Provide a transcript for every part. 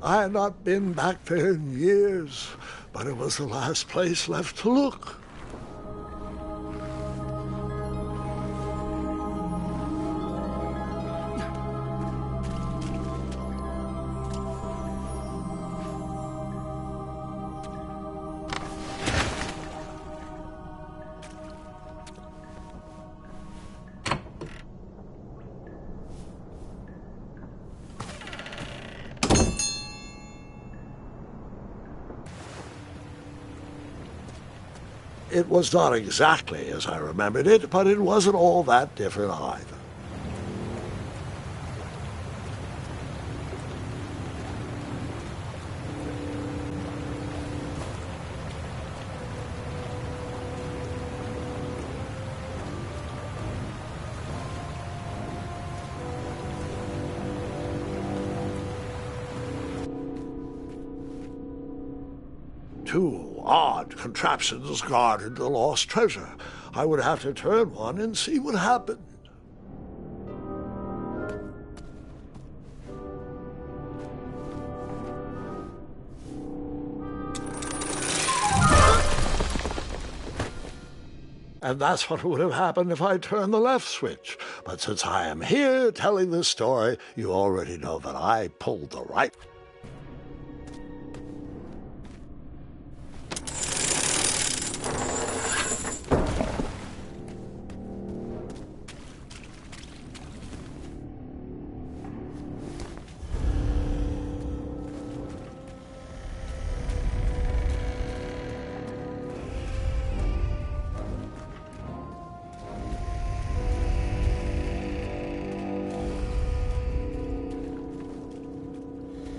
I had not been back there in years, but it was the last place left to look. It was not exactly as I remembered it, but it wasn't all that different either. Two odd contraptions guarded the lost treasure. I would have to turn one and see what happened. And that's what would have happened if I turned the left switch. But since I am here telling this story, you already know that I pulled the right.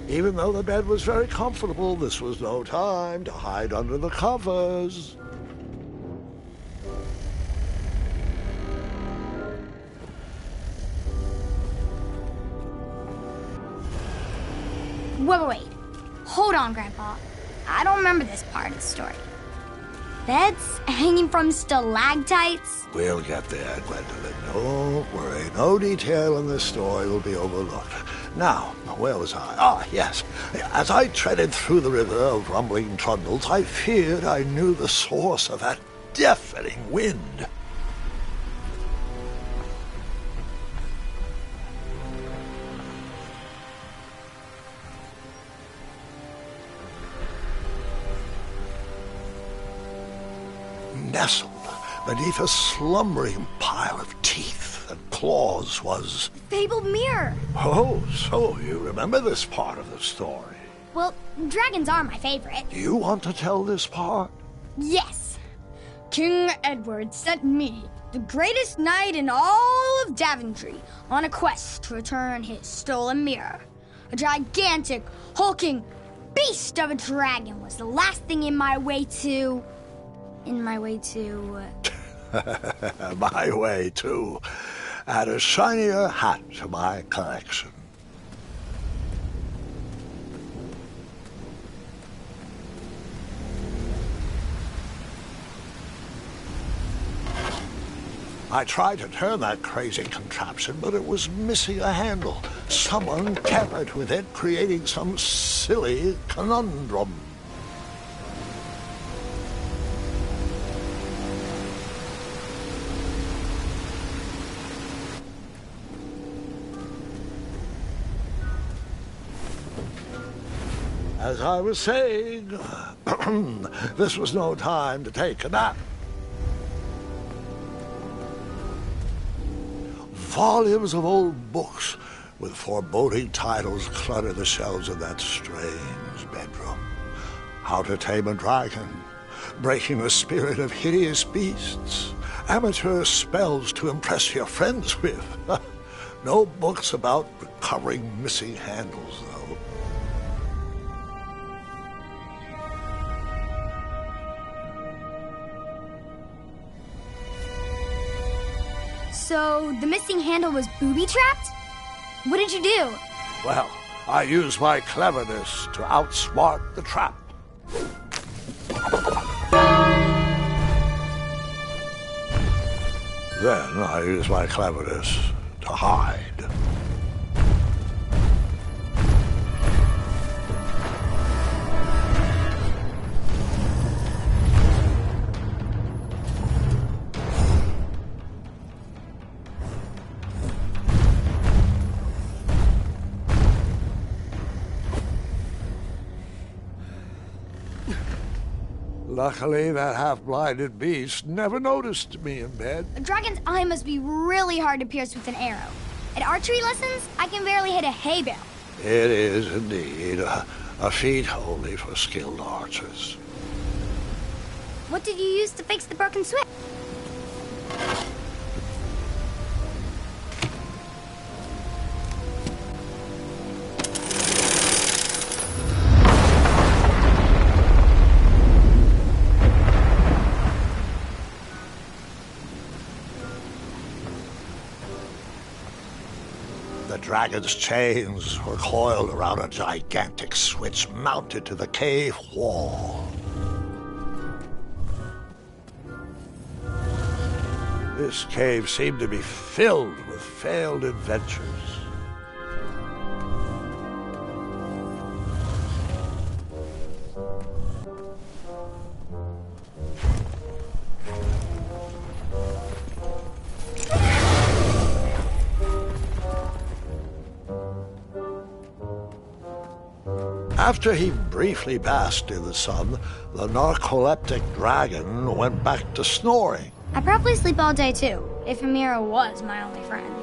Even though the bed was very comfortable, this was no time to hide under the covers. Wait. Hold on, Grandpa. I don't remember this part of the story. Beds hanging from stalactites? We'll get there, Gwendolyn. Don't worry. No detail in this story will be overlooked. Now, where was I? Ah, yes. As I treaded through the river of rumbling trundles, I feared I knew the source of that deafening wind. Nestled beneath a slumbering pile of teeth and claws was... Fabled mirror! Oh, so you remember this part of the story? Well, dragons are my favorite. Do you want to tell this part? Yes! King Edward sent me, the greatest knight in all of Daventry, on a quest to return his stolen mirror. A gigantic, hulking beast of a dragon was the last thing in my way to... My way to add a shinier hat to my collection. I tried to turn that crazy contraption, but it was missing a handle. Someone tampered with it, creating some silly conundrum. As I was saying, this was no time to take a nap. Volumes of old books with foreboding titles clutter the shelves of that strange bedroom. How to Tame a Dragon, Breaking the Spirit of Hideous Beasts, Amateur Spells to Impress Your Friends with. No books about recovering missing handles, though. So, the missing handle was booby-trapped? What did you do? Well, I used my cleverness to outsmart the trap. Then I used my cleverness to hide. Luckily, that half-blinded beast never noticed me in bed. A dragon's eye must be really hard to pierce with an arrow. At archery lessons, I can barely hit a hay bale. It is indeed a feat only for skilled archers. What did you use to fix the broken switch? The dragon's chains were coiled around a gigantic switch mounted to the cave wall. This cave seemed to be filled with failed adventures. After he briefly basked in the sun, the narcoleptic dragon went back to snoring. I probably sleep all day too, if Amira was my only friend.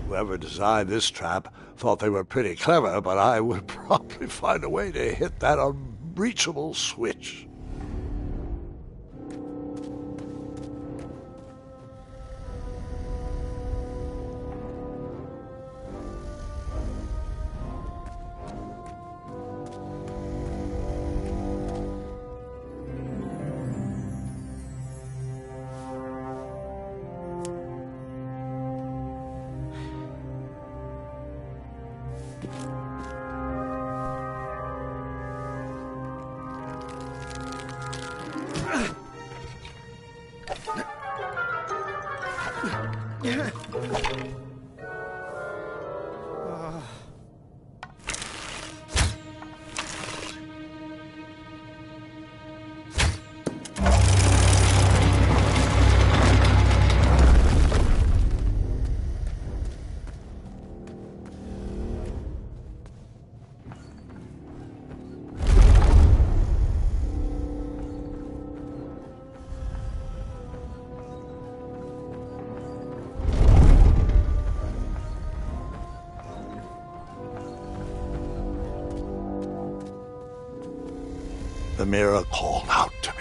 Whoever designed this trap thought they were pretty clever, but I would probably find a way to hit that unreachable switch. The mirror called out to me.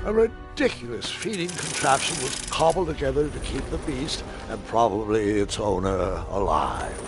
A ridiculous feeding contraption was cobbled together to keep the beast and probably its owner alive.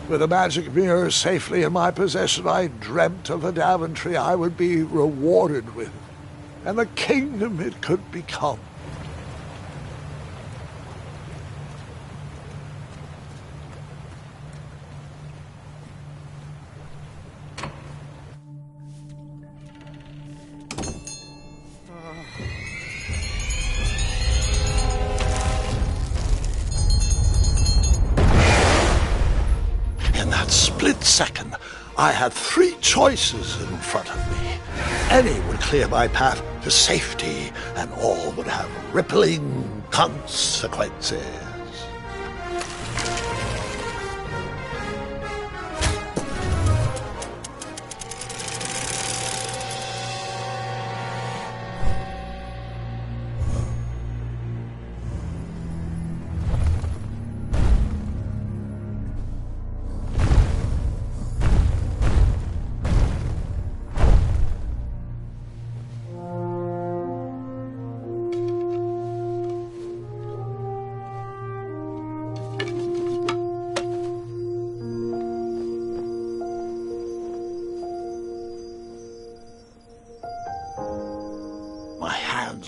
With the magic mirror safely in my possession, I dreamt of the Daventry I would be rewarded with, and the kingdom it could become. Split second, I had three choices in front of me. Any would clear my path to safety, and all would have rippling consequences.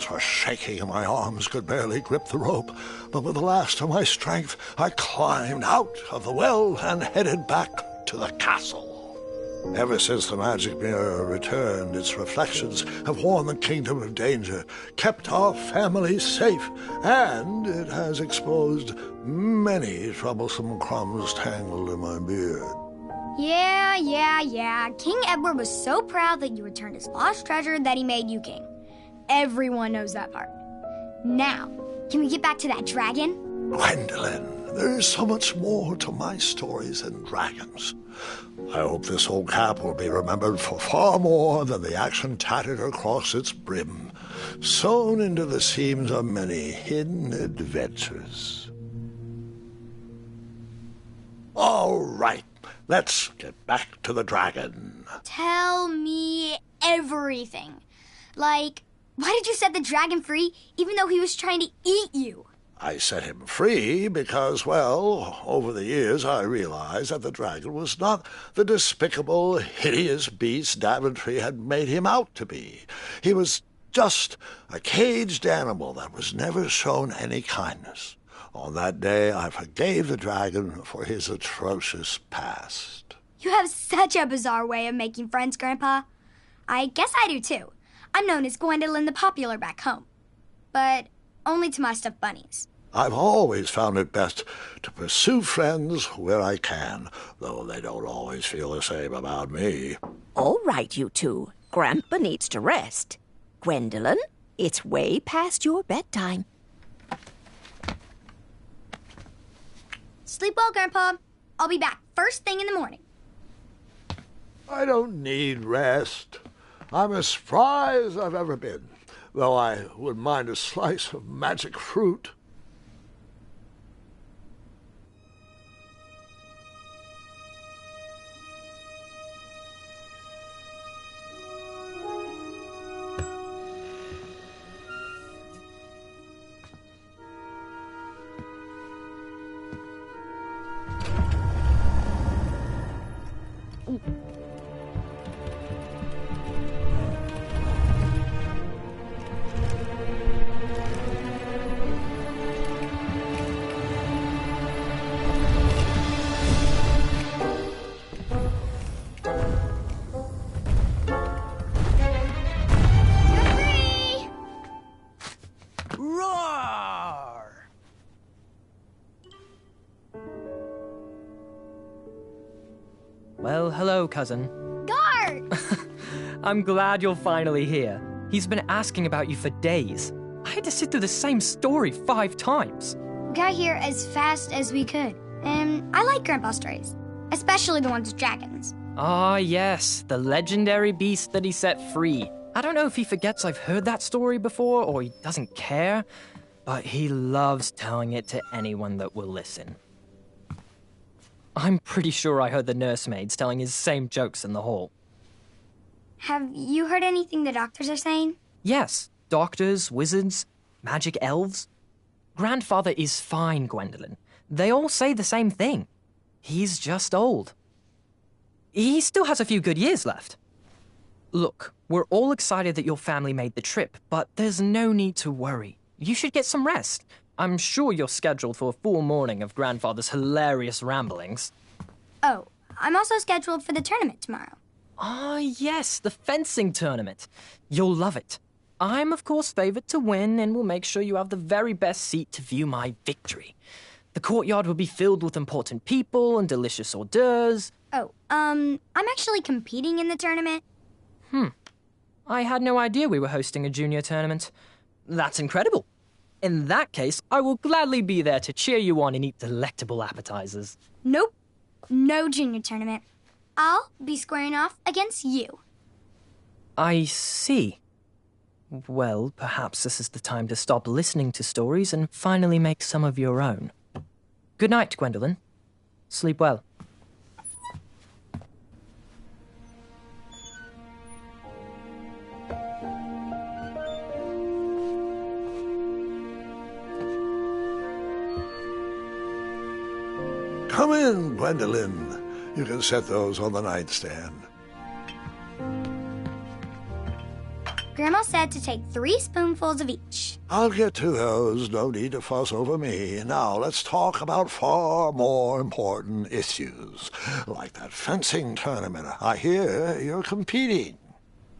were shaking and my arms could barely grip the rope, but with the last of my strength I climbed out of the well and headed back to the castle. Ever since the magic mirror returned, its reflections have warned the kingdom of danger, kept our family safe, and it has exposed many troublesome crumbs tangled in my beard. Yeah. King Edward was so proud that you returned his lost treasure that he made you king. Everyone knows that part. Now, can we get back to that dragon? Gwendolen, there is so much more to my stories than dragons. I hope this old cap will be remembered for far more than the action tattered across its brim, sewn into the seams of many hidden adventures. All right, let's get back to the dragon. Tell me everything. Like, why did you set the dragon free even though he was trying to eat you? I set him free because, well, over the years I realized that the dragon was not the despicable, hideous beast Daventry had made him out to be. He was just a caged animal that was never shown any kindness. On that day, I forgave the dragon for his atrocious past. You have such a bizarre way of making friends, Grandpa. I guess I do, too. I'm known as Gwendolen the Popular back home. But only to my stuffed bunnies. I've always found it best to pursue friends where I can, though they don't always feel the same about me. All right, you two. Grandpa needs to rest. Gwendolen, it's way past your bedtime. Sleep well, Grandpa. I'll be back first thing in the morning. I don't need rest. I'm as spry as I've ever been, though I wouldn't mind a slice of magic fruit. Well, hello, cousin. Guard! I'm glad you're finally here. He's been asking about you for days. I had to sit through the same story 5 times. We got here as fast as we could. And I like Grandpa's stories, especially the ones with dragons. Ah, yes, the legendary beast that he set free. I don't know if he forgets I've heard that story before or he doesn't care, but he loves telling it to anyone that will listen. I'm pretty sure I heard the nursemaids telling his same jokes in the hall. Have you heard anything the doctors are saying? Yes, doctors, wizards, magic elves. Grandfather is fine, Gwendolen. They all say the same thing. He's just old. He still has a few good years left. Look, we're all excited that your family made the trip, but there's no need to worry. You should get some rest. I'm sure you're scheduled for a full morning of Grandfather's hilarious ramblings. Oh, I'm also scheduled for the tournament tomorrow. Ah, yes, the fencing tournament. You'll love it. I'm, of course, favored to win and will make sure you have the very best seat to view my victory. The courtyard will be filled with important people and delicious hors d'oeuvres. Oh, I'm actually competing in the tournament. I had no idea we were hosting a junior tournament. That's incredible. In that case, I will gladly be there to cheer you on and eat delectable appetizers. Nope, no junior tournament. I'll be squaring off against you. I see. Well, perhaps this is the time to stop listening to stories and finally make some of your own. Good night, Gwendolen. Sleep well. Come in, Gwendolen. You can set those on the nightstand. Grandma said to take 3 spoonfuls of each. I'll get to those. No need to fuss over me. Now let's talk about far more important issues, like that fencing tournament. I hear you're competing.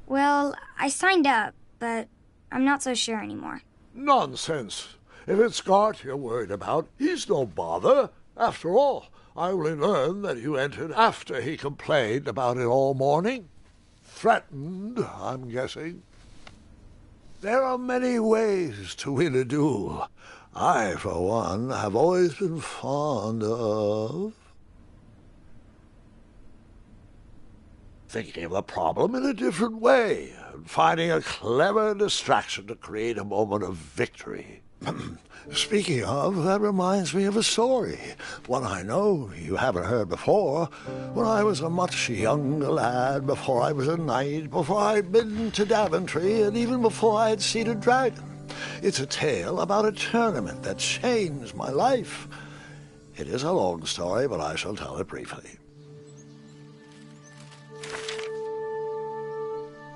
Well, I signed up, but I'm not so sure anymore. Nonsense. If it's Gart you're worried about, he's no bother. After all, I only learned that you entered after he complained about it all morning. Threatened, I'm guessing. There are many ways to win a duel. I, for one, have always been fond of thinking of the problem in a different way, and finding a clever distraction to create a moment of victory. Speaking of, that reminds me of a story, one I know you haven't heard before. When I was a much younger lad, before I was a knight, before I'd been to Daventry, and even before I'd seen a dragon. It's a tale about a tournament that changed my life. It is a long story, but I shall tell it briefly.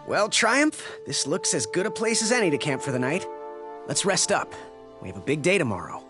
Well, Triumph, this looks as good a place as any to camp for the night. Let's rest up. We have a big day tomorrow.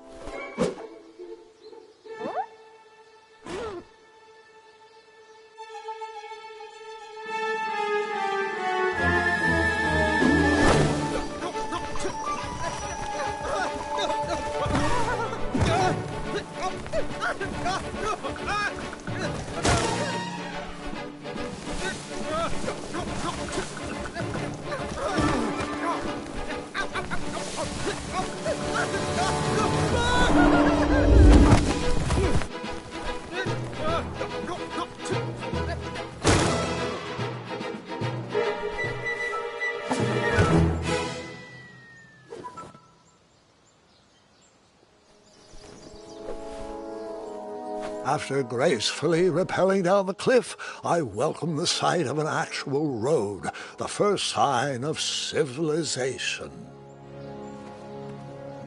After gracefully rappelling down the cliff, I welcomed the sight of an actual road, the first sign of civilization.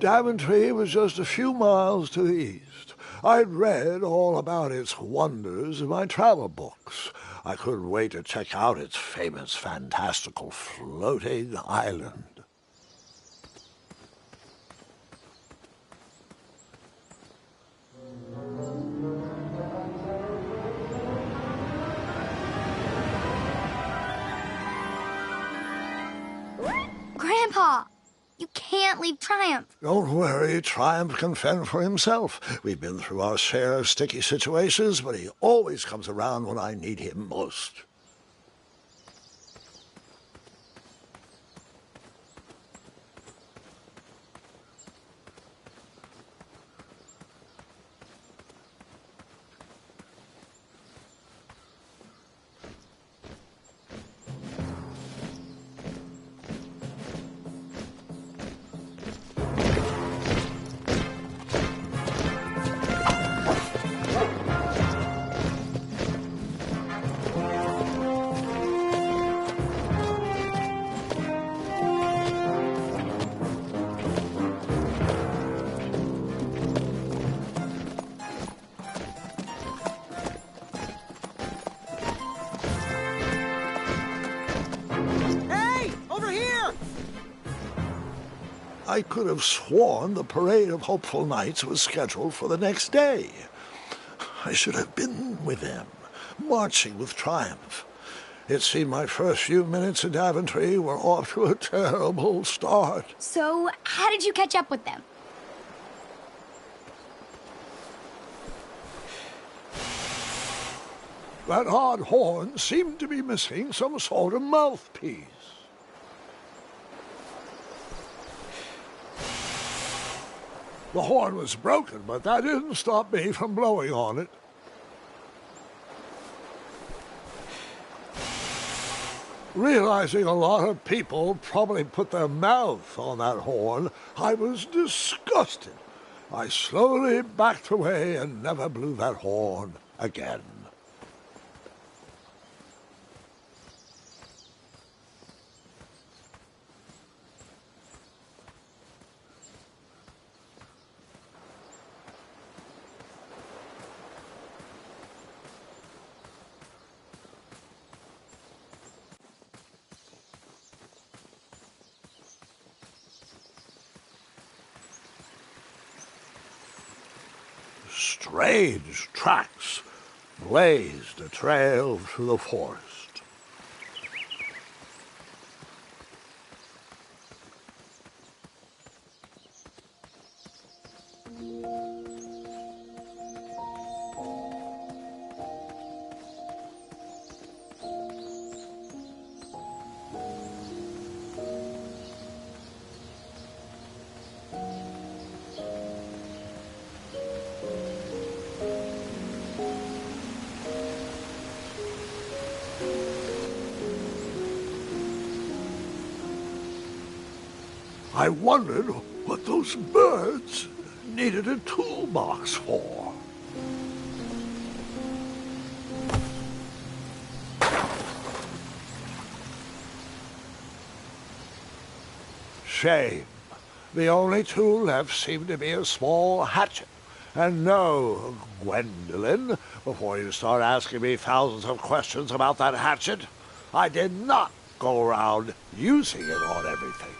Daventry was just a few miles to the east. I'd read all about its wonders in my travel books. I couldn't wait to check out its famous, fantastical floating island. Grandpa, you can't leave Triumph. Don't worry, Triumph can fend for himself. We've been through our share of sticky situations, but he always comes around when I need him most. I could have sworn the Parade of Hopeful Knights was scheduled for the next day. I should have been with them, marching with Triumph. It seemed my first few minutes in Daventry were off to a terrible start. So, how did you catch up with them? That odd horn seemed to be missing some sort of mouthpiece. The horn was broken, but that didn't stop me from blowing on it. Realizing a lot of people probably put their mouth on that horn, I was disgusted. I slowly backed away and never blew that horn again. strange tracks blazed a trail through the forest. I wondered what those birds needed a toolbox for. Shame. The only tool left seemed to be a small hatchet. And no, Gwendolyn, before you start asking me thousands of questions about that hatchet, I did not go around using it on everything.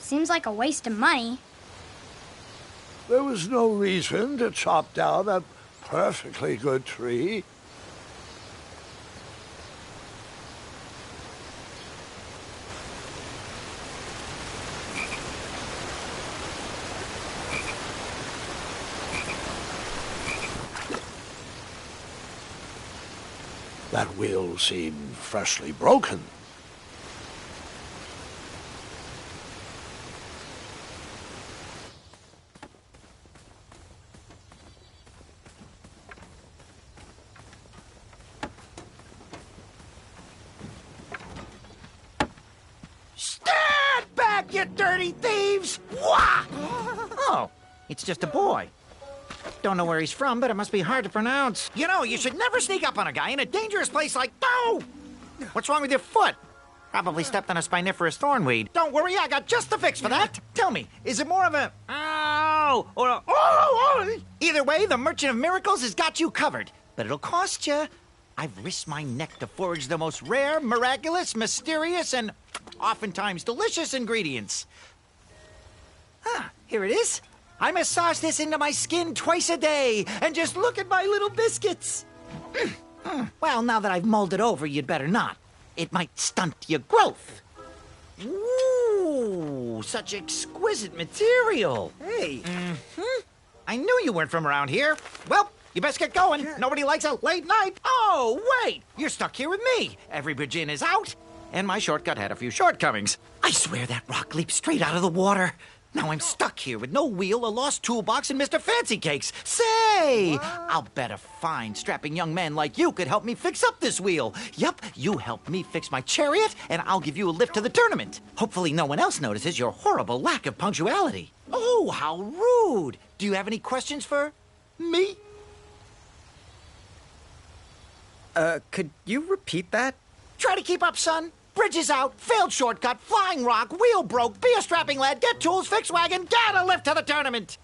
Seems like a waste of money. There was no reason to chop down that perfectly good tree. That wheel seemed freshly broken. Stand back, you dirty thieves! Wah! Oh, it's just a boy. Don't know where he's from, but it must be hard to pronounce. You know, you should never sneak up on a guy in a dangerous place like... No! What's wrong with your foot? Probably stepped on a spiniferous thornweed. Don't worry, I got just the fix for that. Tell me, is it more of a... Ow! Or a... Oh! Either way, the Merchant of Miracles has got you covered. But it'll cost you. I've risked my neck to forage the most rare, miraculous, mysterious, and oftentimes delicious ingredients. Ah, here it is. I massage this into my skin twice a day, and just look at my little biscuits. Well, now that I've mulled it over, you'd better not. It might stunt your growth. Ooh, such exquisite material. Hey. I knew you weren't from around here. Well, you best get going. Nobody likes a late night. Oh, wait, you're stuck here with me. Every bridge in is out, and my shortcut had a few shortcomings. I swear that rock leaped straight out of the water. Now I'm stuck here with no wheel, a lost toolbox, and Mr. Fancy Cakes. Say, I'll bet a fine, strapping young man like you could help me fix up this wheel. Yup, you help me fix my chariot, and I'll give you a lift to the tournament. Hopefully no one else notices your horrible lack of punctuality. Oh, how rude. Do you have any questions for me? Could you repeat that? Try to keep up, son. Bridge is out, failed shortcut, flying rock, wheel broke, be a strapping lad, get tools, fix wagon, get a lift to the tournament.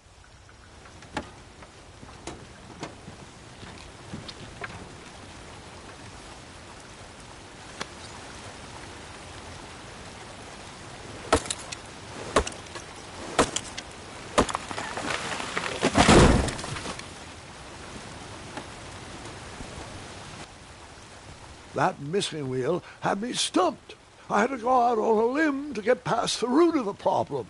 That missing wheel had me stumped. I had to go out on a limb to get past the root of the problem.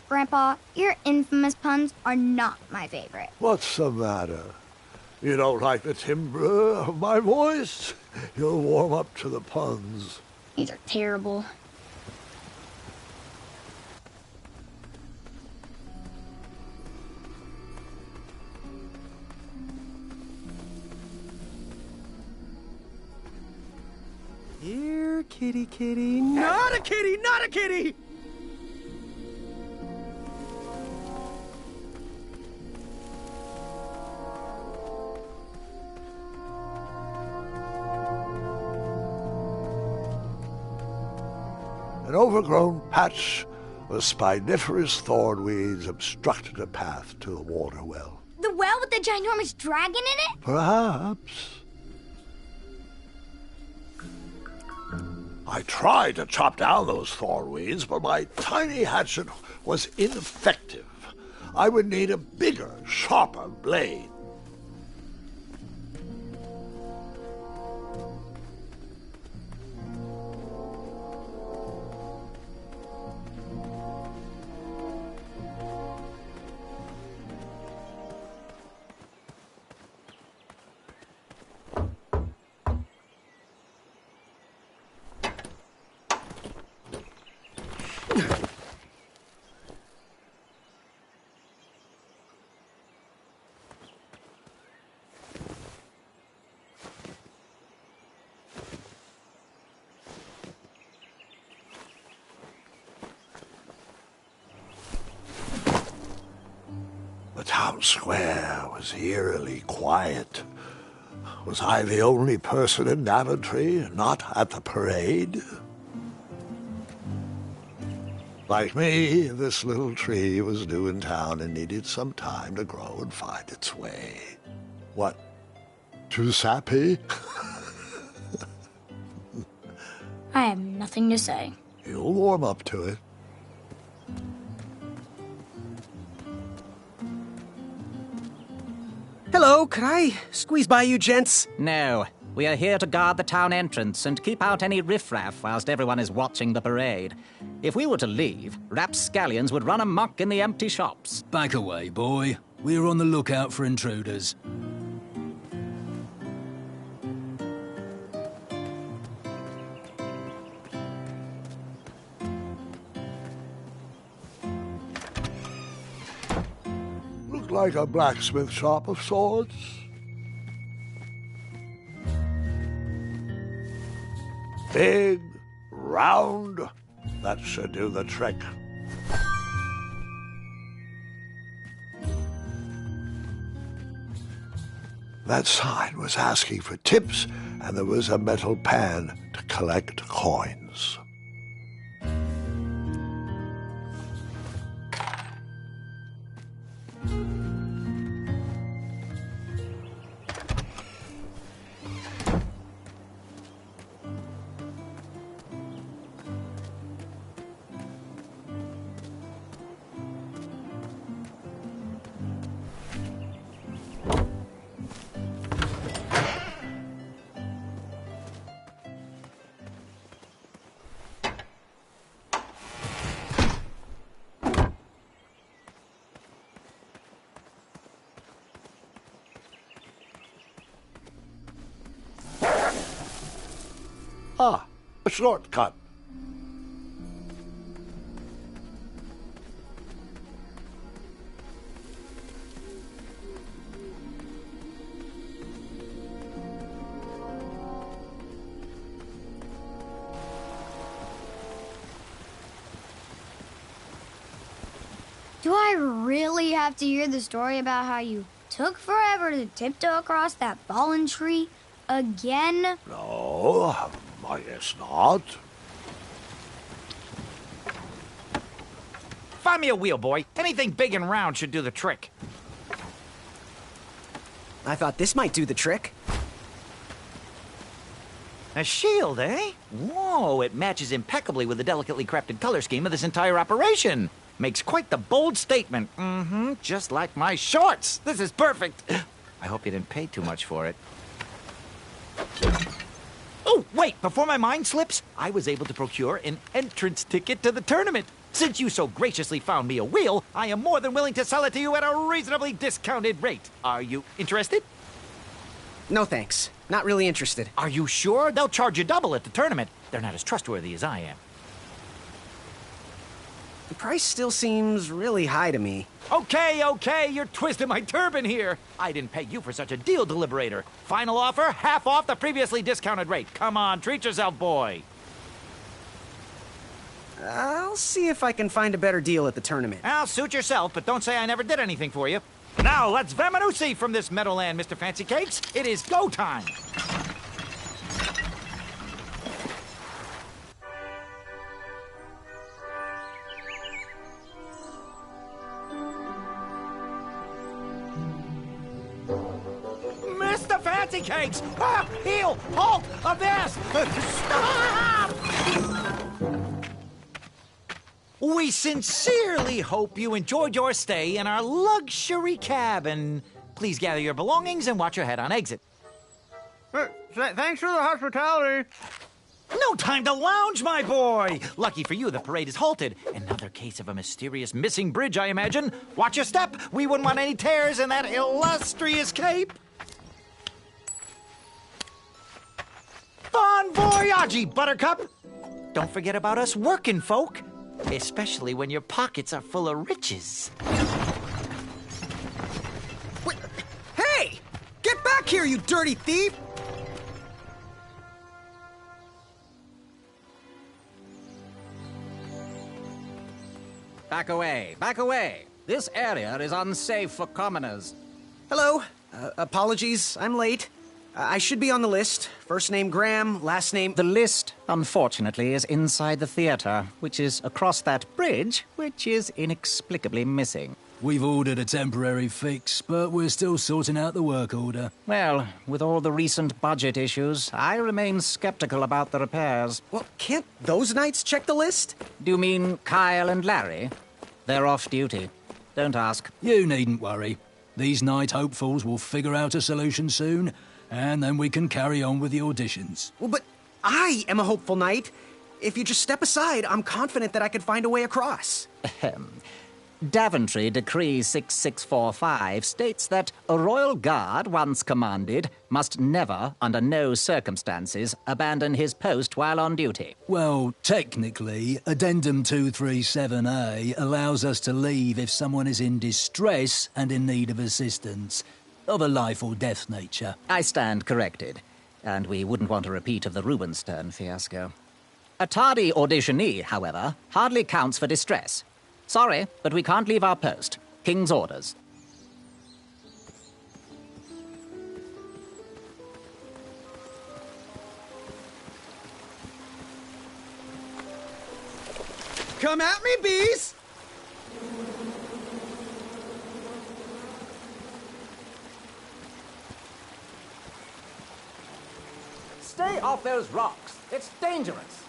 Grandpa, your infamous puns are not my favorite. What's the matter? You don't like the timbre of my voice? You'll warm up to the puns. These are terrible. Here, kitty, kitty. Not a kitty, not a kitty! An overgrown patch of spiniferous thornweeds obstructed a path to the water well. The well with the ginormous dragon in it? Perhaps. I tried to chop down those thorn weeds, but my tiny hatchet was ineffective. I would need a bigger, sharper blade. The town square was eerily quiet. Was I the only person in Daventry not at the parade? Like me, this little tree was new in town and needed some time to grow and find its way. What? Too sappy? I have nothing to say. You'll warm up to it. Hello, could I squeeze by you gents? No, we are here to guard the town entrance and keep out any riffraff whilst everyone is watching the parade. If we were to leave, rapscallions would run amok in the empty shops. Back away, boy. We're on the lookout for intruders. Looked like a blacksmith shop of sorts. Big, round, that should do the trick. That sign was asking for tips, and there was a metal pan to collect coins. Ah, a shortcut. Do I really have to hear the story about how you took forever to tiptoe across that fallen tree again? No, I guess not. Find me a wheel, boy. Anything big and round should do the trick. I thought this might do the trick. A shield, eh? Whoa, it matches impeccably with the delicately crafted color scheme of this entire operation. Makes quite the bold statement. Just like my shorts. This is perfect. I hope you didn't pay too much for it. Oh, wait, before my mind slips, I was able to procure an entrance ticket to the tournament. Since you so graciously found me a wheel, I am more than willing to sell it to you at a reasonably discounted rate. Are you interested? No thanks. Not really interested. Are you sure? They'll charge you double at the tournament. They're not as trustworthy as I am. The price still seems really high to me. Okay, you're twisting my turban here. I didn't pay you for such a deal, Deliberator. Final offer, half off the previously discounted rate. Come on, treat yourself, boy. I'll see if I can find a better deal at the tournament. I'll suit yourself, but don't say I never did anything for you. Now, let's Vamanusi from this Meadowland, Mr. Fancy Cakes. It is go time. Mr. Fancy Cakes! Ah, heel! Halt! Abyss! Stop! We sincerely hope you enjoyed your stay in our luxury cabin. Please gather your belongings and watch your head on exit. Thanks for the hospitality. No time to lounge, my boy! Lucky for you, the parade is halted. Another case of a mysterious missing bridge, I imagine. Watch your step. We wouldn't want any tears in that illustrious cape. Bon voyage, Buttercup! Don't forget about us working folk, especially when your pockets are full of riches. Wait, hey! Get back here, you dirty thief! Back away, back away. This area is unsafe for commoners. Hello. Apologies, I'm late. I should be on the list. First name Graham, last name... The list, unfortunately, is inside the theater, which is across that bridge, which is inexplicably missing. We've ordered a temporary fix, but we're still sorting out the work order. Well, with all the recent budget issues, I remain skeptical about the repairs. Well, can't those knights check the list? Do you mean Kyle and Larry? They're off duty. Don't ask. You needn't worry. These night hopefuls will figure out a solution soon, and then we can carry on with the auditions. Well, but I am a hopeful knight. If you just step aside, I'm confident that I could find a way across. Daventry Decree 6645 states that a royal guard, once commanded, must never, under no circumstances, abandon his post while on duty. Well, technically, Addendum 237A allows us to leave if someone is in distress and in need of assistance, of a life or death nature. I stand corrected, and we wouldn't want a repeat of the Rubenstern fiasco. A tardy auditionee, however, hardly counts for distress. Sorry, but we can't leave our post. King's orders. Come at me, bees! Stay off those rocks. It's dangerous.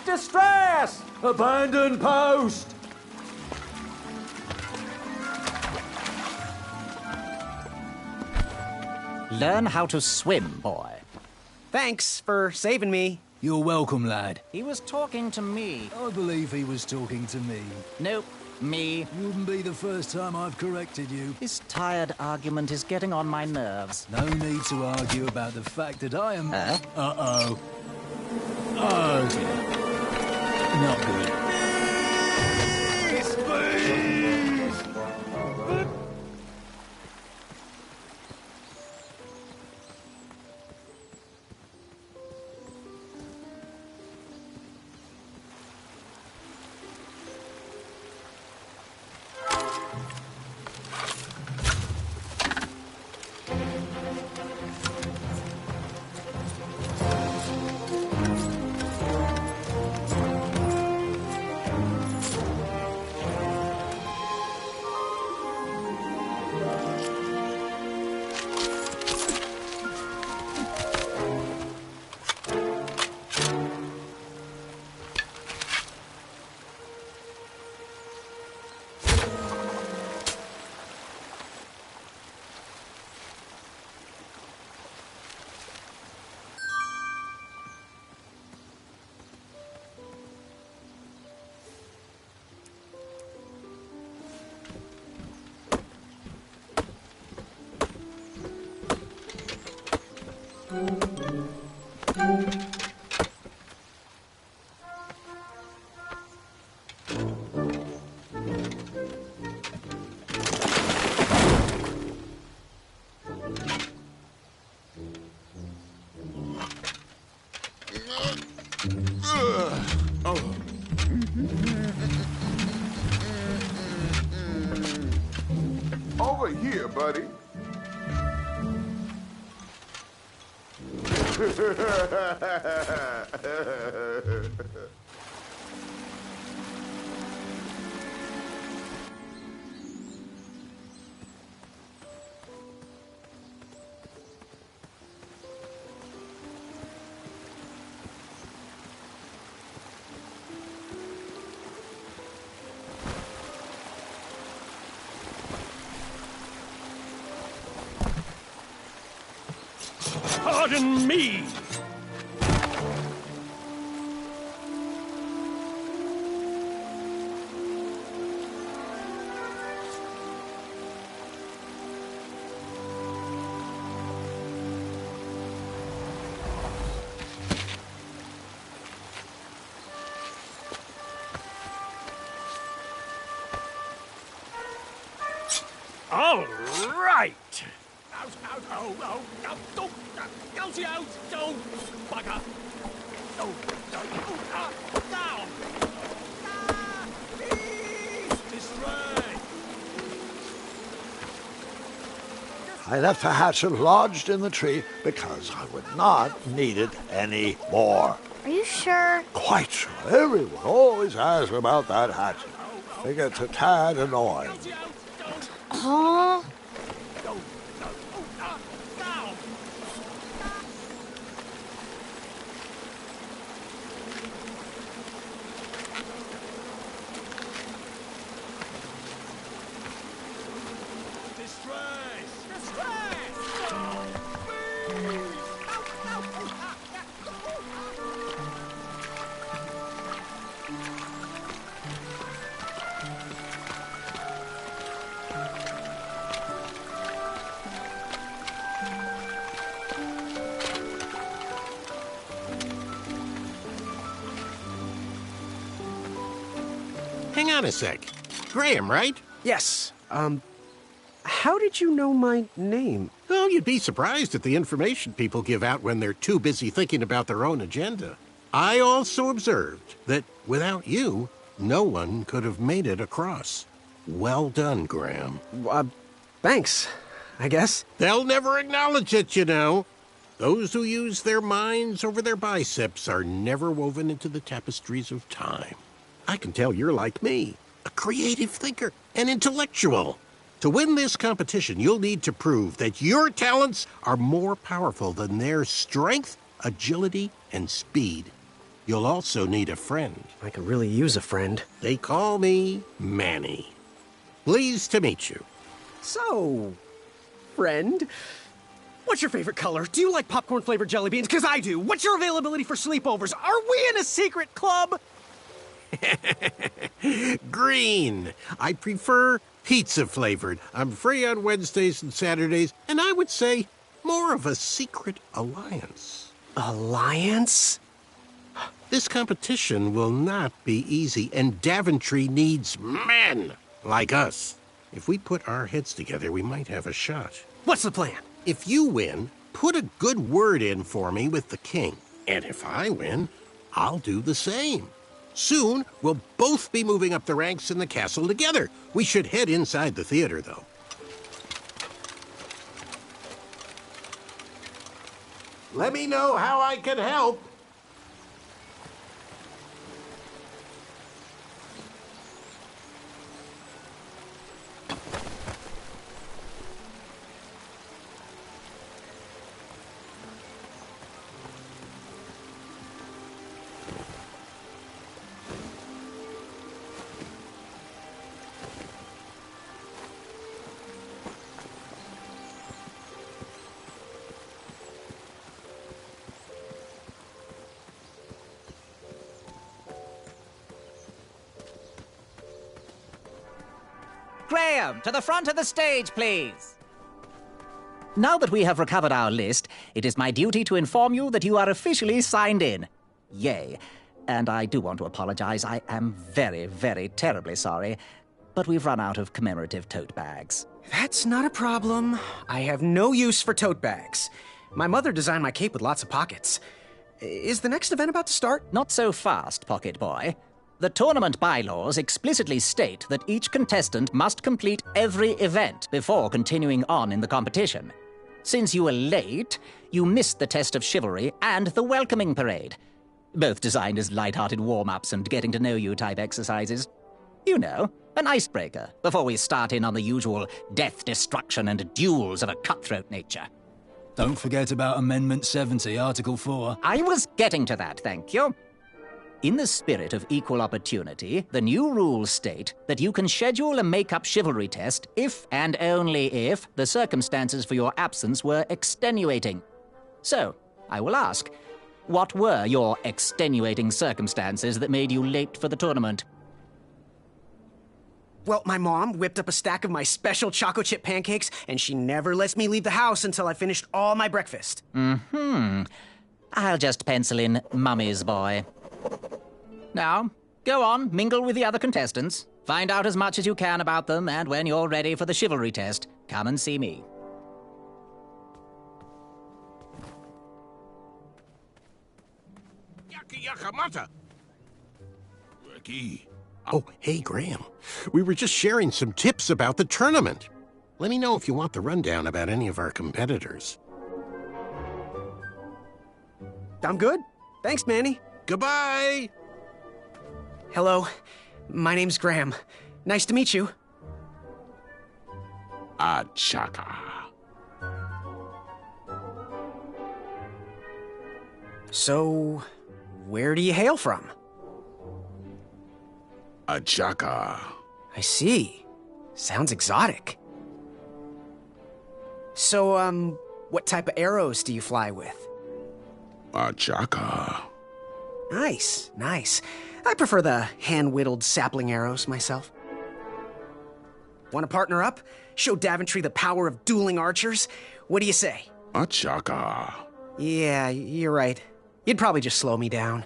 Distress! Abandon post! Learn how to swim, boy. Thanks for saving me. You're welcome, lad. He was talking to me. I believe he was talking to me. Nope, me. Wouldn't be the first time I've corrected you. This tired argument is getting on my nerves. No need to argue about the fact that I am... Huh? Uh-oh. Oh, dear. Not good. Over here, buddy. pardon me. All right. Out, oh, don't, Elsie out, don't, bugger. Down. Destroy. I left the hatchet lodged in the tree because I would not need it any more. Are you sure? Quite sure. Everyone always asks about that hatchet. It gets a tad annoying. Oh. Hang on a sec. Graham, right? Yes. How did you know my name? Oh, you'd be surprised at the information people give out when they're too busy thinking about their own agenda. I also observed that without you, no one could have made it across. Well done, Graham. Thanks, I guess. They'll never acknowledge it, you know. Those who use their minds over their biceps are never woven into the tapestries of time. I can tell you're like me, a creative thinker, an intellectual. To win this competition, you'll need to prove that your talents are more powerful than their strength, agility, and speed. You'll also need a friend. I could really use a friend. They call me Manny. Pleased to meet you. So, friend, what's your favorite color? Do you like popcorn-flavored jelly beans? Because I do. What's your availability for sleepovers? Are we in a secret club? Green. I prefer pizza-flavored. I'm free on Wednesdays and Saturdays, and I would say more of a secret alliance. Alliance? This competition will not be easy, and Daventry needs men like us. If we put our heads together, we might have a shot. What's the plan? If you win, put a good word in for me with the king. And if I win, I'll do the same. Soon, we'll both be moving up the ranks in the castle together. We should head inside the theater, though. Let me know how I can help. Graham, to the front of the stage, please. Now that we have recovered our list, it is my duty to inform you that you are officially signed in. Yay. And I do want to apologize. I am very, very terribly sorry. But we've run out of commemorative tote bags. That's not a problem. I have no use for tote bags. My mother designed my cape with lots of pockets. Is the next event about to start? Not so fast, Pocket Boy. The tournament bylaws explicitly state that each contestant must complete every event before continuing on in the competition. Since you were late, you missed the test of chivalry and the welcoming parade, both designed as light-hearted warm-ups and getting-to-know-you type exercises. You know, an icebreaker before we start in on the usual death, destruction, and duels of a cutthroat nature. Don't forget about Amendment 70, Article 4. I was getting to that, thank you. In the spirit of equal opportunity, the new rules state that you can schedule a make-up chivalry test if and only if the circumstances for your absence were extenuating. So, I will ask, what were your extenuating circumstances that made you late for the tournament? Well, my mom whipped up a stack of my special chocolate chip pancakes, and she never lets me leave the house until I finished all my breakfast. I'll just pencil in Mummy's boy. Now, go on, mingle with the other contestants. Find out as much as you can about them, and when you're ready for the chivalry test, come and see me. Yakamata! Ricky. Oh, hey, Graham. We were just sharing some tips about the tournament. Let me know if you want the rundown about any of our competitors. I'm good. Thanks, Manny. Goodbye! Hello. My name's Graham. Nice to meet you. Achaka. So, where do you hail from? Achaka. I see. Sounds exotic. So, what type of arrows do you fly with? Achaka. Nice, nice. I prefer the hand-whittled sapling arrows myself. Want to partner up? Show Daventry the power of dueling archers? What do you say? Achaka. Yeah, you're right. You'd probably just slow me down.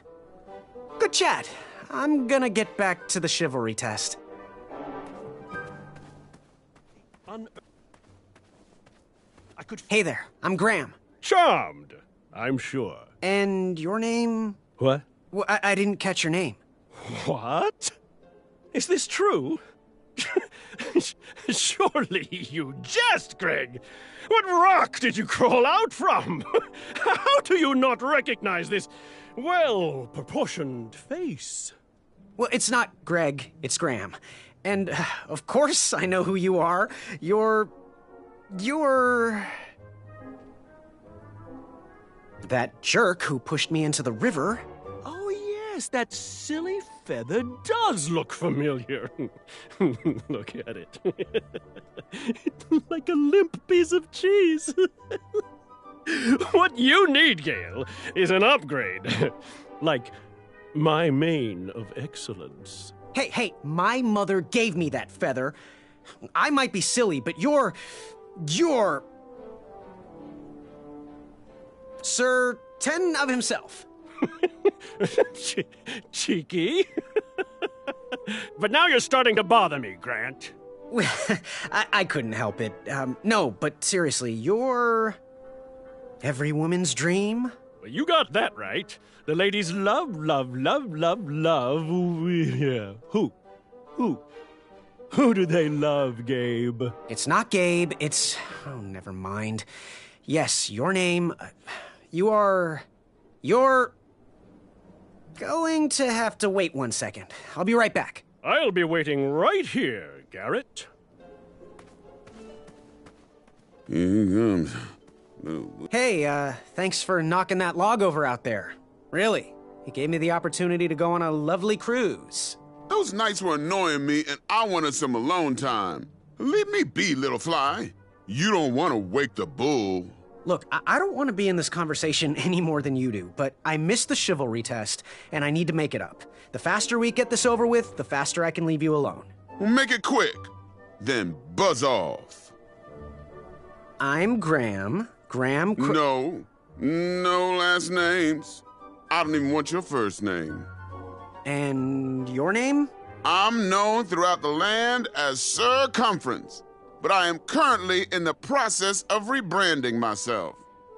Good chat. I'm gonna get back to the chivalry test. Hey there, I'm Graham. Charmed, I'm sure. And your name? What? Well, I didn't catch your name. What? Is this true? Surely you jest, Greg. What rock did you crawl out from? How do you not recognize this well-proportioned face? Well, it's not Greg, it's Graham. And, of course, I know who you are. You're... that jerk who pushed me into the river. Oh, yes, that silly feather does look familiar. Look at it. Like a limp piece of cheese. What you need, Gale, is an upgrade. Like my mane of excellence. Hey, my mother gave me that feather. I might be silly, but you're... Sir Ten of himself. Cheeky. But now you're starting to bother me, Grant. I couldn't help it. No, but seriously, you're... every woman's dream? Well, you got that right. The ladies love. Yeah. Who? Who do they love, Gabe? It's not Gabe, it's... oh, never mind. Yes, your name... you're going to have to wait 1 second. I'll be right back. I'll be waiting right here, Garrett. Hey, thanks for knocking that log over out there. Really, it gave me the opportunity to go on a lovely cruise. Those nights were annoying me, and I wanted some alone time. Leave me be, little fly. You don't want to wake the bull. Look, I don't want to be in this conversation any more than you do, but I missed the chivalry test, and I need to make it up. The faster we get this over with, the faster I can leave you alone. Well, make it quick. Then buzz off. I'm Graham. No last names. I don't even want your first name. And your name? I'm known throughout the land as Circumference, but I am currently in the process of rebranding myself,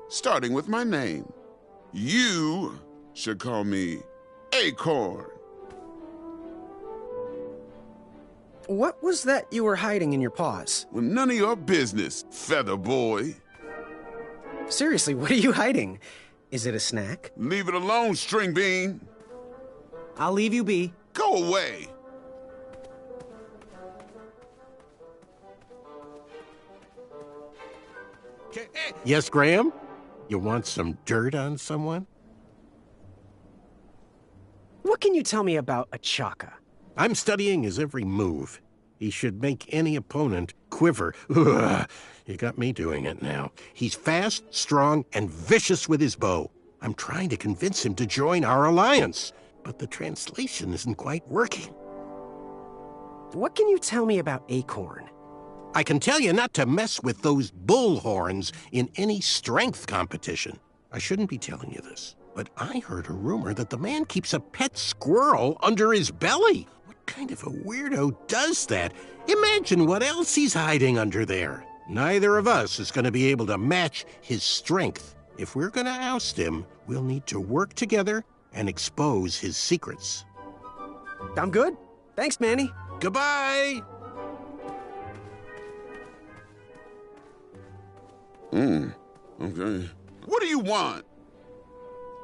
starting with my name. You should call me Acorn. What was that you were hiding in your paws? Well, none of your business, feather boy. Seriously, what are you hiding? Is it a snack? Leave it alone, string bean. I'll leave you be. Go away. Yes, Graham? You want some dirt on someone? What can you tell me about Achaka? I'm studying his every move. He should make any opponent quiver. Ugh, you got me doing it now. He's fast, strong, and vicious with his bow. I'm trying to convince him to join our alliance, but the translation isn't quite working. What can you tell me about Acorn? I can tell you not to mess with those bull horns in any strength competition. I shouldn't be telling you this, but I heard a rumor that the man keeps a pet squirrel under his belly. What kind of a weirdo does that? Imagine what else he's hiding under there. Neither of us is going to be able to match his strength. If we're going to oust him, we'll need to work together and expose his secrets. I'm good. Thanks, Manny. Goodbye! Okay. What do you want?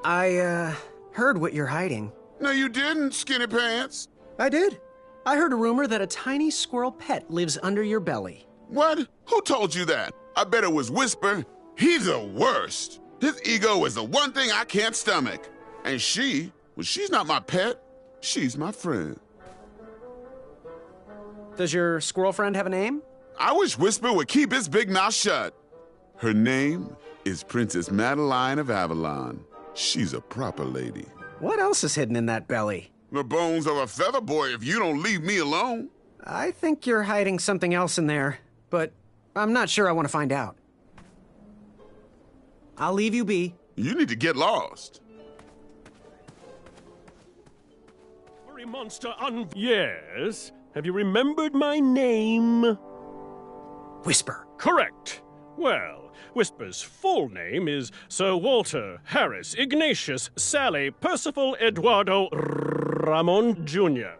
I, heard what you're hiding. No, you didn't, Skinny Pants. I did. I heard a rumor that a tiny squirrel pet lives under your belly. What? Who told you that? I bet it was Whisper. He's the worst. His ego is the one thing I can't stomach. And she's not my pet. She's my friend. Does your squirrel friend have a name? I wish Whisper would keep his big mouth shut. Her name is Princess Madeline of Avalon. She's a proper lady. What else is hidden in that belly? The bones of a feather boy if you don't leave me alone. I think you're hiding something else in there, but I'm not sure I want to find out. I'll leave you be. You need to get lost. Monster Yes? Have you remembered my name? Whisper. Correct. Well, Whisper's full name is Sir Walter Harris Ignatius Sally Percival Eduardo Ramon Jr.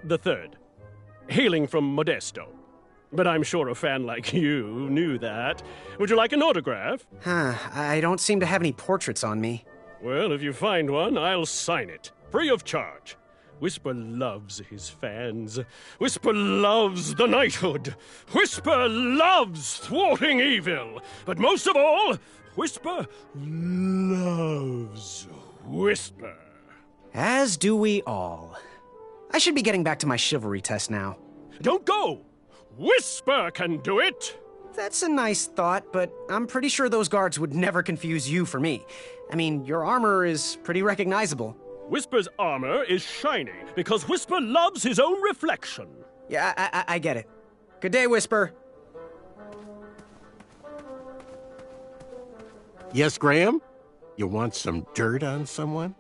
the Third, hailing from Modesto. But I'm sure a fan like you knew that. Would you like an autograph? I don't seem to have any portraits on me. Well, if you find one, I'll sign it, free of charge. Whisper loves his fans. Whisper loves the knighthood. Whisper loves thwarting evil. But most of all, Whisper loves Whisper. As do we all. I should be getting back to my chivalry test now. Don't go! Whisper can do it! That's a nice thought, but I'm pretty sure those guards would never confuse you for me. I mean, your armor is pretty recognizable. Whisper's armor is shiny because Whisper loves his own reflection. Yeah, I get it. Good day, Whisper. Yes, Graham? You want some dirt on someone?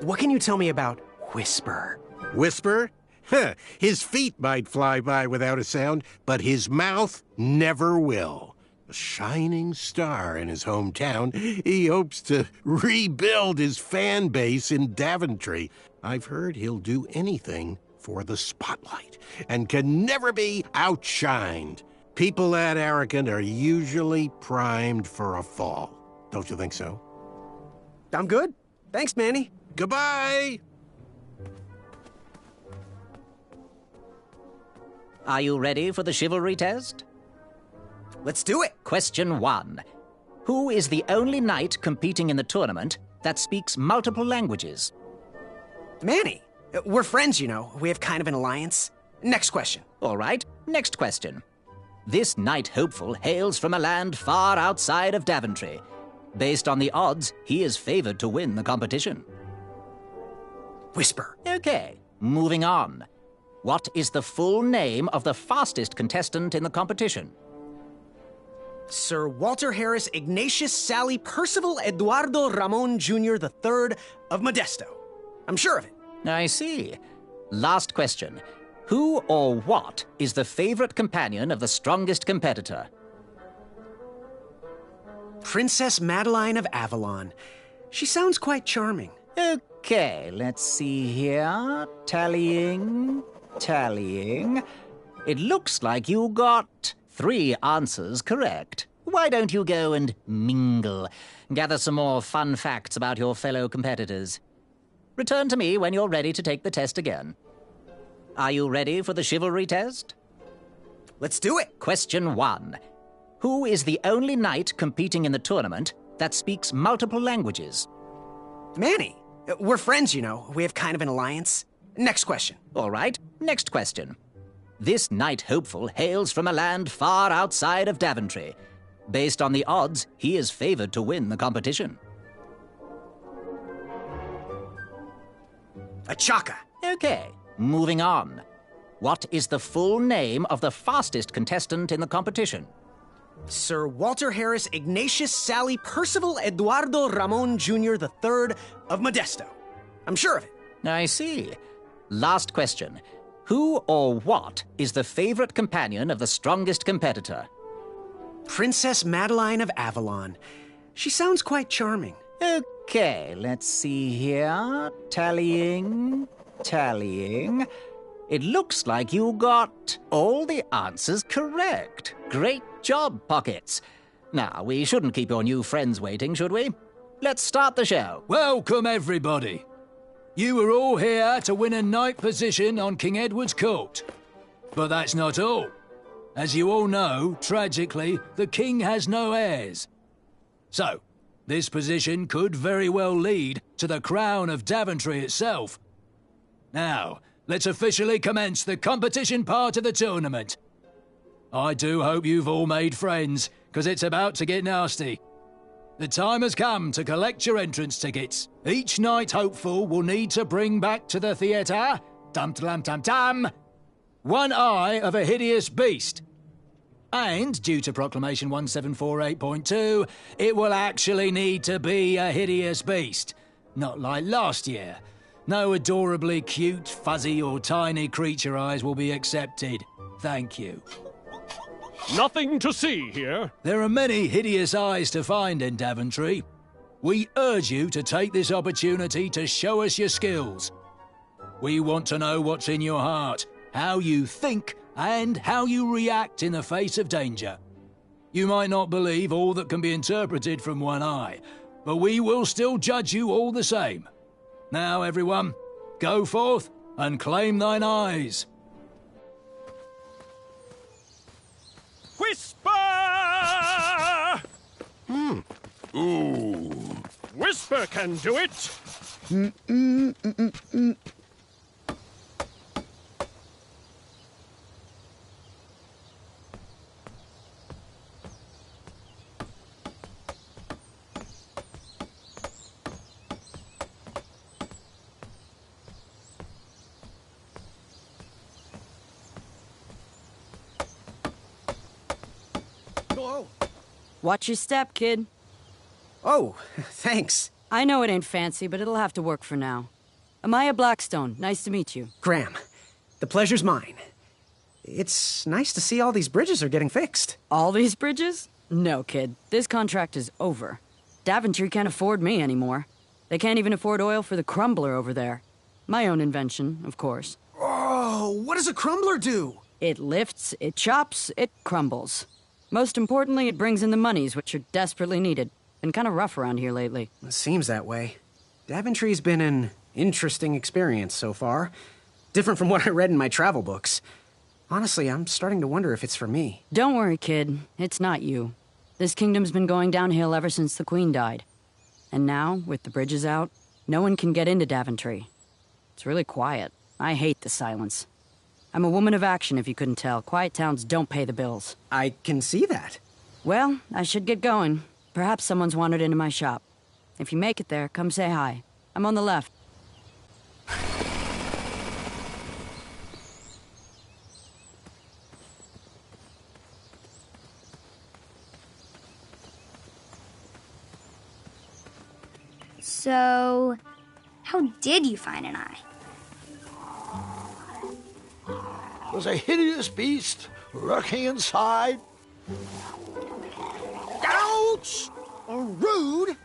What can you tell me about Whisper? Whisper? Huh, his feet might fly by without a sound, but his mouth never will. A shining star in his hometown, he hopes to rebuild his fan base in Daventry. I've heard he'll do anything for the spotlight and can never be outshined. People that arrogant are usually primed for a fall. Don't you think so? I'm good. Thanks, Manny. Goodbye! Are you ready for the chivalry test? Let's do it! Question 1. Who is the only knight competing in the tournament that speaks multiple languages? Manny. We're friends, you know. We have kind of an alliance. Next question. All right, next question. This knight hopeful hails from a land far outside of Daventry. Based on the odds, he is favored to win the competition. Whisper. Okay, moving on. What is the full name of the fastest contestant in the competition? Sir Walter Harris Ignatius Sally Percival Eduardo Ramon Jr. the Third of Modesto. I'm sure of it. I see. Last question. Who or what is the favorite companion of the strongest competitor? Princess Madeline of Avalon. She sounds quite charming. Okay, let's see here. Tallying. It looks like you got 3 answers correct. Why don't you go and mingle? Gather some more fun facts about your fellow competitors. Return to me when you're ready to take the test again. Are you ready for the chivalry test? Let's do it! Question 1. Who is the only knight competing in the tournament that speaks multiple languages? Manny. We're friends, you know. We have kind of an alliance. Next question. All right, next question. This knight hopeful hails from a land far outside of Daventry. Based on the odds, he is favored to win the competition. A Chaka. Okay, moving on. What is the full name of the fastest contestant in the competition? Sir Walter Harris Ignatius Sally Percival Eduardo Ramon Jr. III of Modesto. I'm sure of it. I see. Last question. Who or what is the favorite companion of the strongest competitor? Princess Madeline of Avalon. She sounds quite charming. Okay, let's see here. Tallying. It looks like you got all the answers correct. Great job, Pockets. Now, we shouldn't keep your new friends waiting, should we? Let's start the show. Welcome, everybody. You are all here to win a knight position on King Edward's court. But that's not all. As you all know, tragically, the king has no heirs. So, this position could very well lead to the crown of Daventry itself. Now, let's officially commence the competition part of the tournament. I do hope you've all made friends, because it's about to get nasty. The time has come to collect your entrance tickets. Each knight hopeful will need to bring back to the theatre, dum-dum-dum-dum, one eye of a hideous beast. And, due to Proclamation 1748.2, it will actually need to be a hideous beast. Not like last year. No adorably cute, fuzzy or tiny creature eyes will be accepted. Thank you. Nothing to see here. There are many hideous eyes to find in Daventry. We urge you to take this opportunity to show us your skills. We want to know what's in your heart, how you think, and how you react in the face of danger. You might not believe all that can be interpreted from one eye, but we will still judge you all the same. Now, everyone, go forth and claim thine eyes. Whisper! Ooh. Whisper can do it. Watch your step, kid. Oh, thanks. I know it ain't fancy, but it'll have to work for now. Amaya Blackstone, nice to meet you. Graham, the pleasure's mine. It's nice to see all these bridges are getting fixed. All these bridges? No, kid. This contract is over. Daventry can't afford me anymore. They can't even afford oil for the crumbler over there. My own invention, of course. Oh, what does a crumbler do? It lifts, it chops, it crumbles. Most importantly, it brings in the monies, which are desperately needed. Been kind of rough around here lately. It seems that way. Daventry's been an interesting experience so far. Different from what I read in my travel books. Honestly, I'm starting to wonder if it's for me. Don't worry, kid. It's not you. This kingdom's been going downhill ever since the Queen died. And now, with the bridges out, no one can get into Daventry. It's really quiet. I hate the silence. I'm a woman of action, if you couldn't tell. Quiet towns don't pay the bills. I can see that. Well, I should get going. Perhaps someone's wandered into my shop. If you make it there, come say hi. I'm on the left. So, how did you find an eye? Was a hideous beast lurking inside. Ouch! Rude!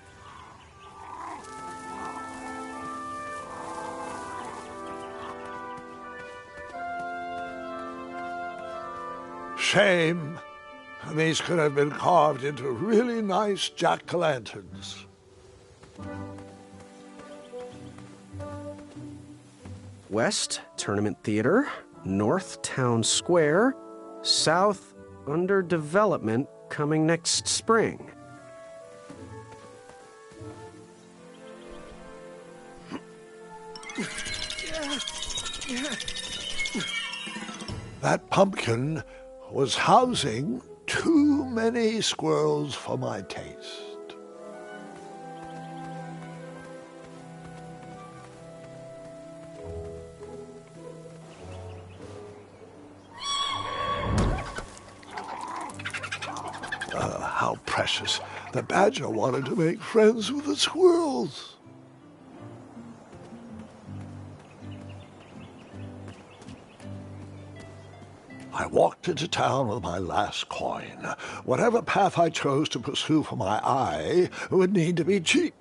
Shame. These could have been carved into really nice jack-o'-lanterns. West, Tournament Theater. North, Town Square. South, under development, coming next spring. That pumpkin was housing too many squirrels for my taste. How precious. The badger wanted to make friends with the squirrels. I walked into town with my last coin. Whatever path I chose to pursue for my eye would need to be cheap.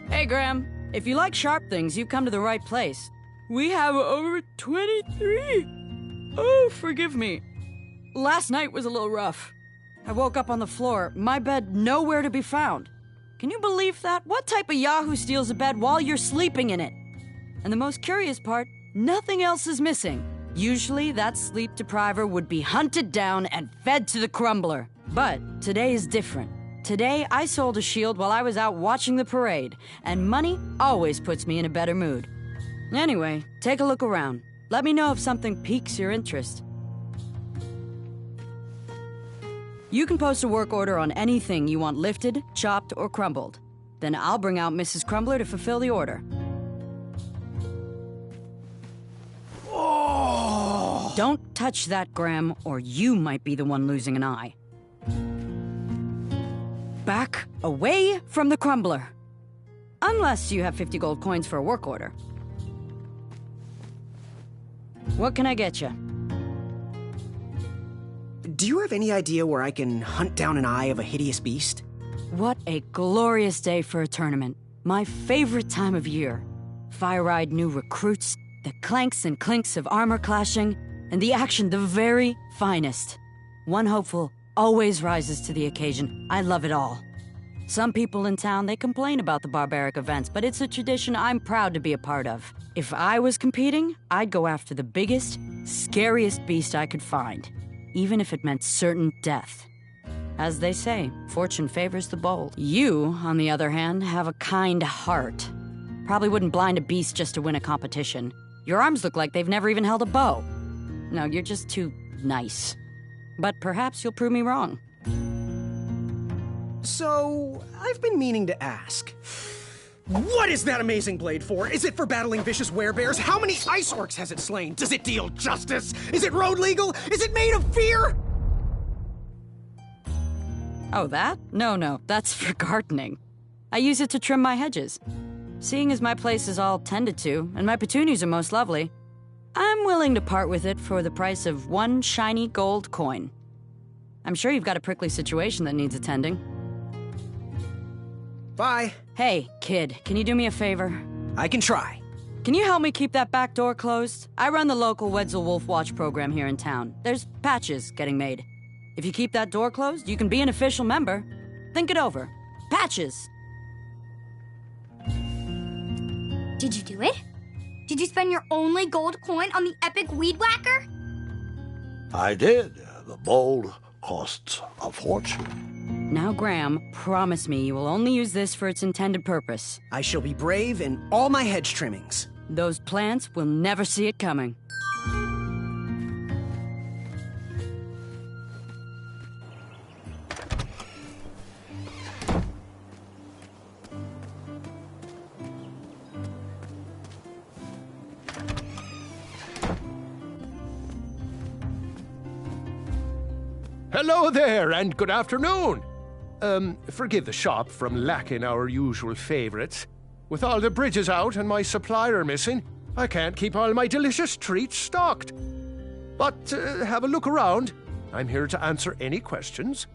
Hey, Graham. If you like sharp things, you've come to the right place. We have over 23. Oh, forgive me. Last night was a little rough. I woke up on the floor, my bed nowhere to be found. Can you believe that? What type of yahoo steals a bed while you're sleeping in it? And the most curious part, nothing else is missing. Usually, that sleep depriver would be hunted down and fed to the crumbler. But today is different. Today, I sold a shield while I was out watching the parade, and money always puts me in a better mood. Anyway, take a look around. Let me know if something piques your interest. You can post a work order on anything you want lifted, chopped, or crumbled. Then I'll bring out Mrs. Crumbler to fulfill the order. Oh! Don't touch that, Graham, or you might be the one losing an eye. Back away from the crumbler. Unless you have 50 gold coins for a work order. What can I get you? Do you have any idea where I can hunt down an eye of a hideous beast? What a glorious day for a tournament. My favorite time of year. Fire-eyed new recruits, the clanks and clinks of armor clashing, and the action the very finest. One hopeful always rises to the occasion. I love it all. Some people in town, they complain about the barbaric events, but it's a tradition I'm proud to be a part of. If I was competing, I'd go after the biggest, scariest beast I could find, even if it meant certain death. As they say, fortune favors the bold. You, on the other hand, have a kind heart. Probably wouldn't blind a beast just to win a competition. Your arms look like they've never even held a bow. No, you're just too nice. But perhaps you'll prove me wrong. So, I've been meaning to ask. What is that amazing blade for? Is it for battling vicious werebears? How many ice orcs has it slain? Does it deal justice? Is it road legal? Is it made of fear? Oh, that? No, that's for gardening. I use it to trim my hedges. Seeing as my place is all tended to, and my petunias are most lovely, I'm willing to part with it for the price of 1 shiny gold coin. I'm sure you've got a prickly situation that needs attending. Bye. Hey, kid, can you do me a favor? I can try. Can you help me keep that back door closed? I run the local Wetzel Wolf Watch program here in town. There's patches getting made. If you keep that door closed, you can be an official member. Think it over. Patches! Did you do it? Did you spend your only gold coin on the epic weed whacker? I did. The bowl costs a fortune. Now, Graham, promise me you will only use this for its intended purpose. I shall be brave in all my hedge trimmings. Those plants will never see it coming. Hello there, and good afternoon. Forgive the shop from lacking our usual favorites. With all the bridges out and my supplier missing, I can't keep all my delicious treats stocked. But have a look around. I'm here to answer any questions.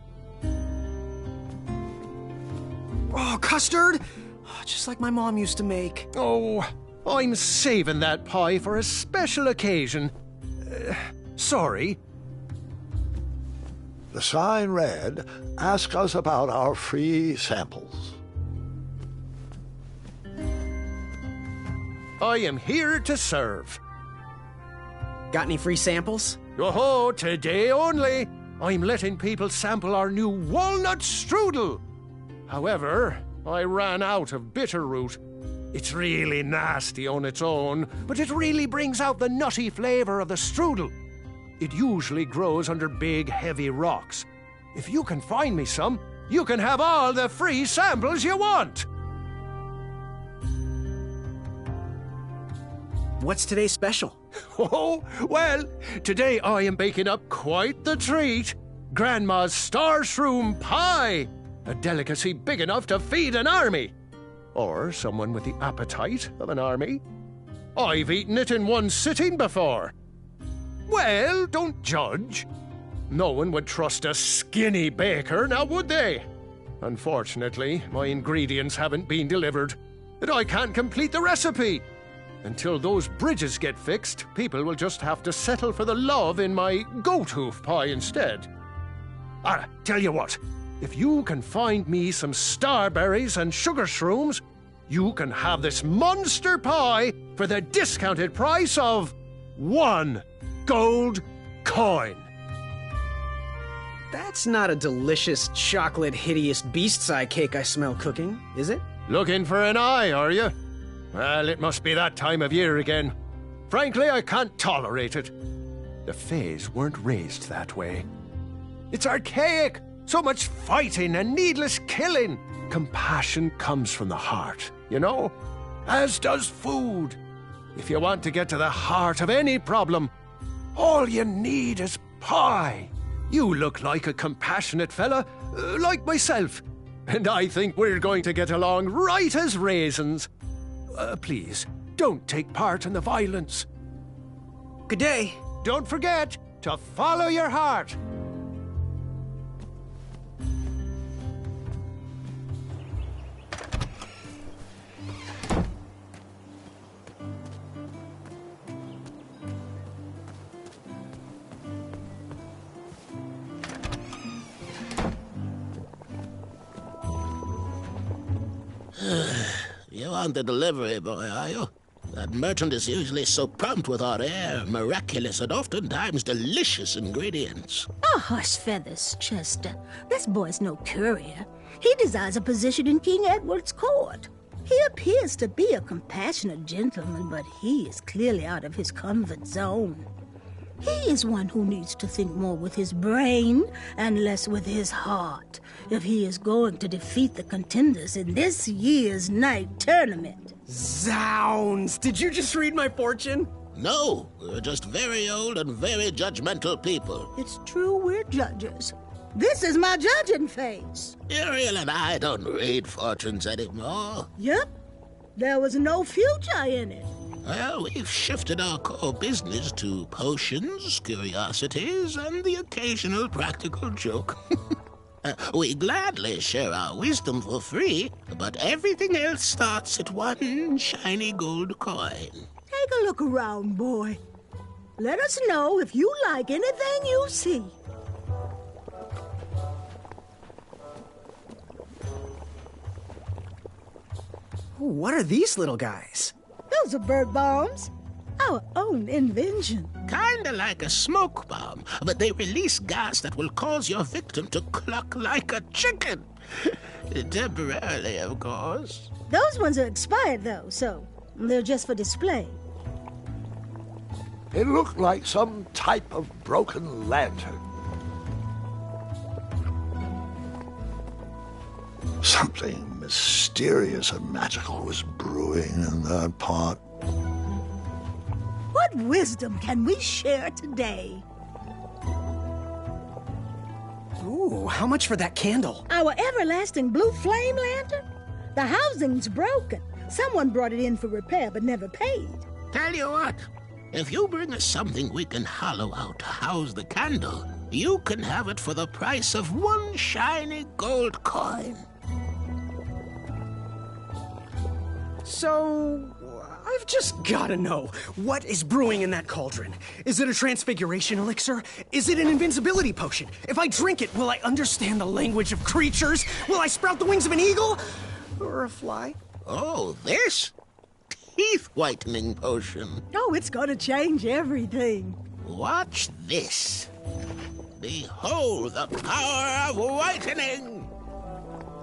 Oh, custard! Oh, just like my mom used to make. Oh, I'm saving that pie for a special occasion. Sorry. The sign read, "Ask us about our free samples." I am here to serve. Got any free samples? Oh, today only. I'm letting people sample our new walnut strudel. However, I ran out of bitterroot. It's really nasty on its own, but it really brings out the nutty flavor of the strudel. It usually grows under big, heavy rocks. If you can find me some, you can have all the free samples you want. What's today's special? Oh, well, today I am baking up quite the treat. Grandma's star shroom pie, a delicacy big enough to feed an army. Or someone with the appetite of an army. I've eaten it in one sitting before. Well, don't judge. No one would trust a skinny baker, now would they? Unfortunately, my ingredients haven't been delivered, and I can't complete the recipe. Until those bridges get fixed, people will just have to settle for the love in my goat hoof pie instead. Tell you what, if you can find me some starberries and sugar shrooms, you can have this monster pie for the discounted price of 1 gold coin. That's not a delicious, chocolate, hideous beast's eye cake I smell cooking, is it? Looking for an eye, are you? Well, it must be that time of year again. Frankly, I can't tolerate it. The Fays weren't raised that way. It's archaic. So much fighting and needless killing. Compassion comes from the heart, you know? As does food. If you want to get to the heart of any problem, all you need is pie. You look like a compassionate fella, like myself. And I think we're going to get along right as raisins. Please, don't take part in the violence. Good day. Don't forget to follow your heart. You aren't the delivery boy, are you? That merchant is usually so prompt with our rare, miraculous, and oftentimes delicious ingredients. Oh, hush feathers, Chester. This boy's no courier. He desires a position in King Edward's court. He appears to be a compassionate gentleman, but he is clearly out of his comfort zone. He is one who needs to think more with his brain and less with his heart if he is going to defeat the contenders in this year's night tournament. Zounds! Did you just read my fortune? No, we're just very old and very judgmental people. It's true we're judges. This is my judging face. Ariel and I don't read fortunes anymore. Yep. There was no future in it. Well, we've shifted our core business to potions, curiosities, and the occasional practical joke. We gladly share our wisdom for free, but everything else starts at 1 shiny gold coin. Take a look around, boy. Let us know if you like anything you see. What are these little guys? Those are bird bombs. Our own invention. Kinda like a smoke bomb, but they release gas that will cause your victim to cluck like a chicken. Temporarily, of course. Those ones are expired, though, so they're just for display. It looked like some type of broken lantern. Something mysterious and magical was brewing in that pot. What wisdom can we share today? Ooh, how much for that candle? Our everlasting blue flame lantern? The housing's broken. Someone brought it in for repair but never paid. Tell you what, if you bring us something we can hollow out to house the candle, you can have it for the price of 1 shiny gold coin. So, I've just gotta know, what is brewing in that cauldron? Is it a transfiguration elixir? Is it an invincibility potion? If I drink it, will I understand the language of creatures? Will I sprout the wings of an eagle? Or a fly? Oh, this? Teeth whitening potion. Oh, it's gonna change everything. Watch this. Behold the power of whitening!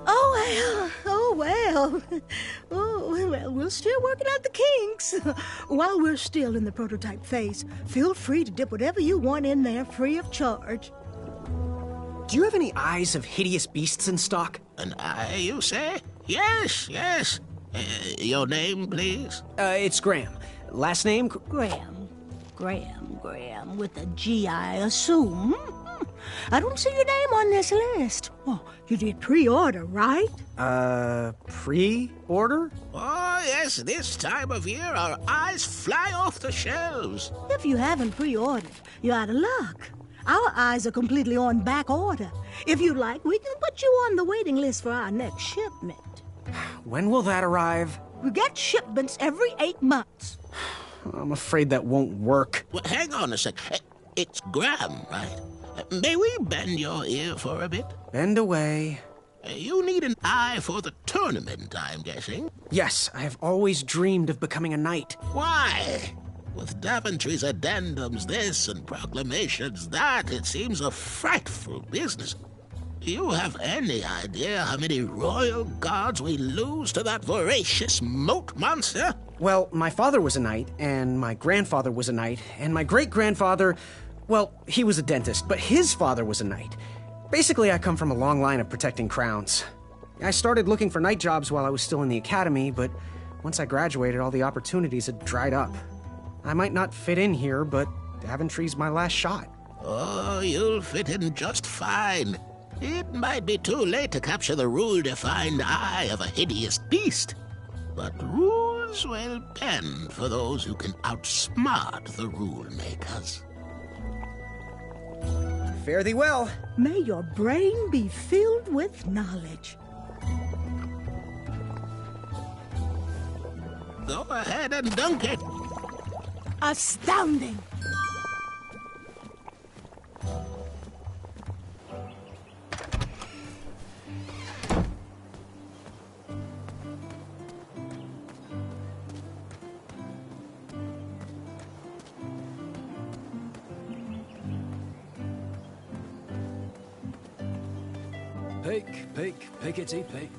Oh, well. Oh, well, we're still working out the kinks. While we're still in the prototype phase, feel free to dip whatever you want in there free of charge. Do you have any eyes of hideous beasts in stock? An eye, you say? Yes. Your name, please? It's Graham. Last name? Graham, with a G, I assume. I don't see your name on this list. Oh, you did pre-order, right? Pre-order? Oh, yes, this time of year our eyes fly off the shelves. If you haven't pre-ordered, you're out of luck. Our eyes are completely on back order. If you'd like, we can put you on the waiting list for our next shipment. When will that arrive? We get shipments every 8 months. I'm afraid that won't work. Well, hang on a sec. It's Graham, right? May we bend your ear for a bit? Bend away. You need an eye for the tournament, I'm guessing. Yes, I have always dreamed of becoming a knight. Why? With Daventry's addendums this and proclamations that, it seems a frightful business. Do you have any idea how many royal guards we lose to that voracious moat monster? Well, my father was a knight, and my grandfather was a knight, and my great-grandfather, well, he was a dentist, but his father was a knight. Basically, I come from a long line of protecting crowns. I started looking for knight jobs while I was still in the academy, but once I graduated, all the opportunities had dried up. I might not fit in here, but Daventry's my last shot. Oh, you'll fit in just fine. It might be too late to capture the rule-defined eye of a hideous beast, but rules will bend for those who can outsmart the rule-makers. Fare thee well. May your brain be filled with knowledge. Go ahead and dunk it. Astounding! Pick, pickety pick.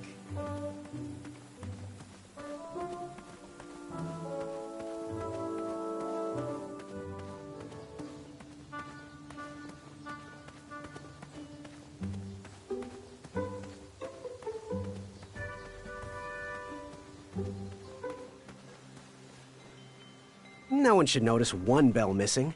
No one should notice one bell missing.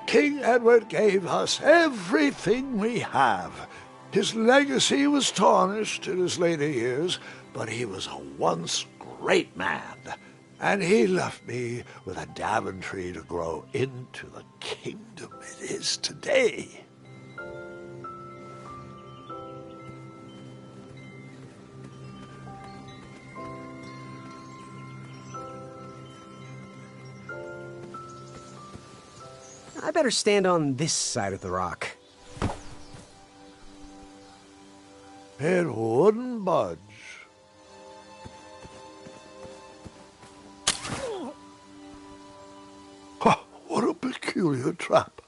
King Edward gave us everything we have. His legacy was tarnished in his later years, but he was a once great man, and he left me with a Daventry to grow into the kingdom it is today. I better stand on this side of the rock. It wouldn't budge. Ha, what a peculiar trap.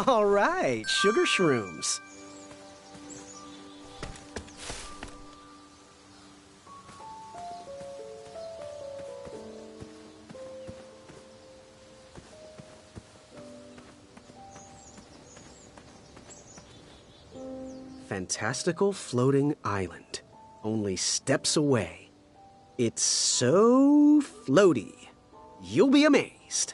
All right, sugar shrooms. Fantastical floating island. Only steps away. It's so floaty. You'll be amazed.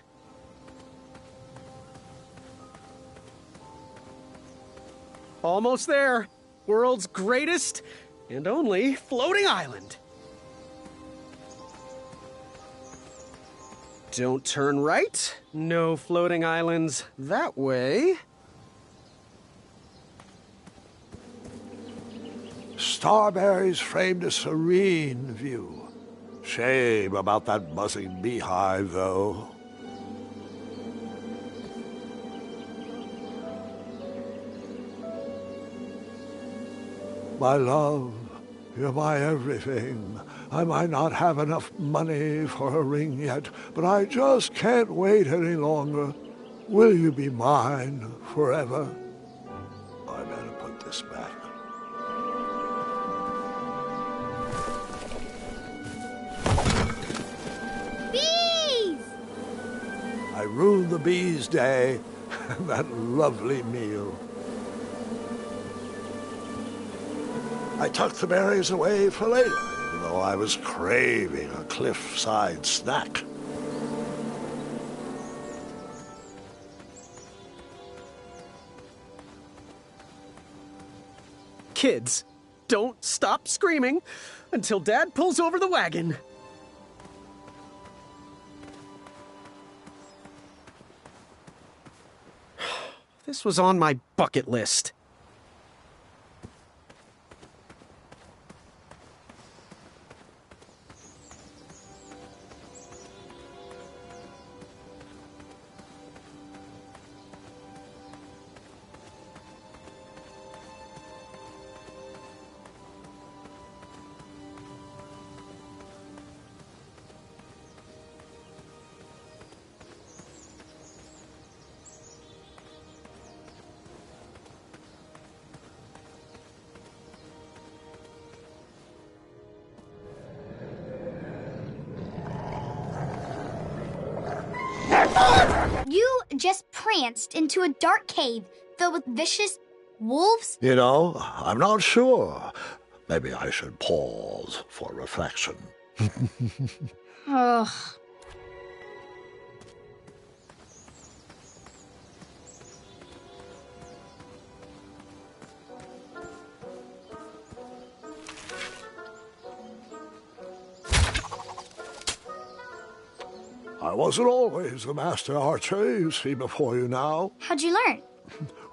Almost there. World's greatest and only floating island. Don't turn right. No floating islands that way. Starberries framed a serene view. Shame about that buzzing beehive, though. My love, you're my everything. I might not have enough money for a ring yet, but I just can't wait any longer. Will you be mine forever? I better put this back. Bees! I ruined the bees' day. That lovely meal. I tucked the berries away for later, even though I was craving a cliffside snack. Kids, don't stop screaming until Dad pulls over the wagon. This was on my bucket list. You just pranced into a dark cave filled with vicious wolves? You know, I'm not sure. Maybe I should pause for reflection. Ugh. I wasn't always the master archer you see before you now. How'd you learn?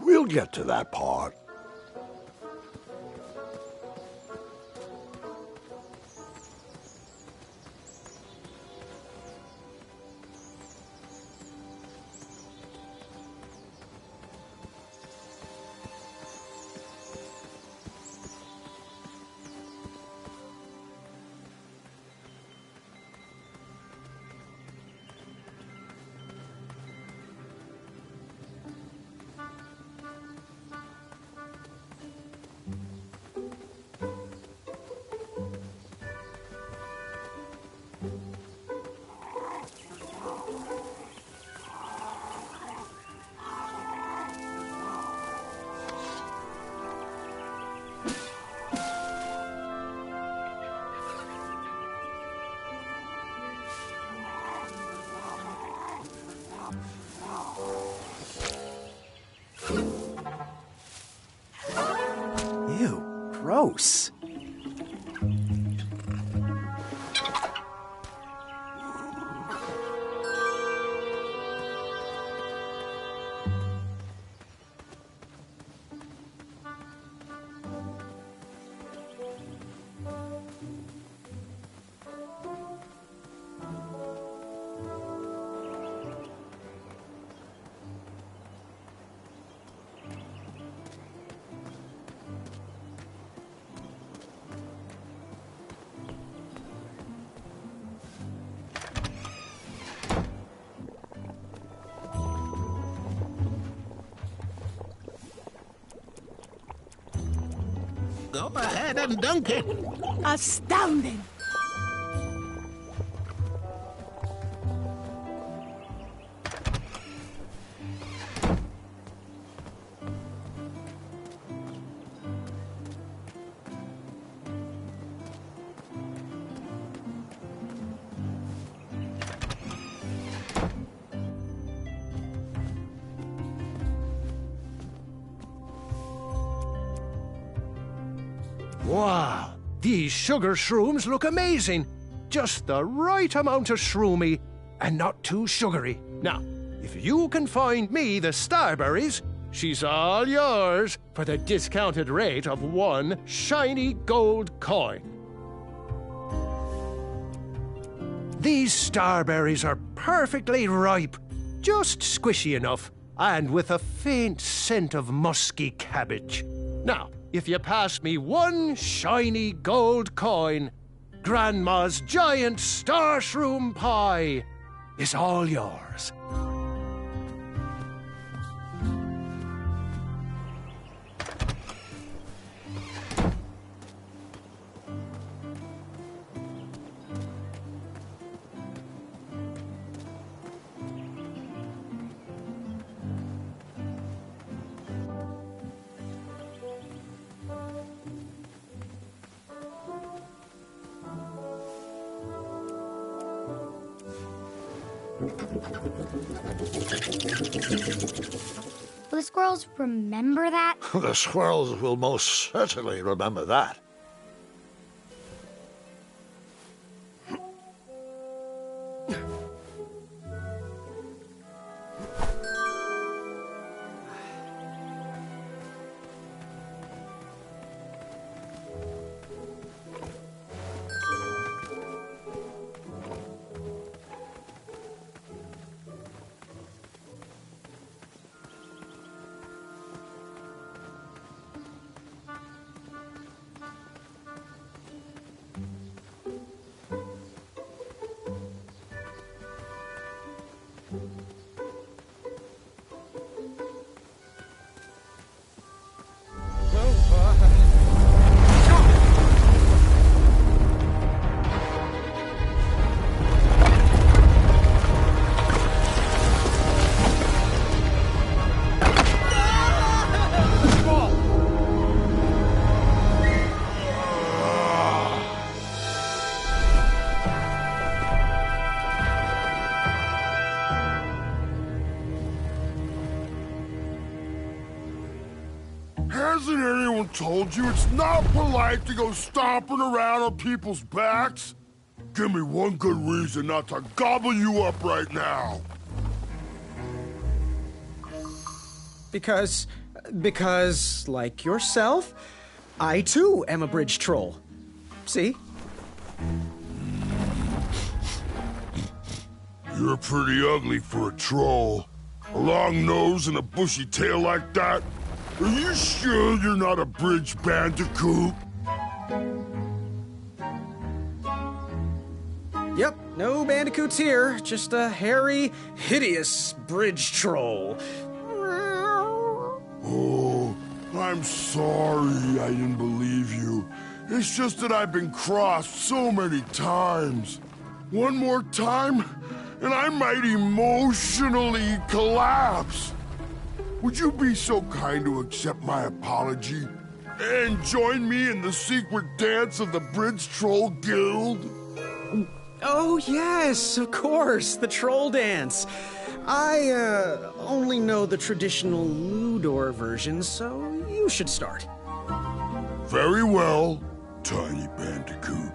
We'll get to that part. Ew, gross. Go ahead and dunk it. Astounding! Wow, these sugar shrooms look amazing. Just the right amount of shroomy and not too sugary. Now, if you can find me the starberries, she's all yours for the discounted rate of 1 shiny gold coin. These starberries are perfectly ripe, just squishy enough, and with a faint scent of musky cabbage. Now, if you pass me 1 shiny gold coin, Grandma's giant star shroom pie is all yours. Will the squirrels remember that? The squirrels will most certainly remember that. Hasn't anyone told you it's not polite to go stomping around on people's backs? Give me one good reason not to gobble you up right now. Because, like yourself, I too am a bridge troll. See? You're pretty ugly for a troll. A long nose and a bushy tail like that. Are you sure you're not a bridge bandicoot? Yep, no bandicoots here. Just a hairy, hideous bridge troll. Oh, I'm sorry I didn't believe you. It's just that I've been crossed so many times. One more time, and I might emotionally collapse. Would you be so kind to accept my apology and join me in the secret dance of the Bridge Troll Guild? Oh, yes, of course, the troll dance. I, only know the traditional Ludor version, so you should start. Very well, Tiny Bandicoot.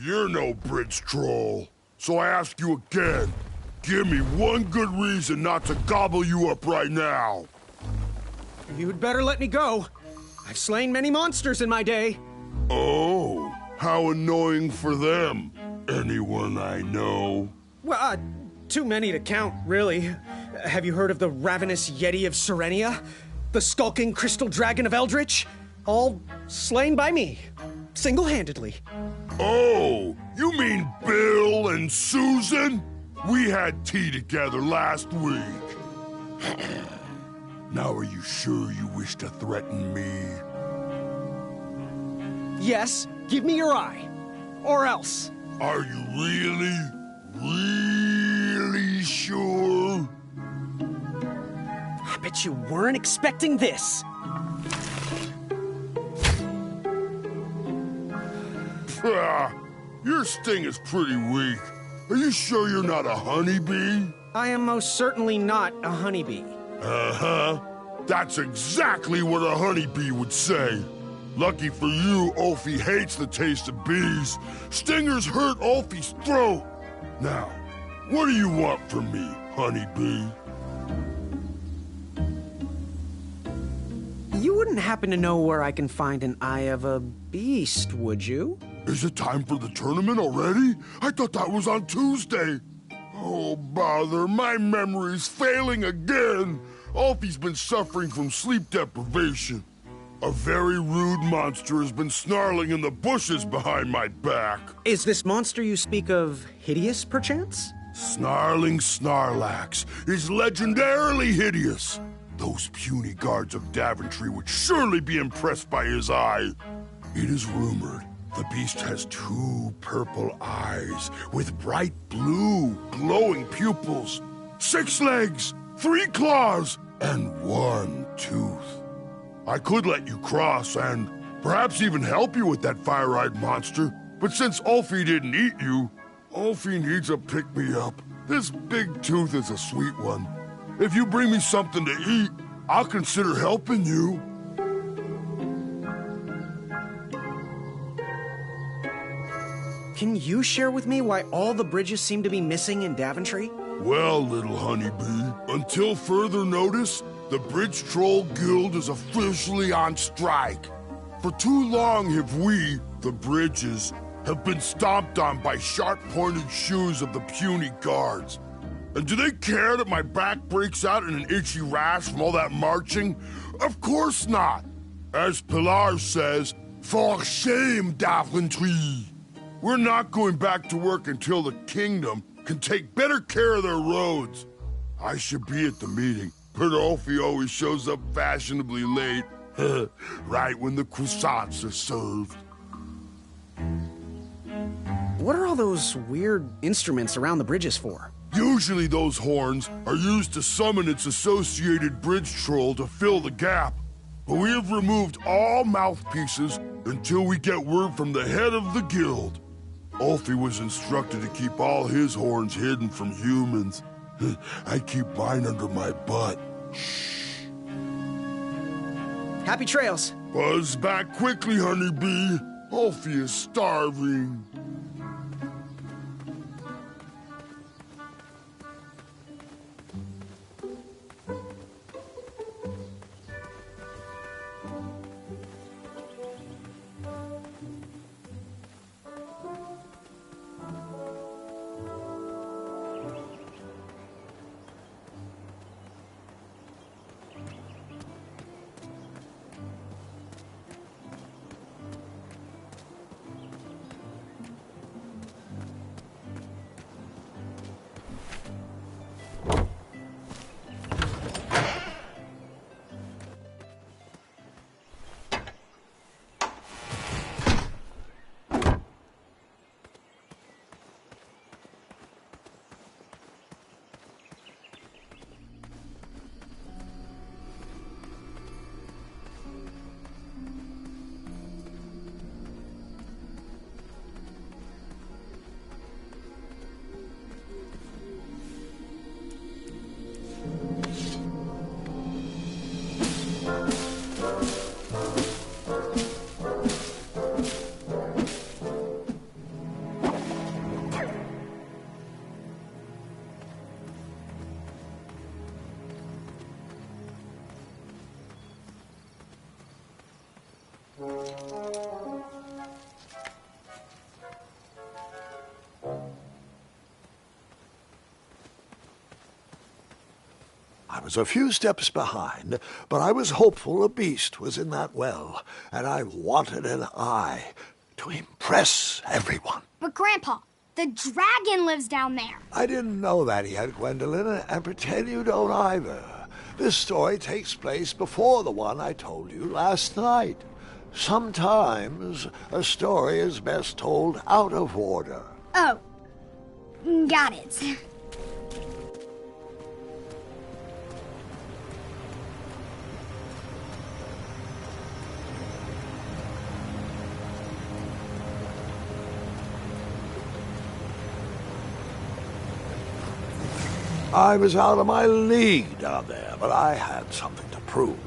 You're no bridge troll, so I ask you again. Give me one good reason not to gobble you up right now. You'd better let me go. I've slain many monsters in my day. Oh, how annoying for them. Anyone I know? Well, too many to count, really. Have you heard of the Ravenous Yeti of Serenia? The Skulking Crystal Dragon of Eldritch? All slain by me. Single-handedly. Oh, you mean Bill and Susan? We had tea together last week. Now are you sure you wish to threaten me? Yes, give me your eye. Or else. Are you really sure? I bet you weren't expecting this. Your sting is pretty weak. Are you sure you're not a honeybee? I am most certainly not a honeybee. Uh-huh. That's exactly what a honeybee would say. Lucky for you, Ulfie hates the taste of bees. Stingers hurt Ulfie's throat. Now, what do you want from me, honeybee? You wouldn't happen to know where I can find an eye of a beast, would you? Is it time for the tournament already? I thought that was on Tuesday. Oh, bother, my memory's failing again. Ulfie's been suffering from sleep deprivation. A very rude monster has been snarling in the bushes behind my back. Is this monster you speak of hideous, perchance? Snarling Snarlax is legendarily hideous. Those puny guards of Daventry would surely be impressed by his eye. It is rumored the beast has 2 purple eyes with bright blue, glowing pupils, 6 legs, 3 claws, and 1 tooth. I could let you cross and perhaps even help you with that fire-eyed monster, but since Ulfie didn't eat you, Ulfie needs a pick-me-up. This big tooth is a sweet one. If you bring me something to eat, I'll consider helping you. Can you share with me why all the bridges seem to be missing in Daventry? Well, little honeybee, until further notice, the Bridge Troll Guild is officially on strike. For too long have we, the bridges, have been stomped on by sharp-pointed shoes of the puny guards. And do they care that my back breaks out in an itchy rash from all that marching? Of course not. As Pilar says, for shame, Daventry. We're not going back to work until the kingdom can take better care of their roads. I should be at the meeting, but Ulfie always shows up fashionably late, right when the croissants are served. What are all those weird instruments around the bridges for? Usually those horns are used to summon its associated bridge troll to fill the gap. But we have removed all mouthpieces until we get word from the head of the guild. Ulfie was instructed to keep all his horns hidden from humans. I keep mine under my butt. Shh. Happy trails. Buzz back quickly, honeybee. Ulfie is starving. I was a few steps behind, but I was hopeful a beast was in that well, and I wanted an eye to impress everyone. But Grandpa, the dragon lives down there. I didn't know that yet, Gwendolyn, and pretend you don't either. This story takes place before the one I told you last night. Sometimes a story is best told out of order. Oh, got it. I was out of my league down there, but I had something to prove.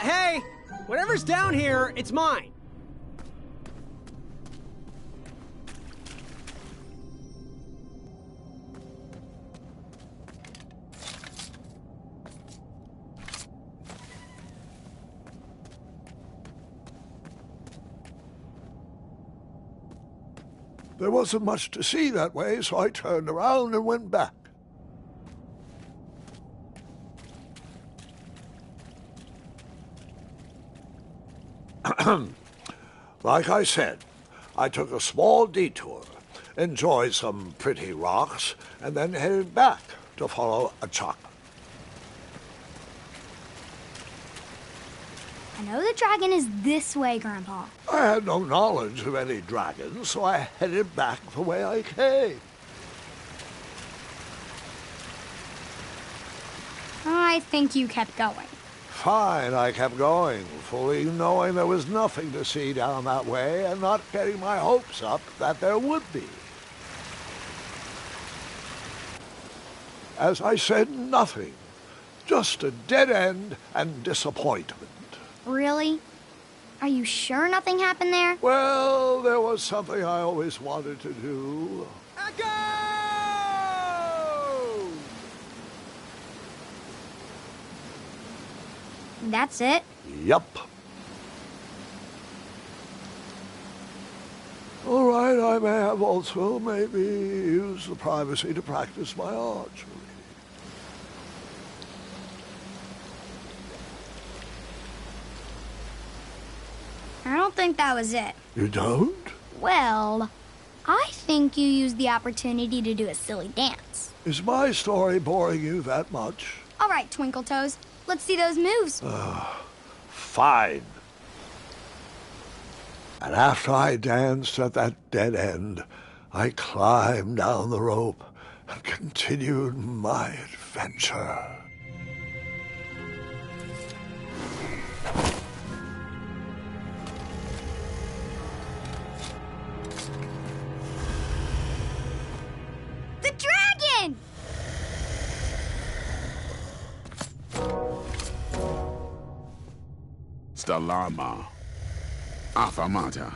Hey! Whatever's down here, it's mine. There wasn't much to see that way, so I turned around and went back. Like I said, I took a small detour, enjoyed some pretty rocks, and then headed back to follow a chop. I know the dragon is this way, Grandpa. I had no knowledge of any dragons, so I headed back the way I came. I think you kept going. Fine, I kept going, fully knowing there was nothing to see down that way and not getting my hopes up that there would be. As I said, nothing. Just a dead end and disappointment. Really? Are you sure nothing happened there? Well, there was something I always wanted to do. That's it? Yup. All right, I may have also maybe used the privacy to practice my archery. I don't think that was it. You don't? Well, I think you used the opportunity to do a silly dance. Is my story boring you that much? All right, Twinkle Toes. Let's see those moves. Fine. And after I danced at that dead end, I climbed down the rope and continued my adventure. The dragon! Stalama. Afamata.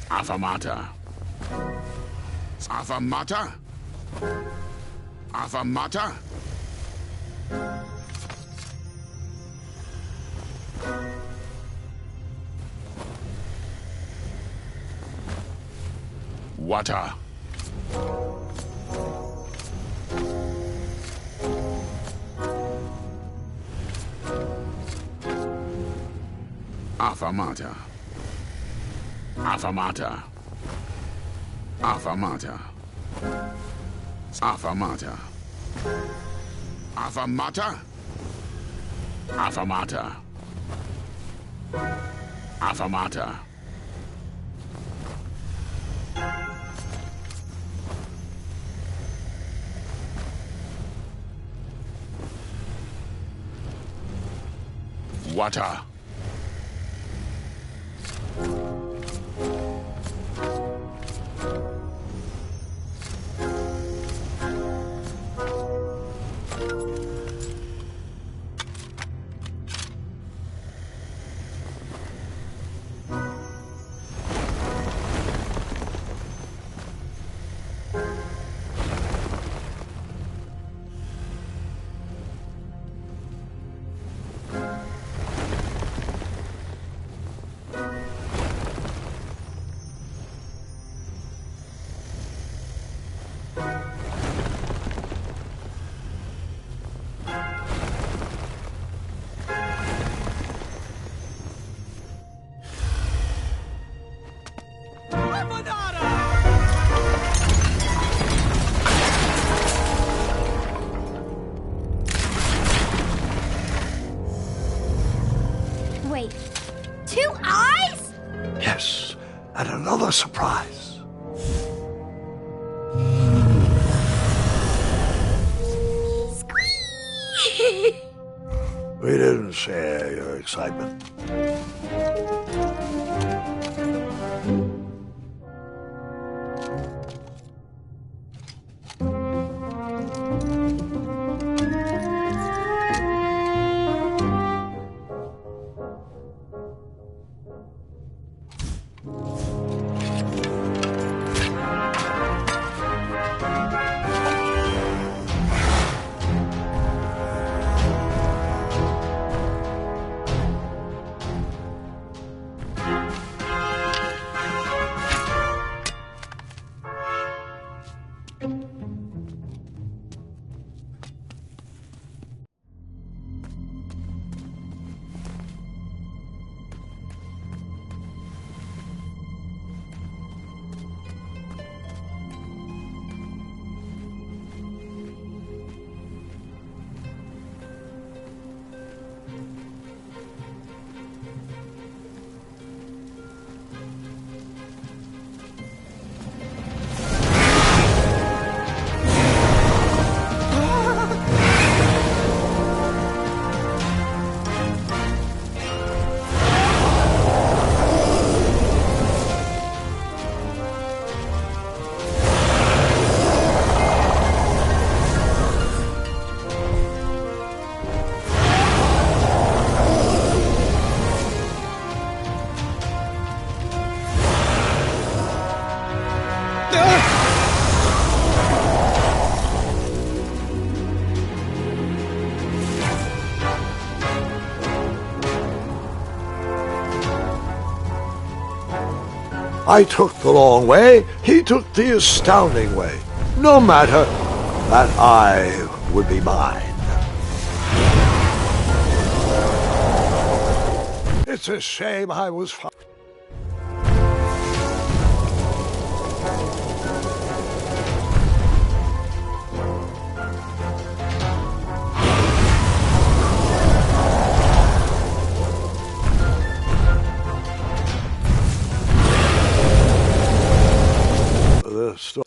Afamata. Afamata. Afamata. Water. Afamata. Afamata. Afamata. Afamata. Afamata. Afamata. Afamata. Water. surprise. We didn't share your excitement. I took the long way, he took the astounding way. No matter, that eye would be mine. It's a shame I was story.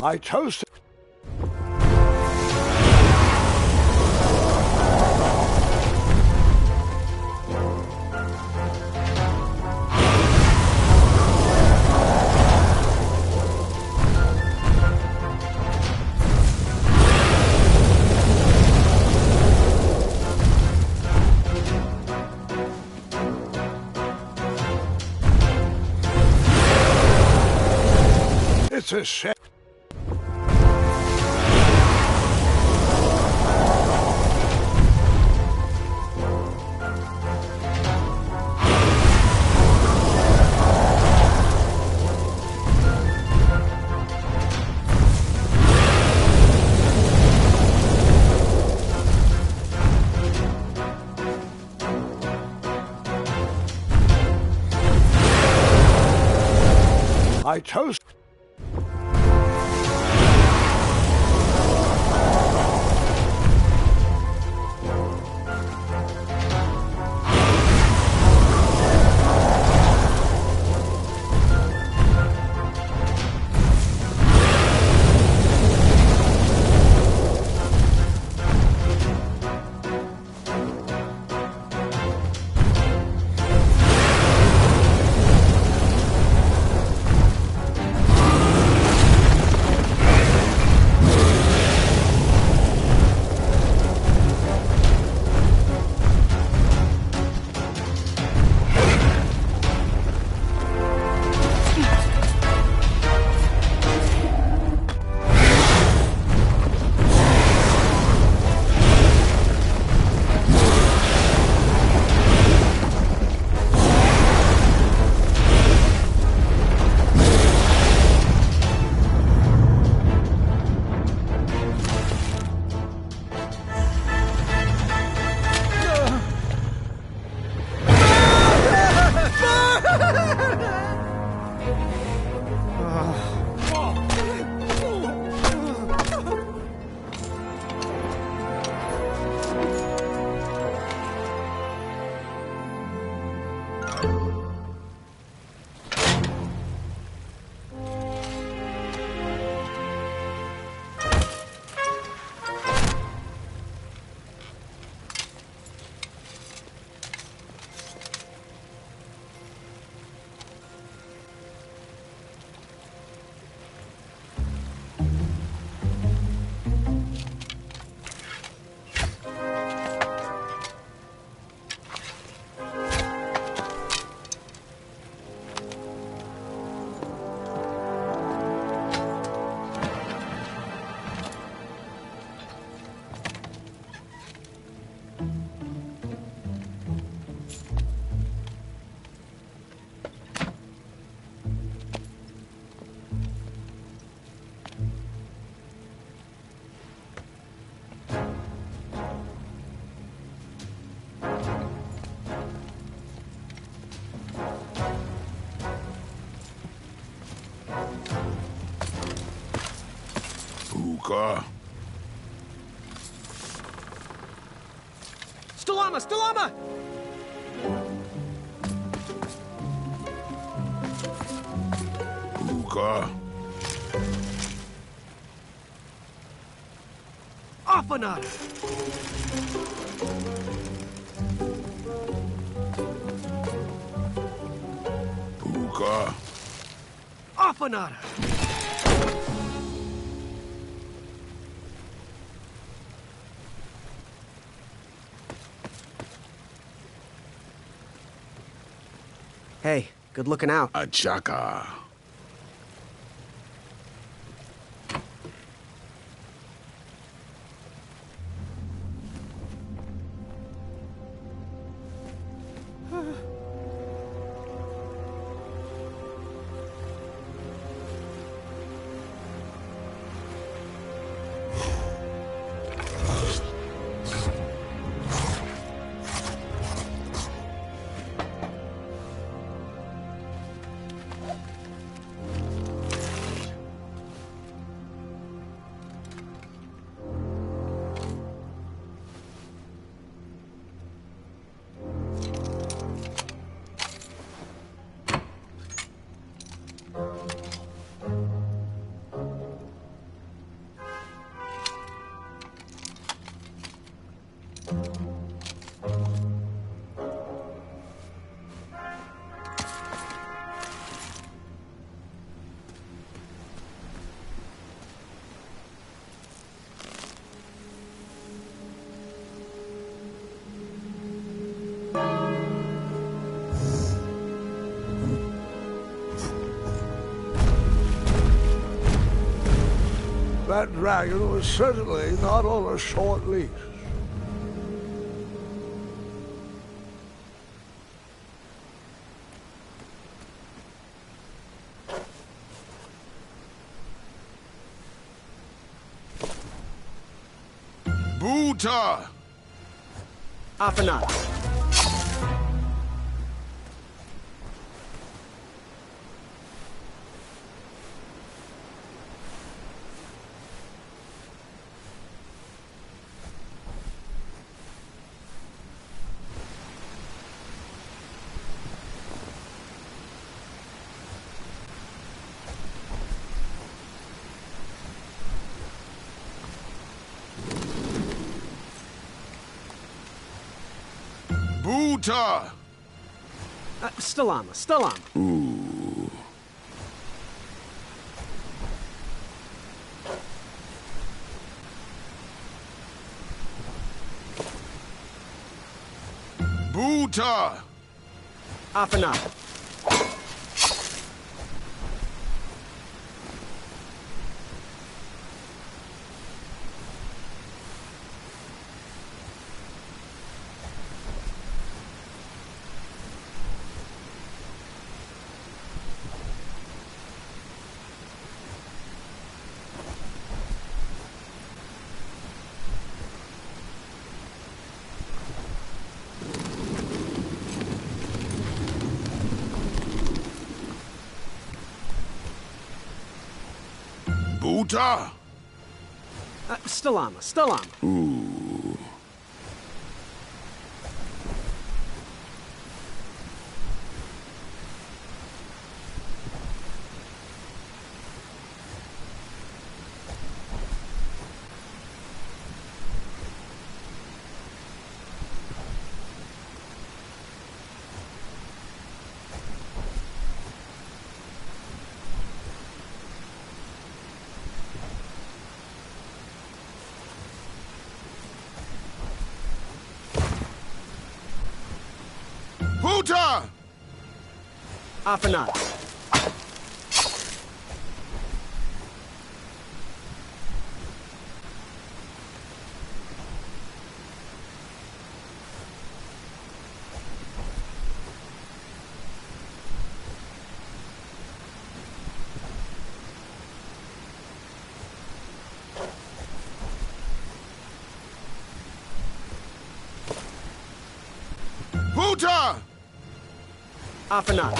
I chose to. It's a shame. I chose. Puka. Stalama! Stalama! Puka. Afanada! Puka. Afanada! Hey, good looking out. Achaka. That dragon was certainly not on a short leash. Buta! Afanada. Buta! Stalama, Stalama. Ooh. Buta! Afanada. Buta! Stalama, Stalama. Ooh. Huta! Afanada. Huta! Afanada.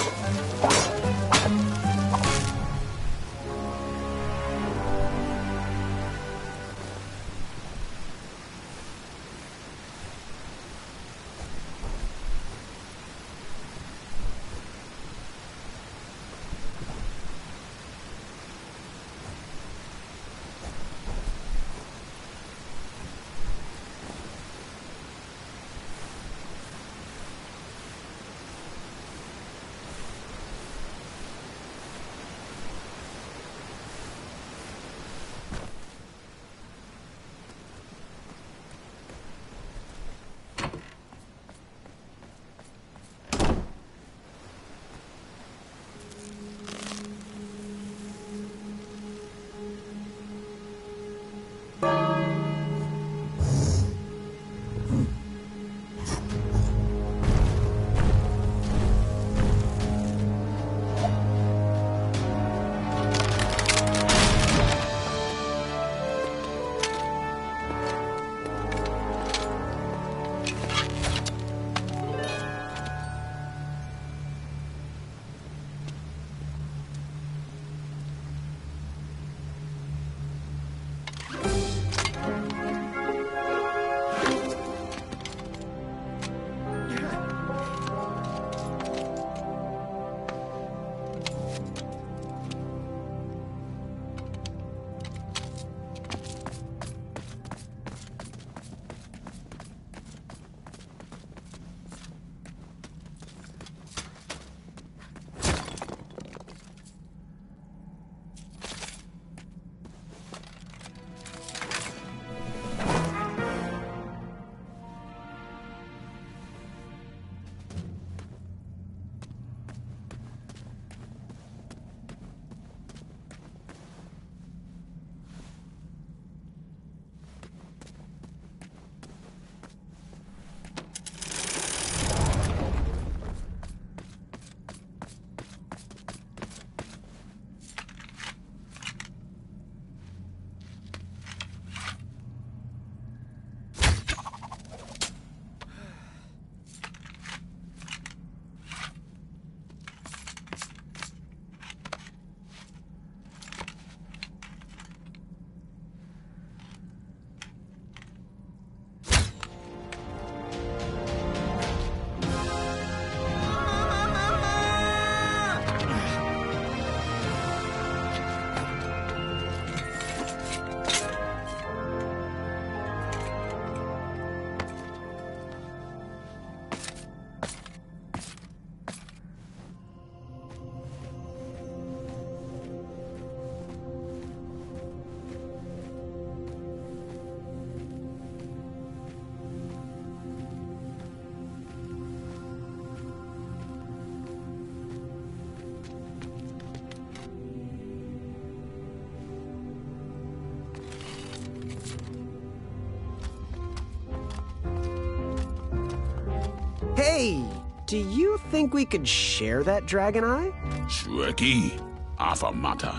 Hey, do you think we could share that dragon eye? Shreki, Afamata.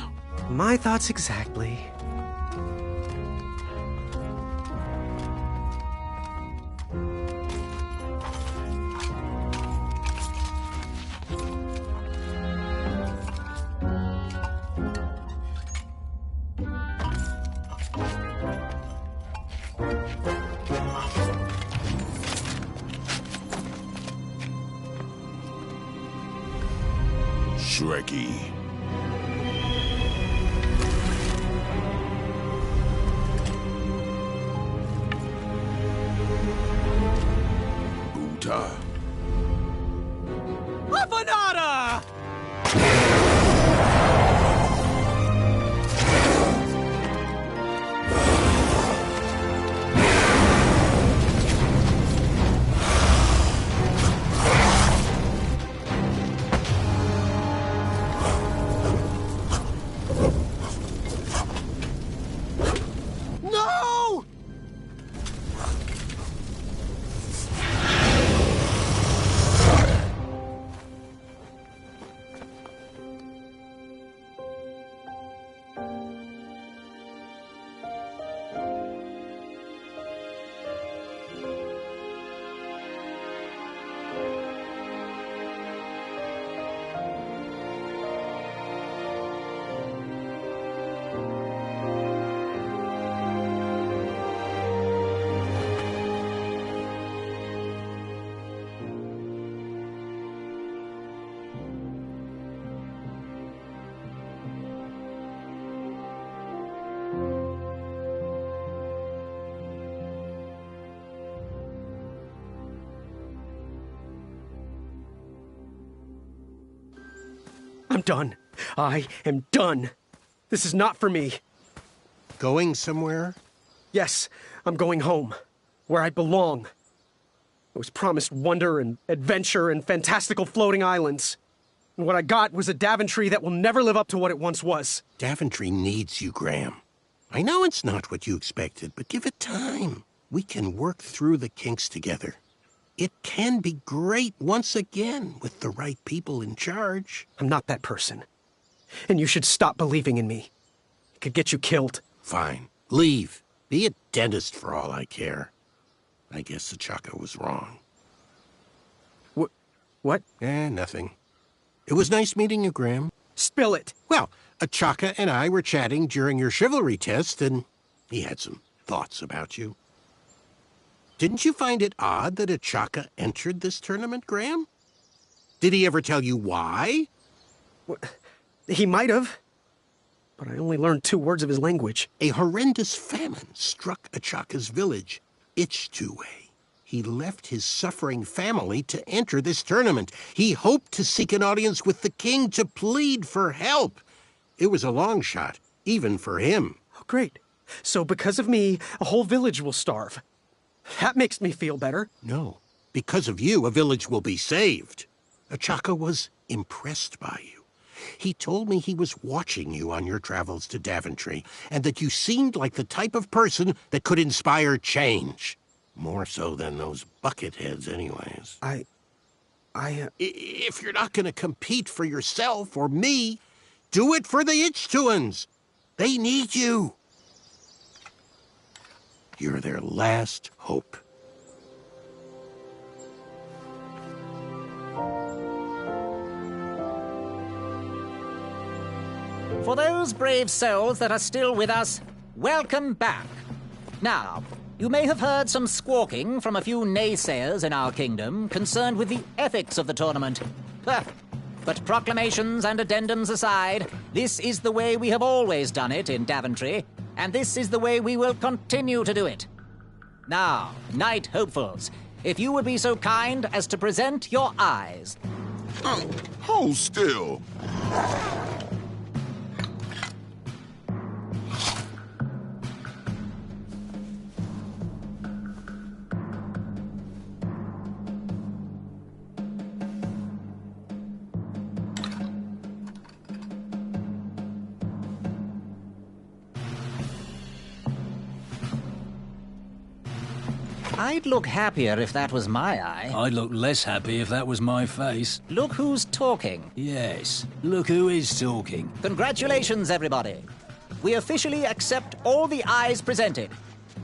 My thoughts exactly. Shreki. Buta. Afanada! I'm done. I am done. This is not for me. Going somewhere? Yes, I'm going home, where I belong. I was promised wonder and adventure and fantastical floating islands. And what I got was a Daventry that will never live up to what it once was. Daventry needs you, Graham. I know it's not what you expected, but give it time. We can work through the kinks together. It can be great once again with the right people in charge. I'm not that person. And you should stop believing in me. It could get you killed. Fine. Leave. Be a dentist for all I care. I guess Achaka was wrong. What? Nothing. It was nice meeting you, Graham. Spill it. Well, Achaka and I were chatting during your chivalry test, and he had some thoughts about you. Didn't you find it odd that Achaka entered this tournament, Graham? Did he ever tell you why? He might have. But I only learned 2 words of his language. A horrendous famine struck Achaka's village, Ichtuwe. He left his suffering family to enter this tournament. He hoped to seek an audience with the king to plead for help. It was a long shot, even for him. Oh, great. So because of me, a whole village will starve. That makes me feel better. No. Because of you, a village will be saved. Achaka was impressed by you. He told me he was watching you on your travels to Daventry, and that you seemed like the type of person that could inspire change. More so than those bucketheads, anyways. If you're not going to compete for yourself or me, do it for the Ichtuans. They need you. You're their last hope. For those brave souls that are still with us, welcome back. Now, you may have heard some squawking from a few naysayers in our kingdom concerned with the ethics of the tournament. But proclamations and addendums aside, this is the way we have always done it in Daventry, and this is the way we will continue to do it. Now, Knight Hopefuls, if you would be so kind as to present your eyes. Hold still. I'd look happier if that was my eye. I'd look less happy if that was my face. Look who's talking. Yes, look who is talking. Congratulations, everybody. We officially accept all the eyes presented.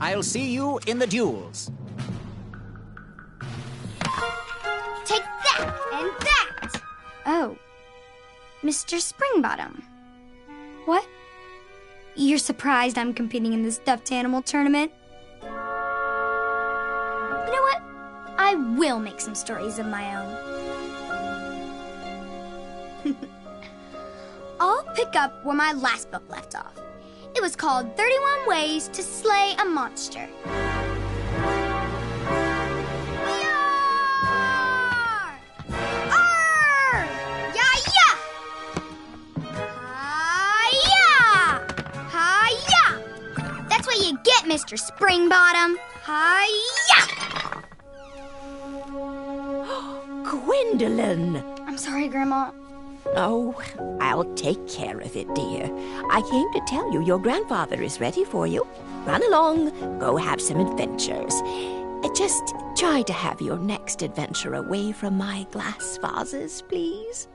I'll see you in the duels. Take that and that! Oh, Mr. Springbottom. What? You're surprised I'm competing in this stuffed animal tournament? You know what? I will make some stories of my own. I'll pick up where my last book left off. It was called 31 Ways to Slay a Monster. That's what you get, Mr. Springbottom. Hi-ya! Gwendolyn! I'm sorry, Grandma. Oh, I'll take care of it, dear. I came to tell you your grandfather is ready for you. Run along, go have some adventures. Just try to have your next adventure away from my glass vases, please.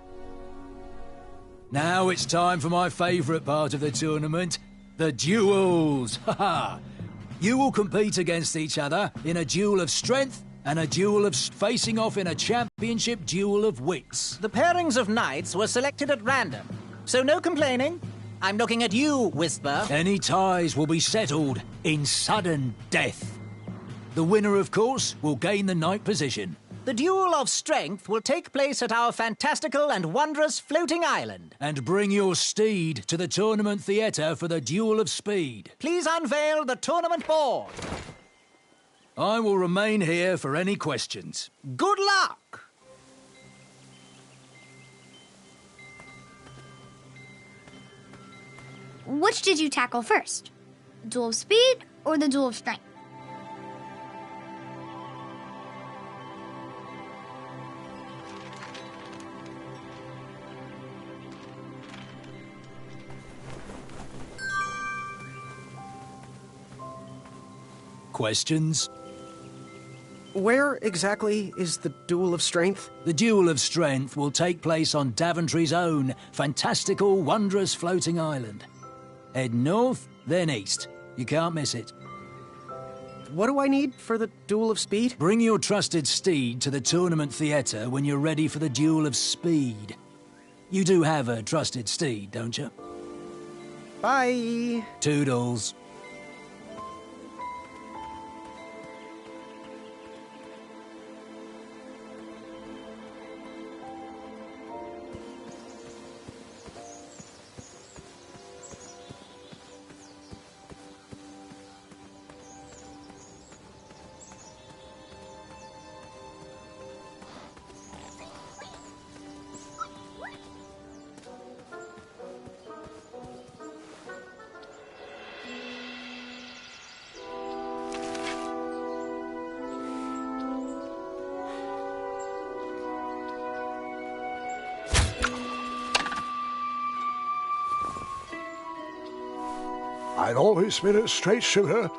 Now it's time for my favourite part of the tournament, the duels. Ha! You will compete against each other in a duel of strength and a duel of facing off in a championship duel of wits. The pairings of knights were selected at random, so no complaining. I'm looking at you, Whisper. Any ties will be settled in sudden death. The winner, of course, will gain the knight position. The duel of strength will take place at our fantastical and wondrous floating island. And bring your steed to the tournament theatre for the duel of speed. Please unveil the tournament board. I will remain here for any questions. Good luck! which did you tackle first? The duel of speed or the duel of strength? Questions? Where exactly is the Duel of Strength? The Duel of Strength will take place on Daventry's own fantastical, wondrous floating island. Head north, then east. You can't miss it. What do I need for the Duel of Speed? Bring your trusted steed to the tournament theatre when you're ready for the Duel of Speed. You do have a trusted steed, don't you? Bye. Toodles. I'd always been a straight shooter,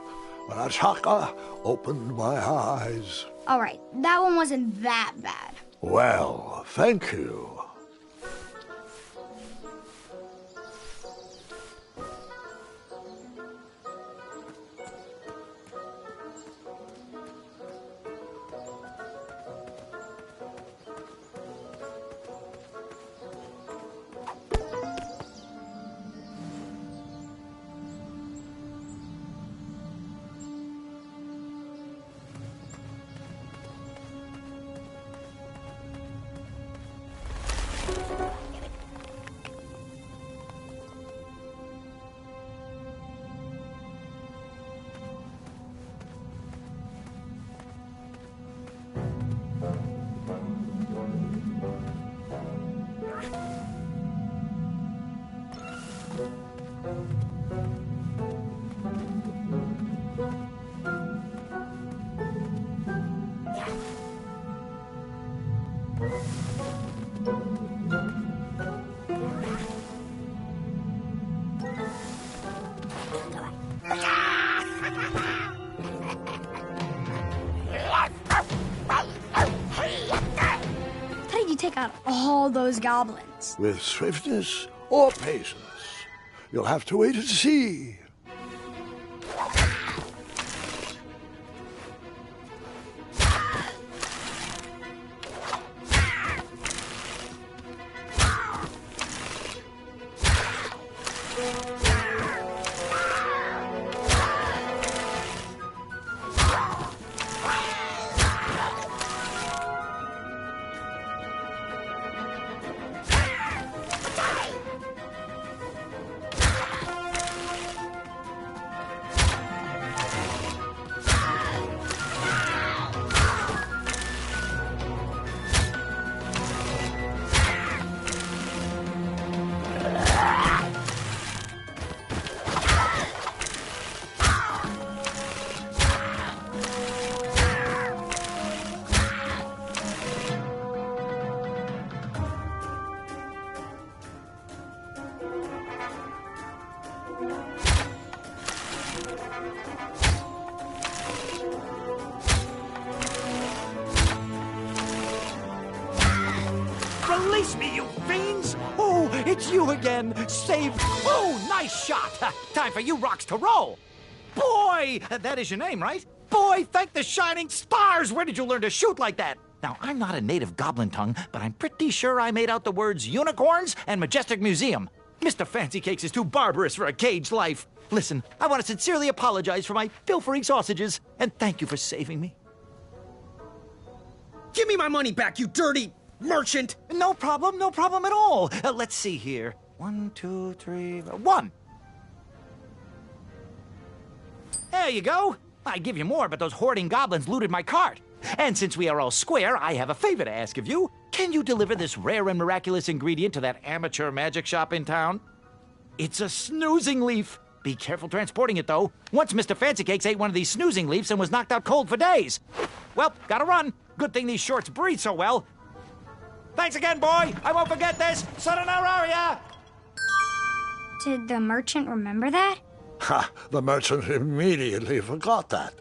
but Achaka opened my eyes. All right, that one wasn't that bad. Well, thank you. How did you take out all those goblins? With swiftness or patience? You'll have to wait and see. Release me, you fiends! Oh, it's you again! Save... Oh, nice shot! Time for you rocks to roll! Boy! That is your name, right? Boy, thank the shining stars! Where did you learn to shoot like that? Now, I'm not a native goblin tongue, but I'm pretty sure I made out the words unicorns and majestic museum. Mr. Fancy Cakes is too barbarous for a caged life. Listen, I want to sincerely apologize for my pilfering sausages, and thank you for saving me. Give me my money back, you dirty merchant! No problem at all. Let's see here. 1, 2, 3, 1. There you go. I'd give you more, but those hoarding goblins looted my cart. And since we are all square, I have a favor to ask of you. Can you deliver this rare and miraculous ingredient to that amateur magic shop in town? It's a snoozing leaf. Be careful transporting it, though. Once Mr. Fancy Cakes ate one of these snoozing leaves and was knocked out cold for days. Well, gotta run. Good thing these shorts breathe so well. Thanks again, boy. I won't forget this. Sayonara. Did the merchant remember that? Ha! The merchant immediately forgot that.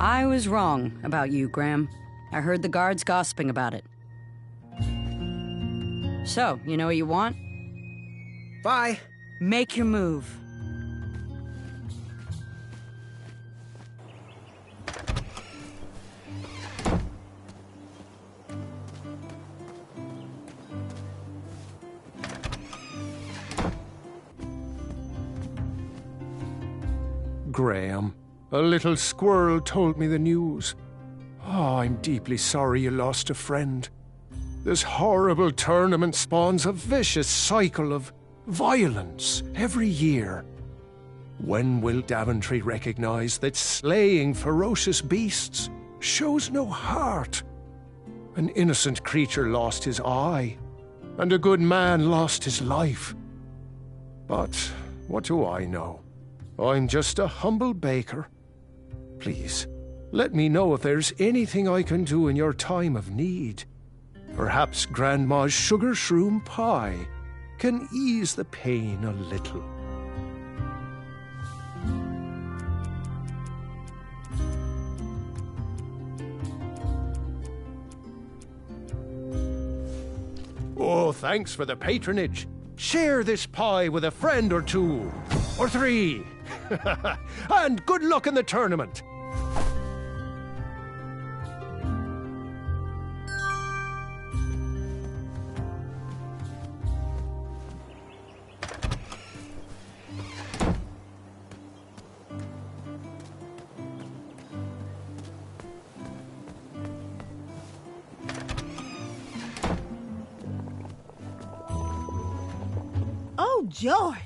I was wrong about you, Graham. I heard the guards gossiping about it. So, you know what you want? Bye. Make your move. Graham, a little squirrel told me the news. Oh, I'm deeply sorry you lost a friend. This horrible tournament spawns a vicious cycle of violence every year. When will Daventry recognize that slaying ferocious beasts shows no heart? An innocent creature lost his eye, and a good man lost his life. But what do I know? I'm just a humble baker. Please, let me know if there's anything I can do in your time of need. Perhaps Grandma's sugar shroom pie can ease the pain a little. Oh, thanks for the patronage. Share this pie with a friend or two, or three. And good luck in the tournament. Oh, joy!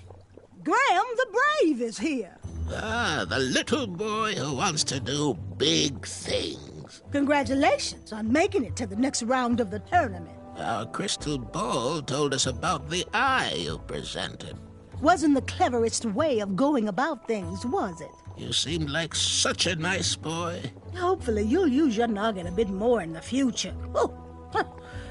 Graham the Brave is here. Ah, the little boy who wants to do big things. Congratulations on making it to the next round of the tournament. Our crystal ball told us about the eye you presented. Wasn't the cleverest way of going about things, was it? You seemed like such a nice boy. Hopefully you'll use your noggin a bit more in the future. Oh,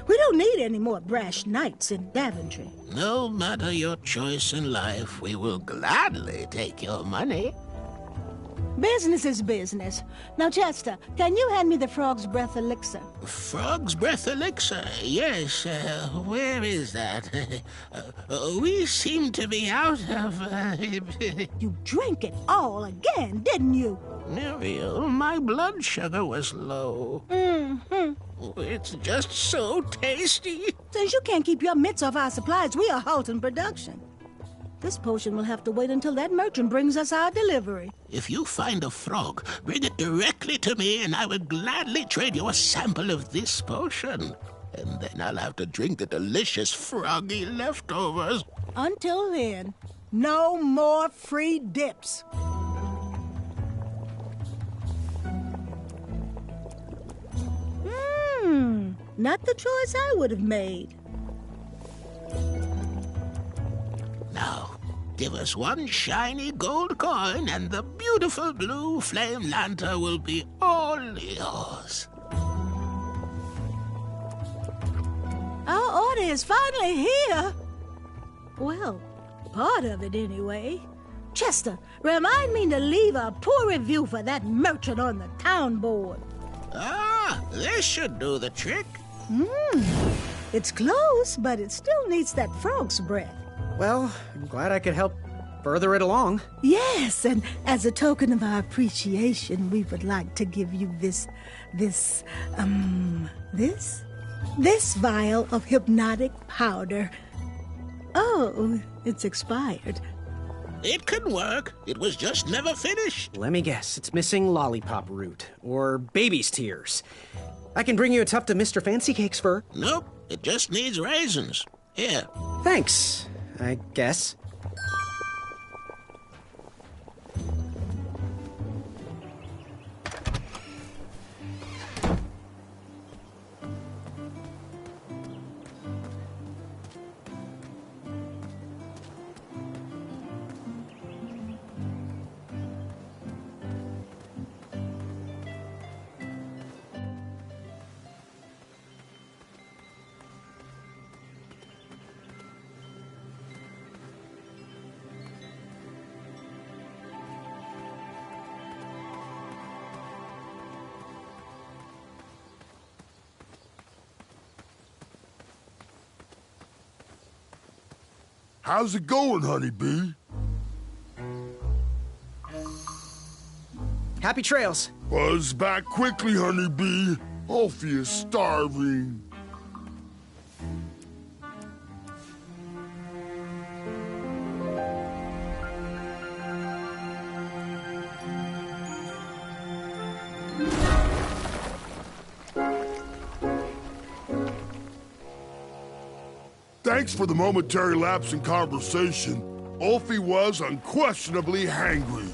we don't need any more brash knights in Daventry. No matter your choice in life, we will gladly take your money. Business is business. Now, Chester, can you hand me the Frog's Breath elixir? Frog's Breath elixir? Yes. Where is that? We seem to be out of... You drank it all again, didn't you? Muriel, my blood sugar was low. Mm-hmm. It's just so tasty. Since you can't keep your mitts off our supplies, we are halting production. This potion will have to wait until that merchant brings us our delivery. If you find a frog, bring it directly to me, and I will gladly trade you a sample of this potion. And then I'll have to drink the delicious froggy leftovers. Until then, no more free dips. Not the choice I would have made. Now, give us one shiny gold coin, and the beautiful blue flame lantern will be all yours. Our order is finally here. Well, part of it anyway. Chester, remind me to leave a poor review for that merchant on the town board. Ah, this should do the trick. It's close, but it still needs that frog's breath. Well, I'm glad I could help further it along. Yes, and as a token of our appreciation, we would like to give you this vial of hypnotic powder. Oh, it's expired. It can work. It was just never finished. Let me guess, it's missing lollipop root, or baby's tears. I can bring you a tuft of Mr. Fancy Cake's fur. Nope, it just needs raisins. Here. Thanks, I guess. How's it going, Honeybee? Happy trails. Buzz back quickly, Honeybee. Alfie is starving. Thanks for the momentary lapse in conversation. Ulfie was unquestionably hangry.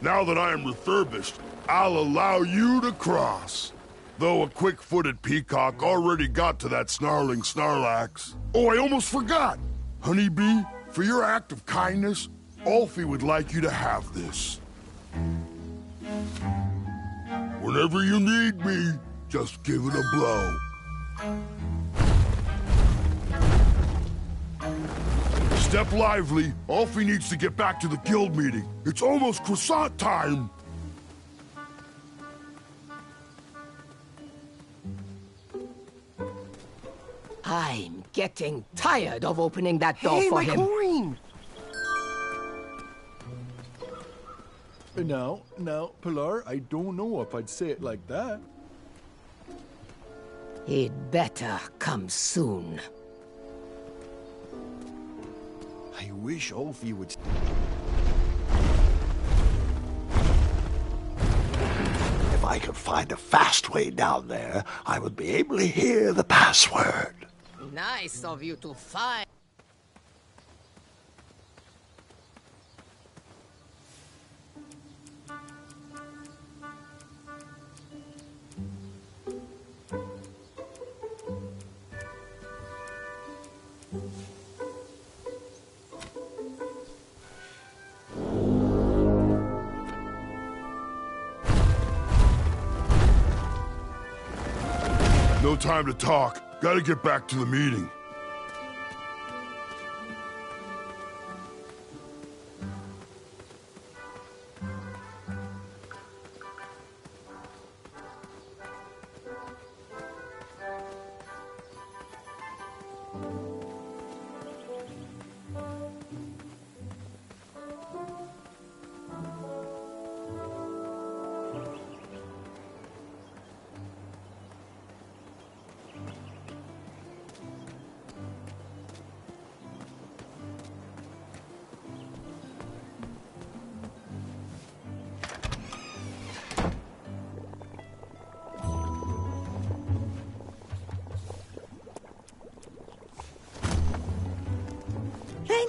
Now that I am refurbished, I'll allow you to cross. Though a quick-footed peacock already got to that snarling Snarlax. Oh, I almost forgot! Honeybee, for your act of kindness, Ulfie would like you to have this. Whenever you need me, just give it a blow. Step lively. Ulfie needs to get back to the guild meeting. It's almost croissant time. I'm getting tired of opening that door for him. Coin! No, Pilar, I don't know if I'd say it like that. He'd better come soon. I wish Ulfie would... If I could find a fast way down there, I would be able to hear the password. Nice of you to find... No time to talk. Gotta get back to the meeting.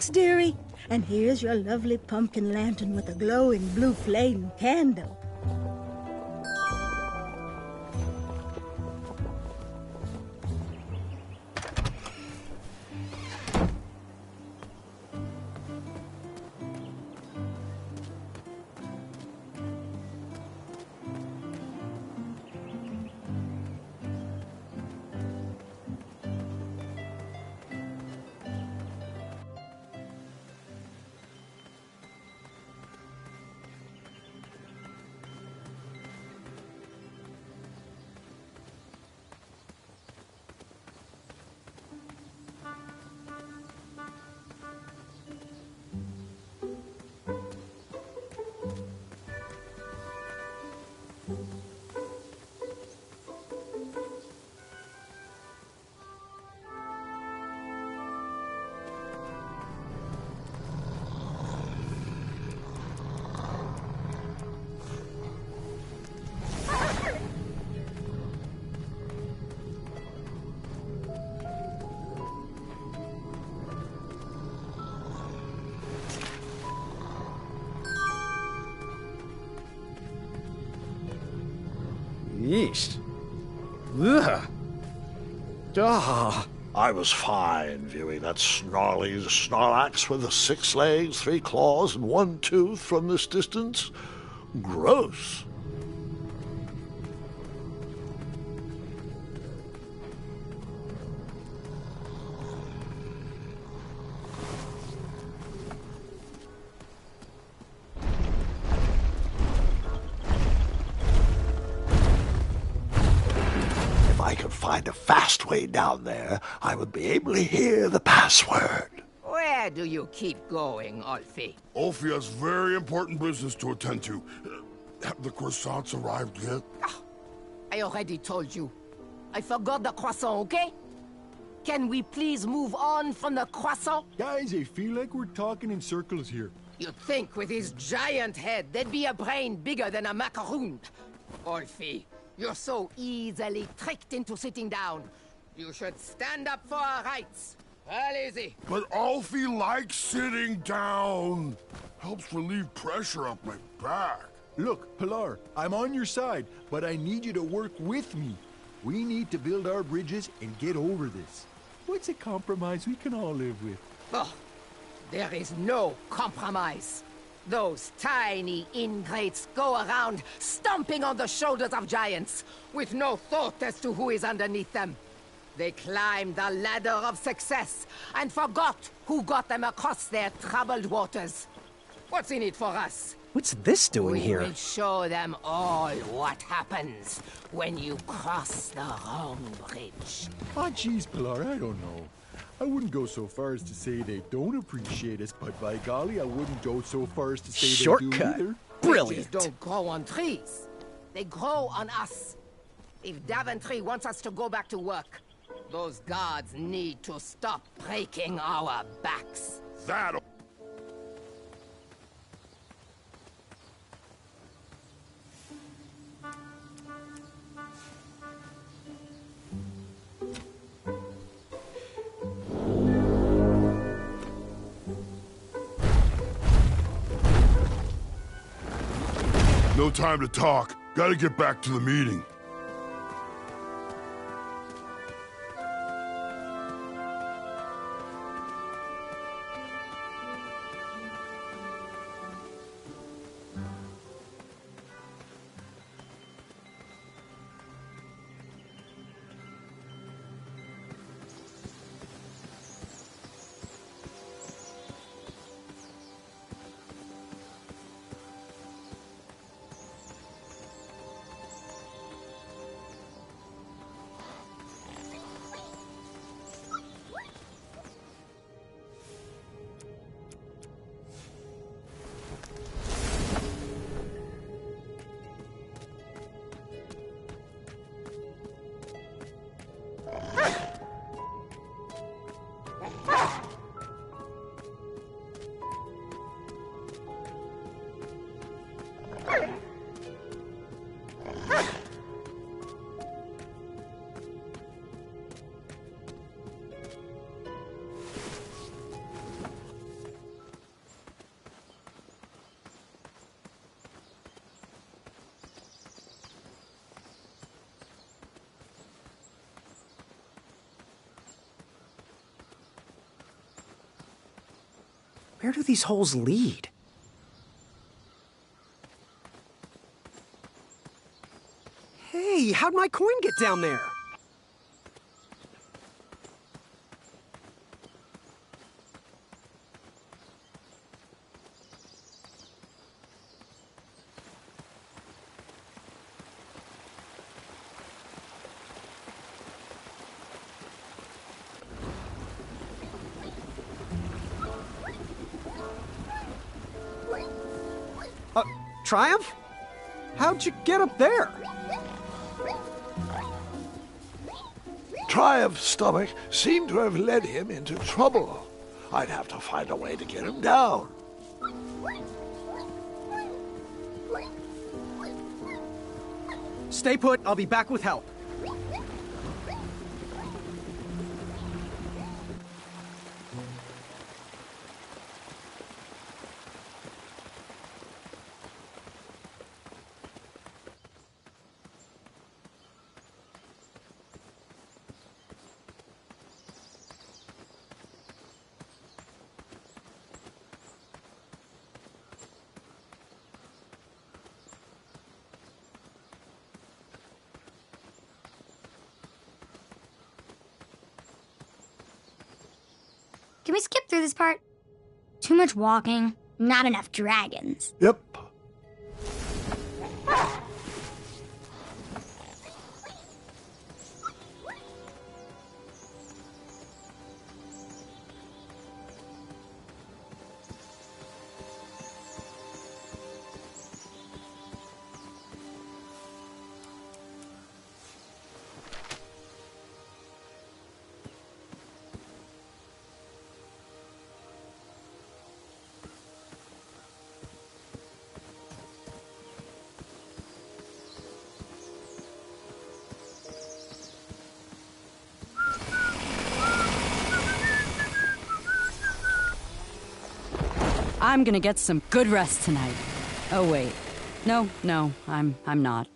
Thanks, dearie. And here's your lovely pumpkin lantern with a glowing blue flame candle. Yeast. Ugh. Ah. I was fine viewing that snarly Snorlax with 6 legs, 3 claws, and 1 tooth from this distance. Gross. If I could find a fast way down there, I would be able to hear the password. Where do you keep going, Ulfi? Ulfi has very important business to attend to. Have the croissants arrived yet? I already told you. I forgot the croissant, okay? Can we please move on from the croissant? Guys, I feel like we're talking in circles here. You'd think with his giant head, there'd be a brain bigger than a macaroon. Ulfi, you're so easily tricked into sitting down. You should stand up for our rights. Well, easy. But Ulfi likes sitting down. Helps relieve pressure off my back. Look, Pilar, I'm on your side, but I need you to work with me. We need to build our bridges and get over this. What's a compromise we can all live with? Oh, there is no compromise. Those tiny ingrates go around stomping on the shoulders of giants with no thought as to who is underneath them. They climbed the ladder of success and forgot who got them across their troubled waters. What's in it for us? What's this doing here? We will show them all what happens when you cross the wrong bridge. Oh, jeez, Pilar, I don't know. I wouldn't go so far as to say they don't appreciate us, but by golly, I wouldn't go so far as to say Shortcut. they do either. Brilliant. Bridges don't grow on trees. They grow on us. If Daventry wants us to go back to work, those guards need to stop breaking our backs. That'll... No time to talk. Gotta get back to the meeting. Where do these holes lead? Hey, how'd my coin get down there? Triumph? How'd you get up there? Triumph's stomach seemed to have led him into trouble. I'd have to find a way to get him down. Stay put, I'll be back with help. Can we skip through this part? Too much walking, not enough dragons. Yep. I'm gonna get some good rest tonight. Oh, wait. No, I'm not.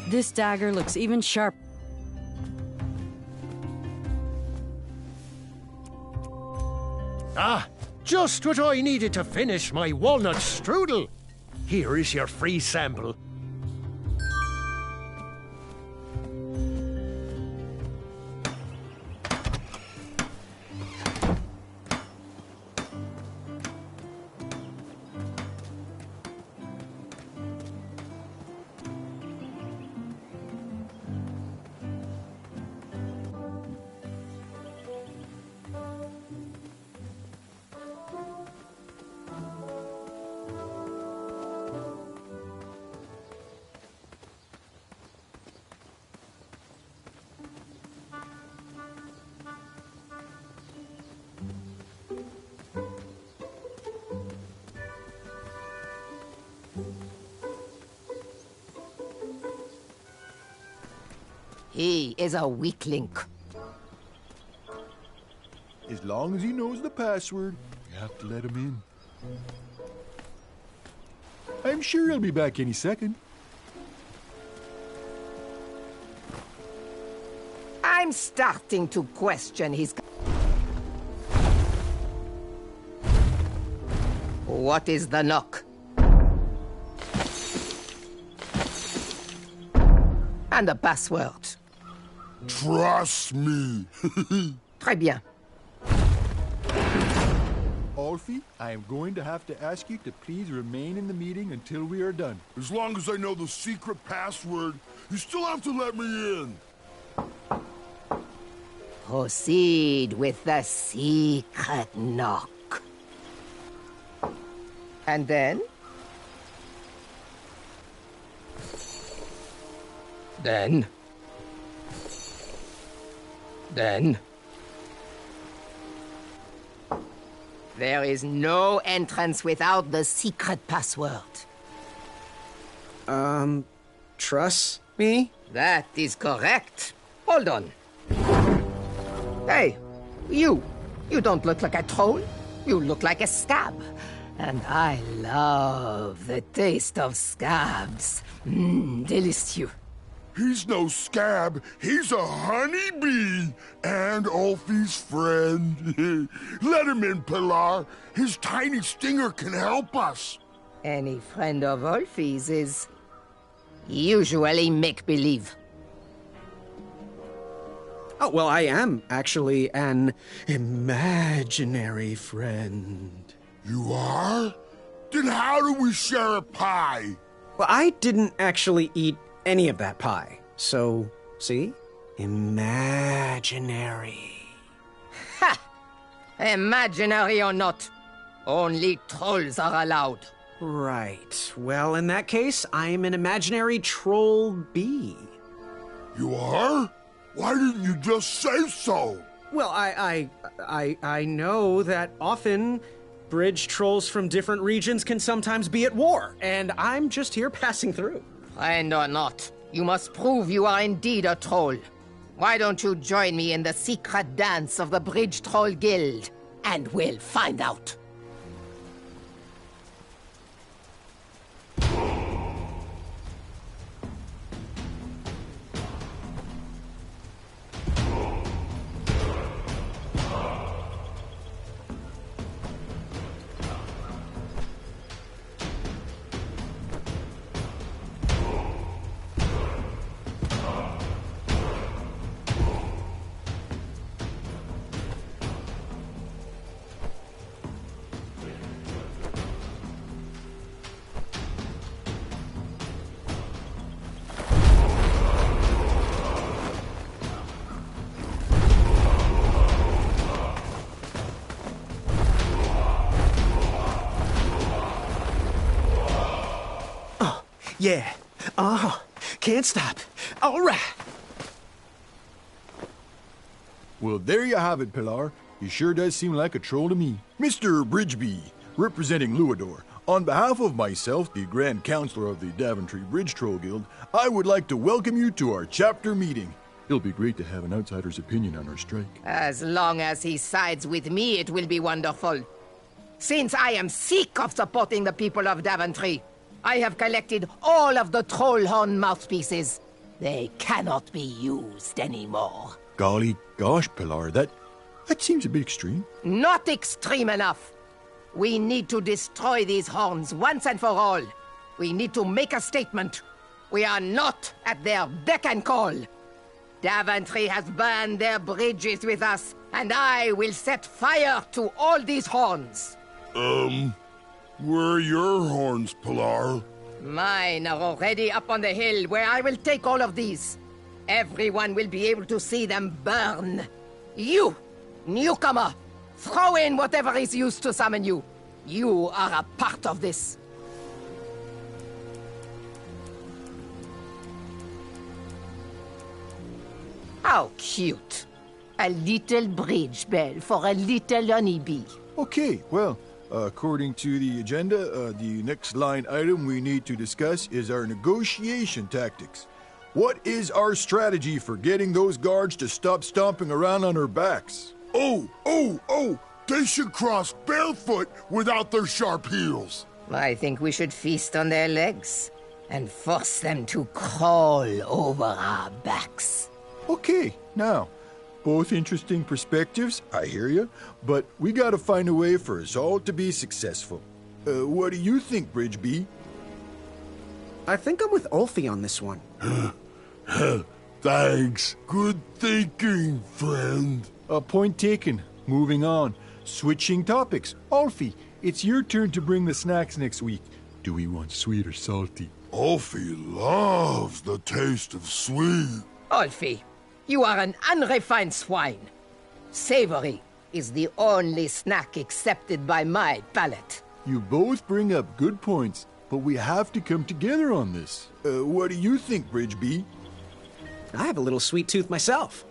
This dagger looks even sharp. Ah, just what I needed to finish my walnut strudel. Here is your free sample. He is a weakling. As long as he knows the password, you have to let him in. I'm sure he'll be back any second. I'm starting to question his... What is the knock? And the password. Trust me. Très bien. Alfie, I am going to have to ask you to please remain in the meeting until we are done. As long as I know the secret password, you still have to let me in. Proceed with the secret knock. And then? Then? There is no entrance without the secret password. Trust me? That is correct. Hold on. Hey, you don't look like a troll. You look like a scab. And I love the taste of scabs. Delicious. He's no scab. He's a honeybee and Ulfie's friend. Let him in, Pilar. His tiny stinger can help us. Any friend of Ulfie's is usually make-believe. Oh, well, I am actually an imaginary friend. You are? Then how do we share a pie? Well, I didn't actually eat any of that pie. So, see? Imaginary. Ha! Imaginary or not, only trolls are allowed. Right. Well, in that case, I'm an imaginary troll bee. You are? Why didn't you just say so? Well, I know that often bridge trolls from different regions can sometimes be at war, and I'm just here passing through. Friend or not, you must prove you are indeed a troll. Why don't you join me in the secret dance of the Bridge Troll Guild, and we'll find out. Yeah. Can't stop. All right. Well, there you have it, Pilar. He sure does seem like a troll to me. Mr. Bridgeby, representing Luador, on behalf of myself, the Grand Counselor of the Daventry Bridge Troll Guild, I would like to welcome you to our chapter meeting. It'll be great to have an outsider's opinion on our strike. As long as he sides with me, it will be wonderful. Since I am sick of supporting the people of Daventry, I have collected all of the troll horn mouthpieces. They cannot be used anymore. Golly gosh, Pilar, that seems a bit extreme. Not extreme enough. We need to destroy these horns once and for all. We need to make a statement. We are not at their beck and call. Daventry has burned their bridges with us, and I will set fire to all these horns. Where are your horns, Pilar? Mine are already up on the hill where I will take all of these. Everyone will be able to see them burn. You, newcomer, throw in whatever is used to summon you. You are a part of this. How cute. A little bridge bell for a little honeybee. Okay, well, according to the agenda, the next line item we need to discuss is our negotiation tactics. What is our strategy for getting those guards to stop stomping around on our backs? Oh! They should cross barefoot without their sharp heels. I think we should feast on their legs and force them to crawl over our backs. Okay, now, both interesting perspectives, I hear you, but we gotta find a way for us all to be successful. What do you think, Bridgeby? I think I'm with Ulfie on this one. Thanks. Good thinking, friend. Point taken. Moving on. Switching topics. Ulfie, it's your turn to bring the snacks next week. Do we want sweet or salty? Ulfie loves the taste of sweet. Ulfie, you are an unrefined swine. Savory is the only snack accepted by my palate. You both bring up good points, but we have to come together on this. What do you think, Bridgeby? I have a little sweet tooth myself.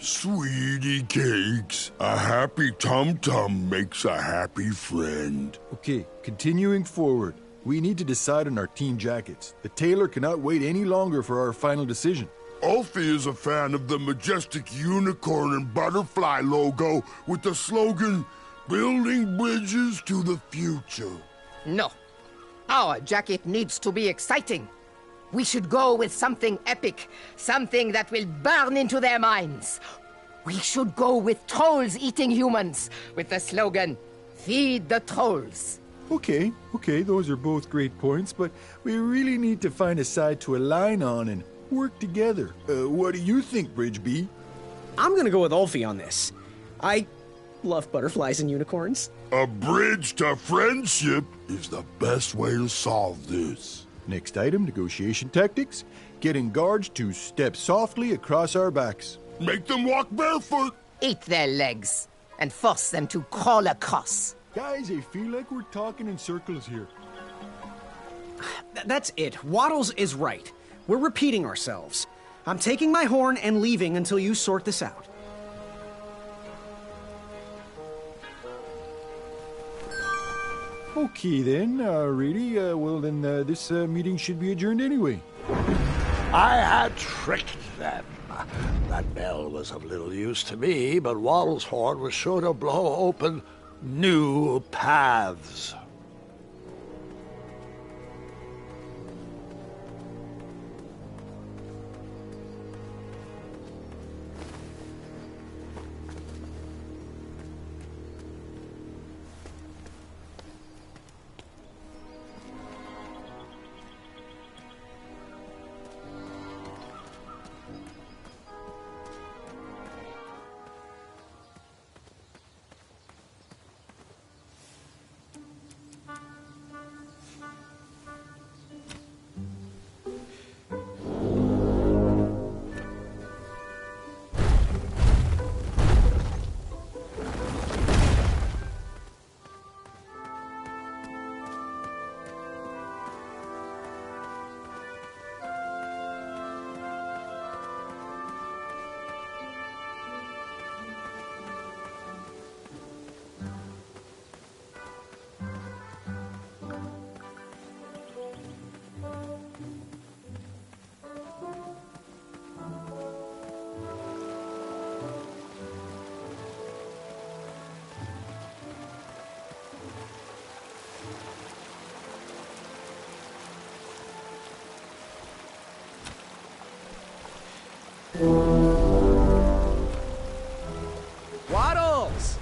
Sweetie cakes. A happy tum-tum makes a happy friend. Okay, continuing forward. We need to decide on our team jackets. The tailor cannot wait any longer for our final decision. Ulfi is a fan of the majestic unicorn and butterfly logo with the slogan, "Building bridges to the future." No. Our jacket needs to be exciting. We should go with something epic, something that will burn into their minds. We should go with trolls eating humans, with the slogan, "Feed the trolls." Okay, those are both great points, but we really need to find a side to align on and work together. What do you think, Bridgeby? I'm gonna go with Ulfi on this. I love butterflies and unicorns. A bridge to friendship is the best way to solve this. Next item, negotiation tactics. Getting guards to step softly across our backs. Make them walk barefoot. Eat their legs and force them to crawl across. Guys, I feel like we're talking in circles here. That's it. Waddles is right. We're repeating ourselves. I'm taking my horn and leaving until you sort this out. Okay then, really? Well then, this meeting should be adjourned anyway. I had tricked them. That bell was of little use to me, but Waddle's horn was sure to blow open new paths. Waddles!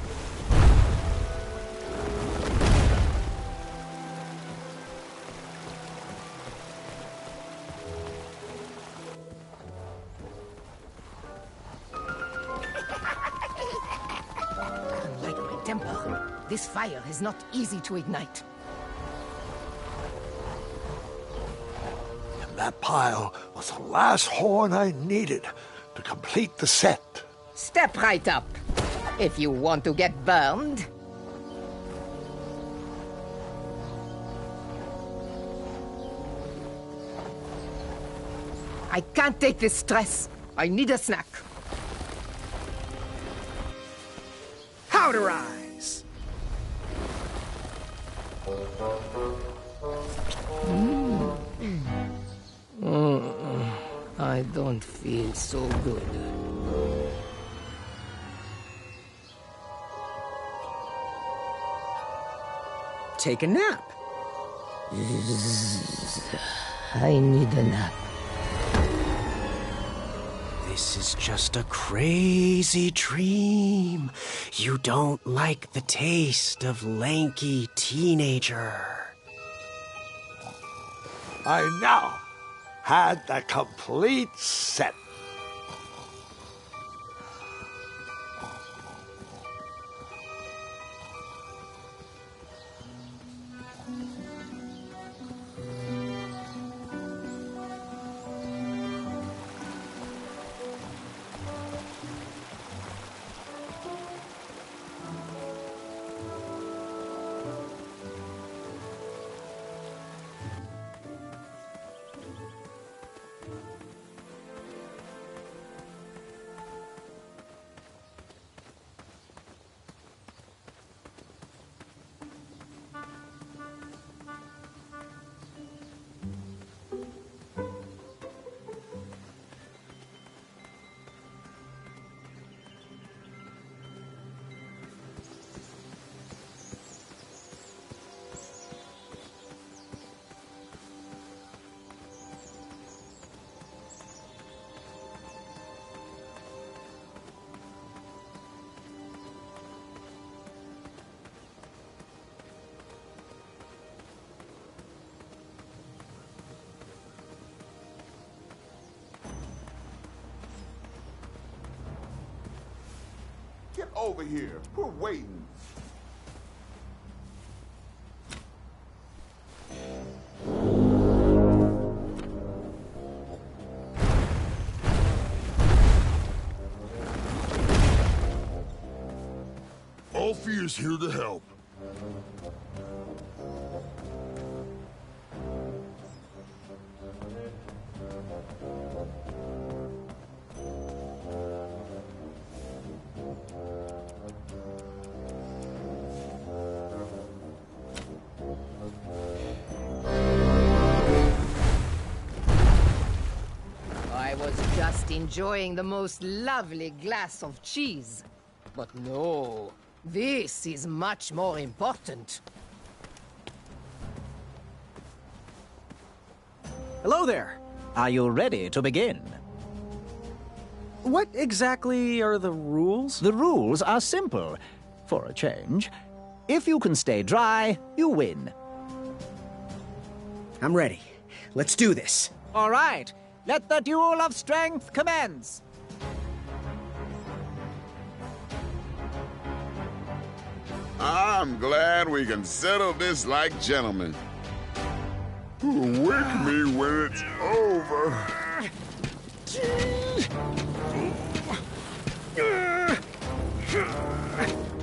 Unlike my temper, this fire is not easy to ignite. And that pile was the last horn I needed to complete the set. Step right up, if you want to get burned. I can't take this stress. I need a snack. Powderize! I don't feel so good. Take a nap. I need a nap. This is just a crazy dream. You don't like the taste of lanky teenager. I now had the complete set. over here. We're waiting. Alfie is here to help. I was just enjoying the most lovely glass of cheese. But no, this is much more important. Hello there. Are you ready to begin? What exactly are the rules? The rules are simple. For a change, if you can stay dry, you win. I'm ready. Let's do this. All right. Let the duel of strength commence. I'm glad we can settle this like gentlemen. Wake me when it's over.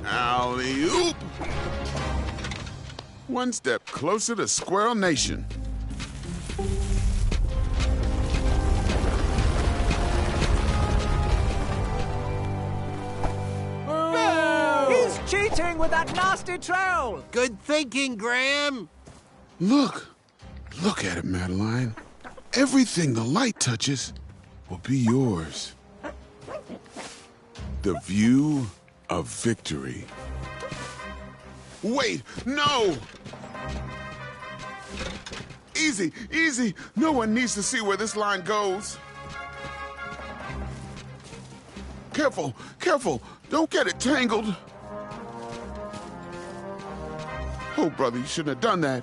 Alley-oop! One step closer to Squirrel Nation. He's cheating with that nasty troll! Good thinking, Graham. Look at it, Madeline. Everything the light touches will be yours. The view of victory. Wait, no! Easy, easy. No one needs to see where this line goes. Careful, careful. Don't get it tangled. Oh, brother, you shouldn't have done that.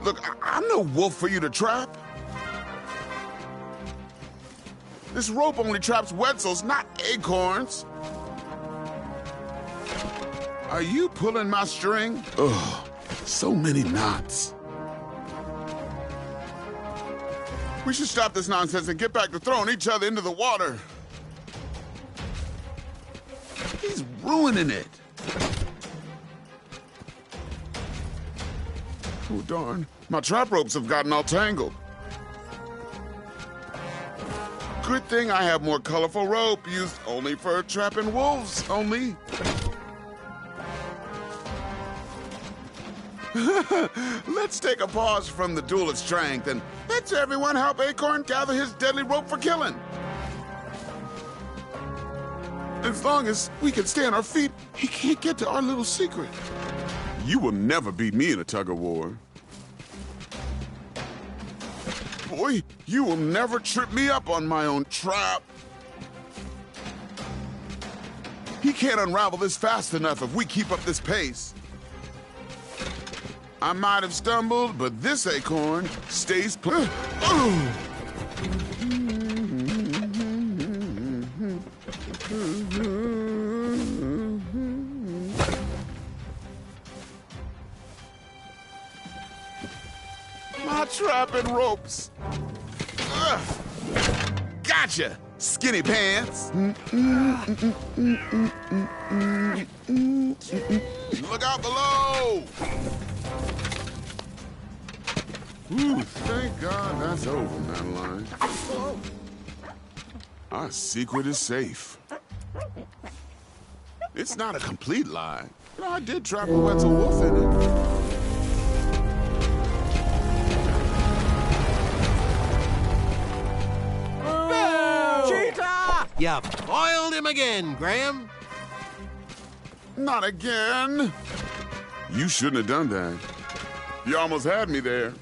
Look, I'm no wolf for you to trap. This rope only traps Wetzels, not acorns. Are you pulling my string? Ugh, so many knots. We should stop this nonsense and get back to throwing each other into the water. He's ruining it. Oh, darn. My trap ropes have gotten all tangled. Good thing I have more colorful rope used only for trapping wolves, only. Let's take a pause from the duel of strength and let's everyone help Acorn gather his deadly rope for killing. As long as we can stay on our feet, he can't get to our little secret. You will never beat me in a tug-of-war. Boy, you will never trip me up on my own trap. He can't unravel this fast enough if we keep up this pace. I might have stumbled, but this acorn stays My trap and ropes. Ugh. Gotcha, skinny pants. Look out below. Ooh, thank God that's over, Madeline. Our secret is safe. It's not a complete lie. You know, I did trap a Wetzel wolf in it. You foiled him again, Graham. Not again. You shouldn't have done that. You almost had me there.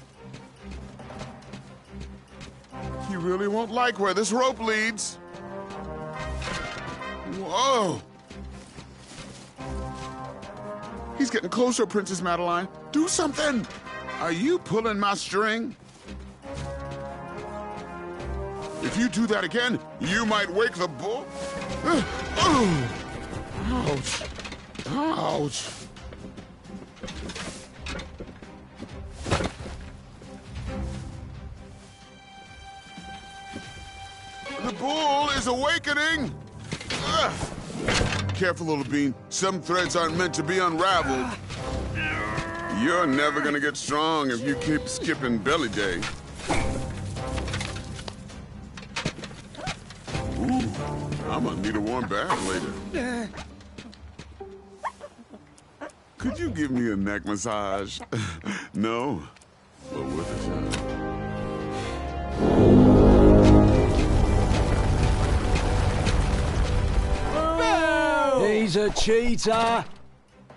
You really won't like where this rope leads. Whoa. He's getting closer, Princess Madeline. Do something. Are you pulling my string? If you do that again, you might wake the bull. Ouch. Ouch. The bull is awakening! Ugh. Careful, little bean. Some threads aren't meant to be unraveled. You're never gonna get strong if you keep skipping belly day. Ooh, I'm gonna need a warm bath later. Could you give me a neck massage? No? Well, worth a shot. He's a cheater!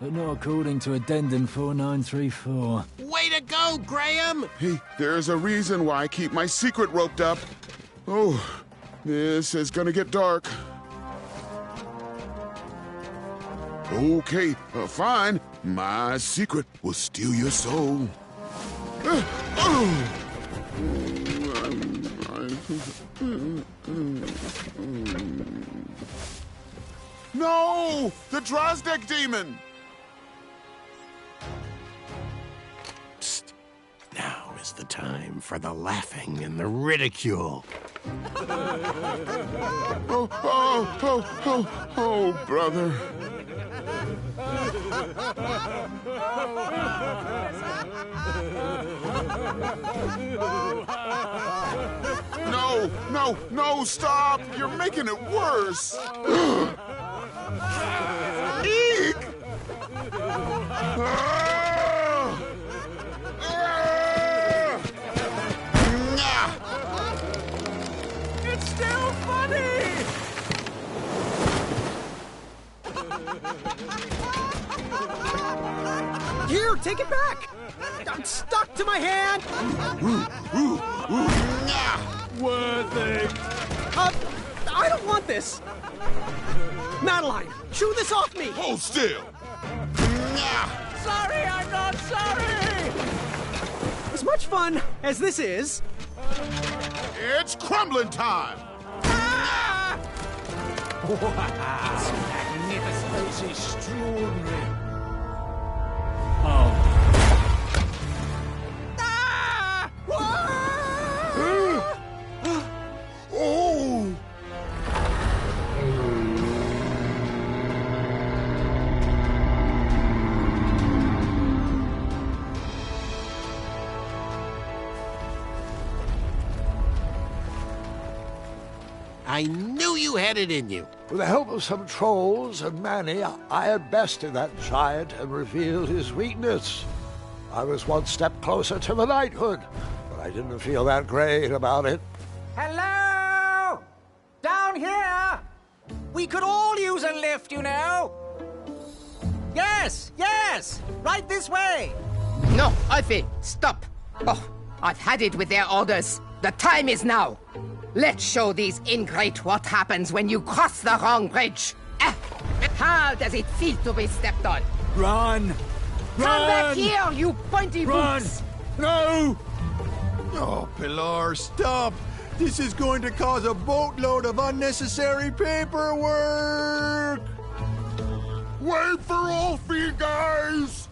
But not according to Addendum 4934. Way to go, Graham! Hey, there's a reason why I keep my secret roped up. Oh, this is gonna get dark. Okay, fine. My secret will steal your soul. No! The Drozdek demon! Psst. Now is the time for the laughing and the ridicule. Oh, brother. No, stop! You're making it worse! Eek! It's still funny! Here, take it back! I'm stuck to my hand! Worth it! I don't want this! Madeline, chew this off me! Hold still! Sorry, I'm not sorry! As much fun as this is... It's crumbling time! Wow! It's magnificent. It's extraordinary. Oh. Oh! I knew you had it in you. With the help of some trolls and Manny, I had bested that giant and revealed his weakness. I was one step closer to the knighthood, but I didn't feel that great about it. Hello? Down here? We could all use a lift, you know. Yes, right this way. No, Alfie, stop. Oh, I've had it with their orders. The time is now. Let's show these ingrate what happens when you cross the wrong bridge. How does it feel to be stepped on? Run! Come back here, you pointy boots! No! Oh, Pilar, stop! This is going to cause a boatload of unnecessary paperwork! Wait for Ulfie, guys!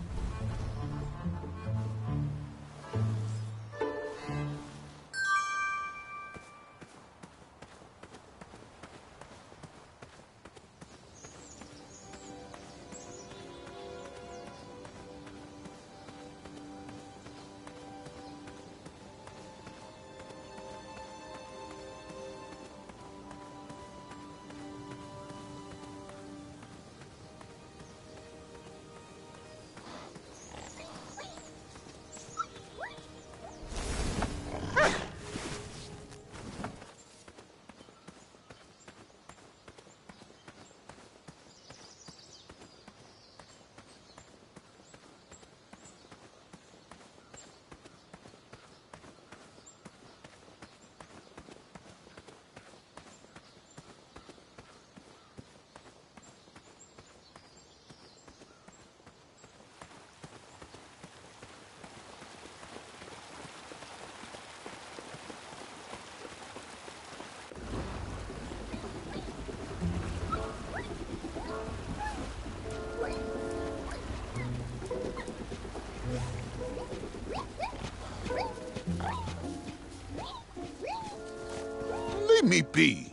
me be.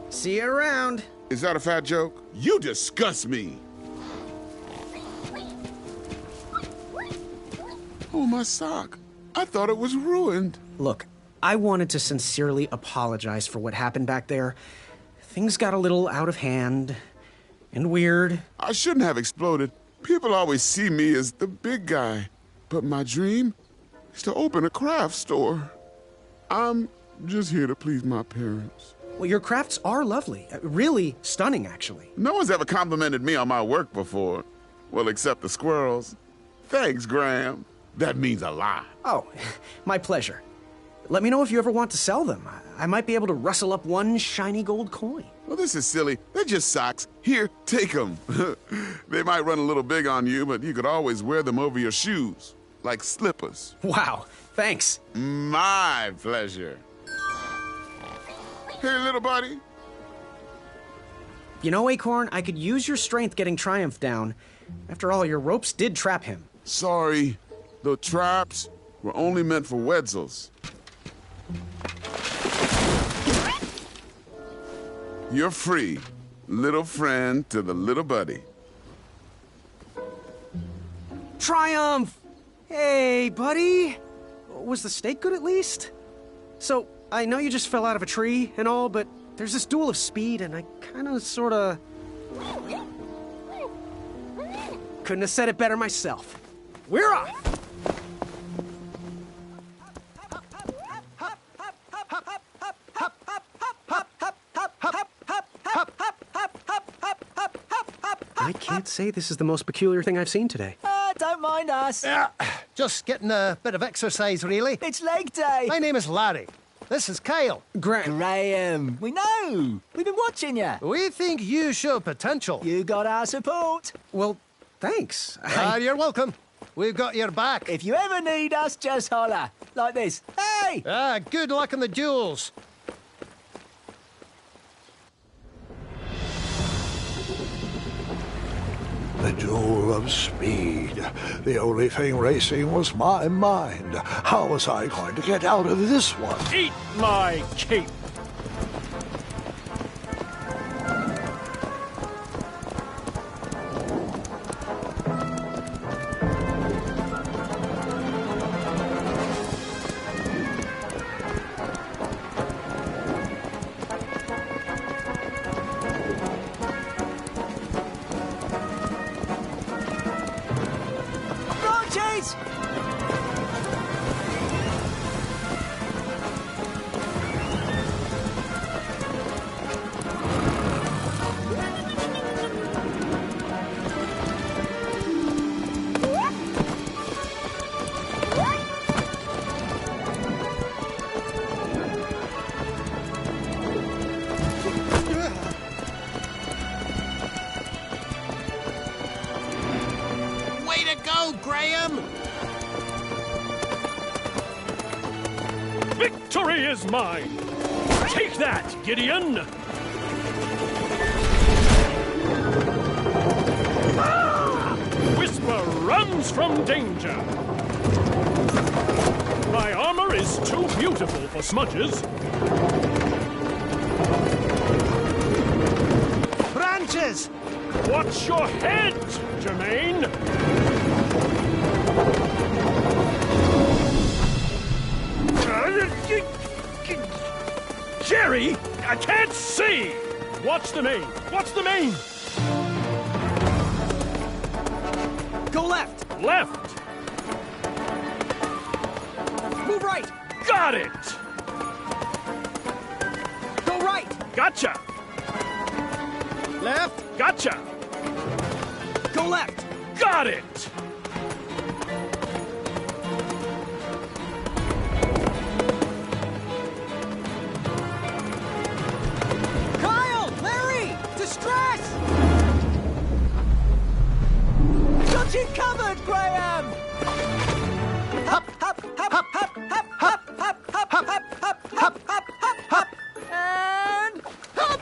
See you around. Is that a fat joke? You disgust me. Oh, my sock. I thought it was ruined. Look, I wanted to sincerely apologize for what happened back there. Things got a little out of hand and weird. I shouldn't have exploded. People always see me as the big guy. But my dream is to open a craft store. I'm just here to please my parents. Well, your crafts are lovely. Really stunning, actually. No one's ever complimented me on my work before. Well, except the squirrels. Thanks, Graham. That means a lot. Oh, my pleasure. Let me know if you ever want to sell them. I might be able to rustle up one shiny gold coin. Well, this is silly. They're just socks. Here, take them. They might run a little big on you, but you could always wear them over your shoes, like slippers. Wow, thanks. My pleasure. Hey, little buddy. You know, Acorn, I could use your strength getting Triumph down. After all, your ropes did trap him. Sorry. The traps were only meant for Wetzels. You're free, little friend to the little buddy. Triumph! Hey, buddy! Was the steak good at least? So, I know you just fell out of a tree and all, but there's this duel of speed, and I kinda sorta... couldn't have said it better myself. We're off! I can't say this is the most peculiar thing I've seen today. Don't mind us. Yeah, just getting a bit of exercise, really. It's leg day. My name is Larry. This is Kyle. Graham. We know. We've been watching you. We think you show potential. You got our support. Well, thanks. You're welcome. We've got your back. If you ever need us, just holler. Like this. Hey! Good luck in the duels. The duel of speed. The only thing racing was my mind. How was I going to get out of this one? Eat my cape! Graham! Victory is mine! Take that, Gideon! Whisper runs from danger! My armor is too beautiful for smudges. Branches! Watch your head, Jermaine! Jerry, I can't see! Watch the main! Watch the main! Go left! Left! Move right! Got it! Go right! Gotcha! Left! Gotcha! Go left! Got it! Kyle! Larry! Distress! Got you covered, Graham! Hop, hop, hop, hop, hop, hop, hop, hop, hop, hop, hop, hop, hop, hop, hop, and hop!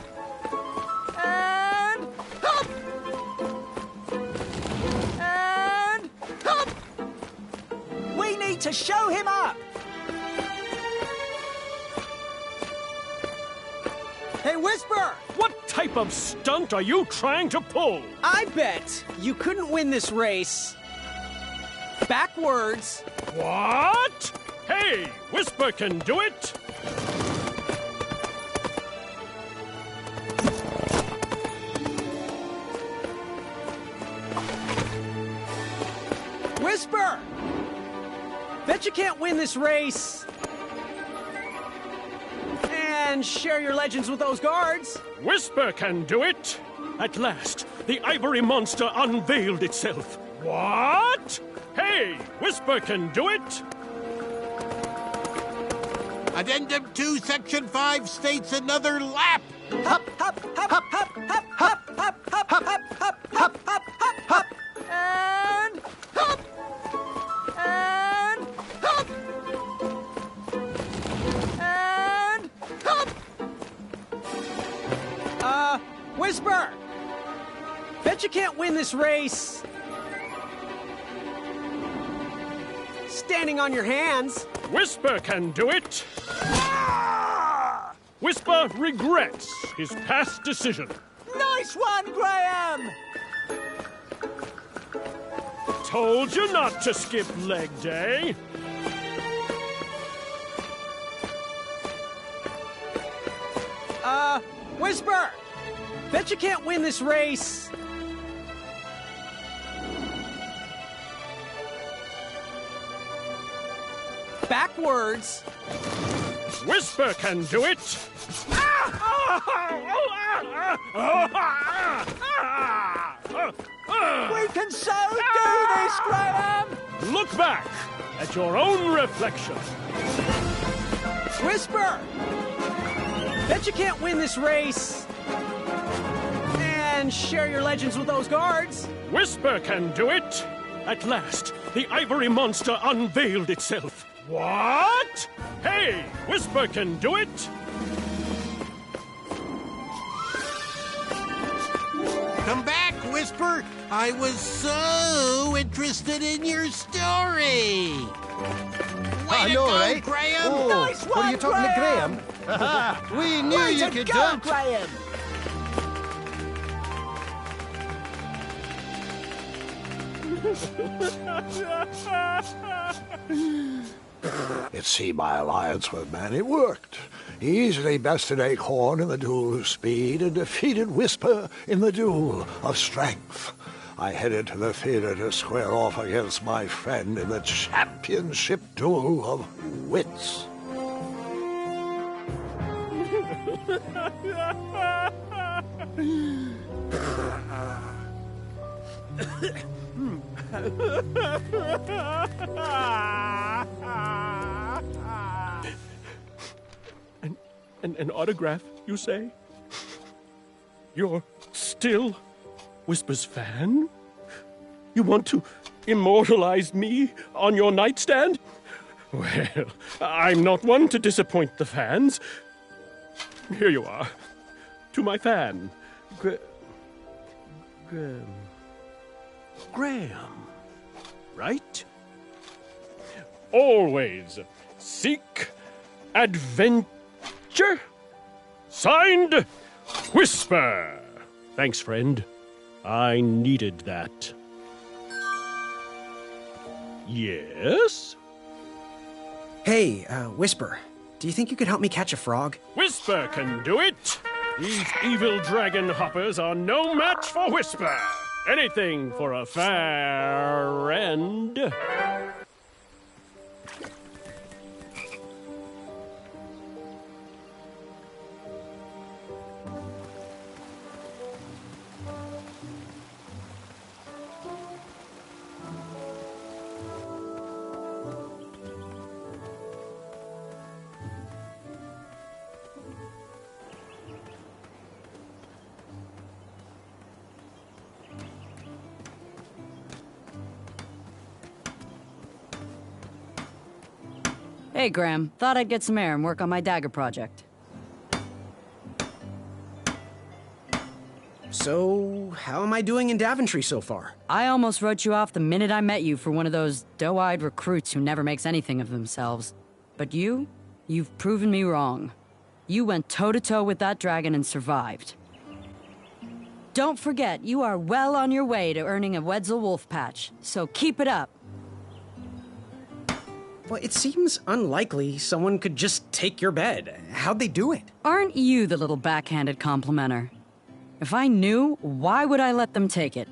And hop! And hop! We need to show him up! Hey, Whisper! What type of stunt are you trying to pull? I bet you couldn't win this race backwards. What? Hey, Whisper can do it! Whisper! Bet you can't win this race and share your legends with those guards. Whisper can do it! At last, the ivory monster unveiled itself. What? Hey, Whisper can do it! Addendum 2, Section 5 states another lap. Hop, hop, hop, hop, hop, hop, hop, hop, hop, hop, hop, hop, hop, hop, hop, and hop, and hop, and hop. Whisper! Bet you can't win this race standing on your hands. Whisper can do it! Whisper regrets his past decision. Nice one, Graham! Told you not to skip leg day. Whisper! Bet you can't win this race backwards. Whisper can do it. We can so do this, Graham! Look back at your own reflection. Whisper! Bet you can't win this race and share your legends with those guards. Whisper can do it. At last, the ivory monster unveiled itself. What? Hey, Whisper can do it. Come back, Whisper. I was so interested in your story. I know, right? Graham. Oh, Nice what are one, you talking Graham. to Graham? We knew Way you to could go, do it. Graham! You see, my alliance with Manny worked. He easily bested Acorn in the duel of speed and defeated Whisper in the duel of strength. I headed to the theater to square off against my friend in the championship duel of wits. An autograph, you say? You're still Whisper's fan? You want to immortalize me on your nightstand? Well, I'm not one to disappoint the fans. Here you are. To my fan, Graham. Right? Always seek adventure. Signed, Whisper. Thanks, friend. I needed that. Yes? Hey, Whisper, do you think you could help me catch a frog? Whisper can do it. These evil dragon hoppers are no match for Whisper. Anything for a friend. Hey, Graham. Thought I'd get some air and work on my dagger project. So, how am I doing in Daventry so far? I almost wrote you off the minute I met you for one of those doe-eyed recruits who never makes anything of themselves. But you've proven me wrong. You went toe-to-toe with that dragon and survived. Don't forget, you are well on your way to earning a Wetzel Wolf patch, so keep it up. Well, it seems unlikely someone could just take your bed. How'd they do it? Aren't you the little backhanded complimenter? If I knew, why would I let them take it?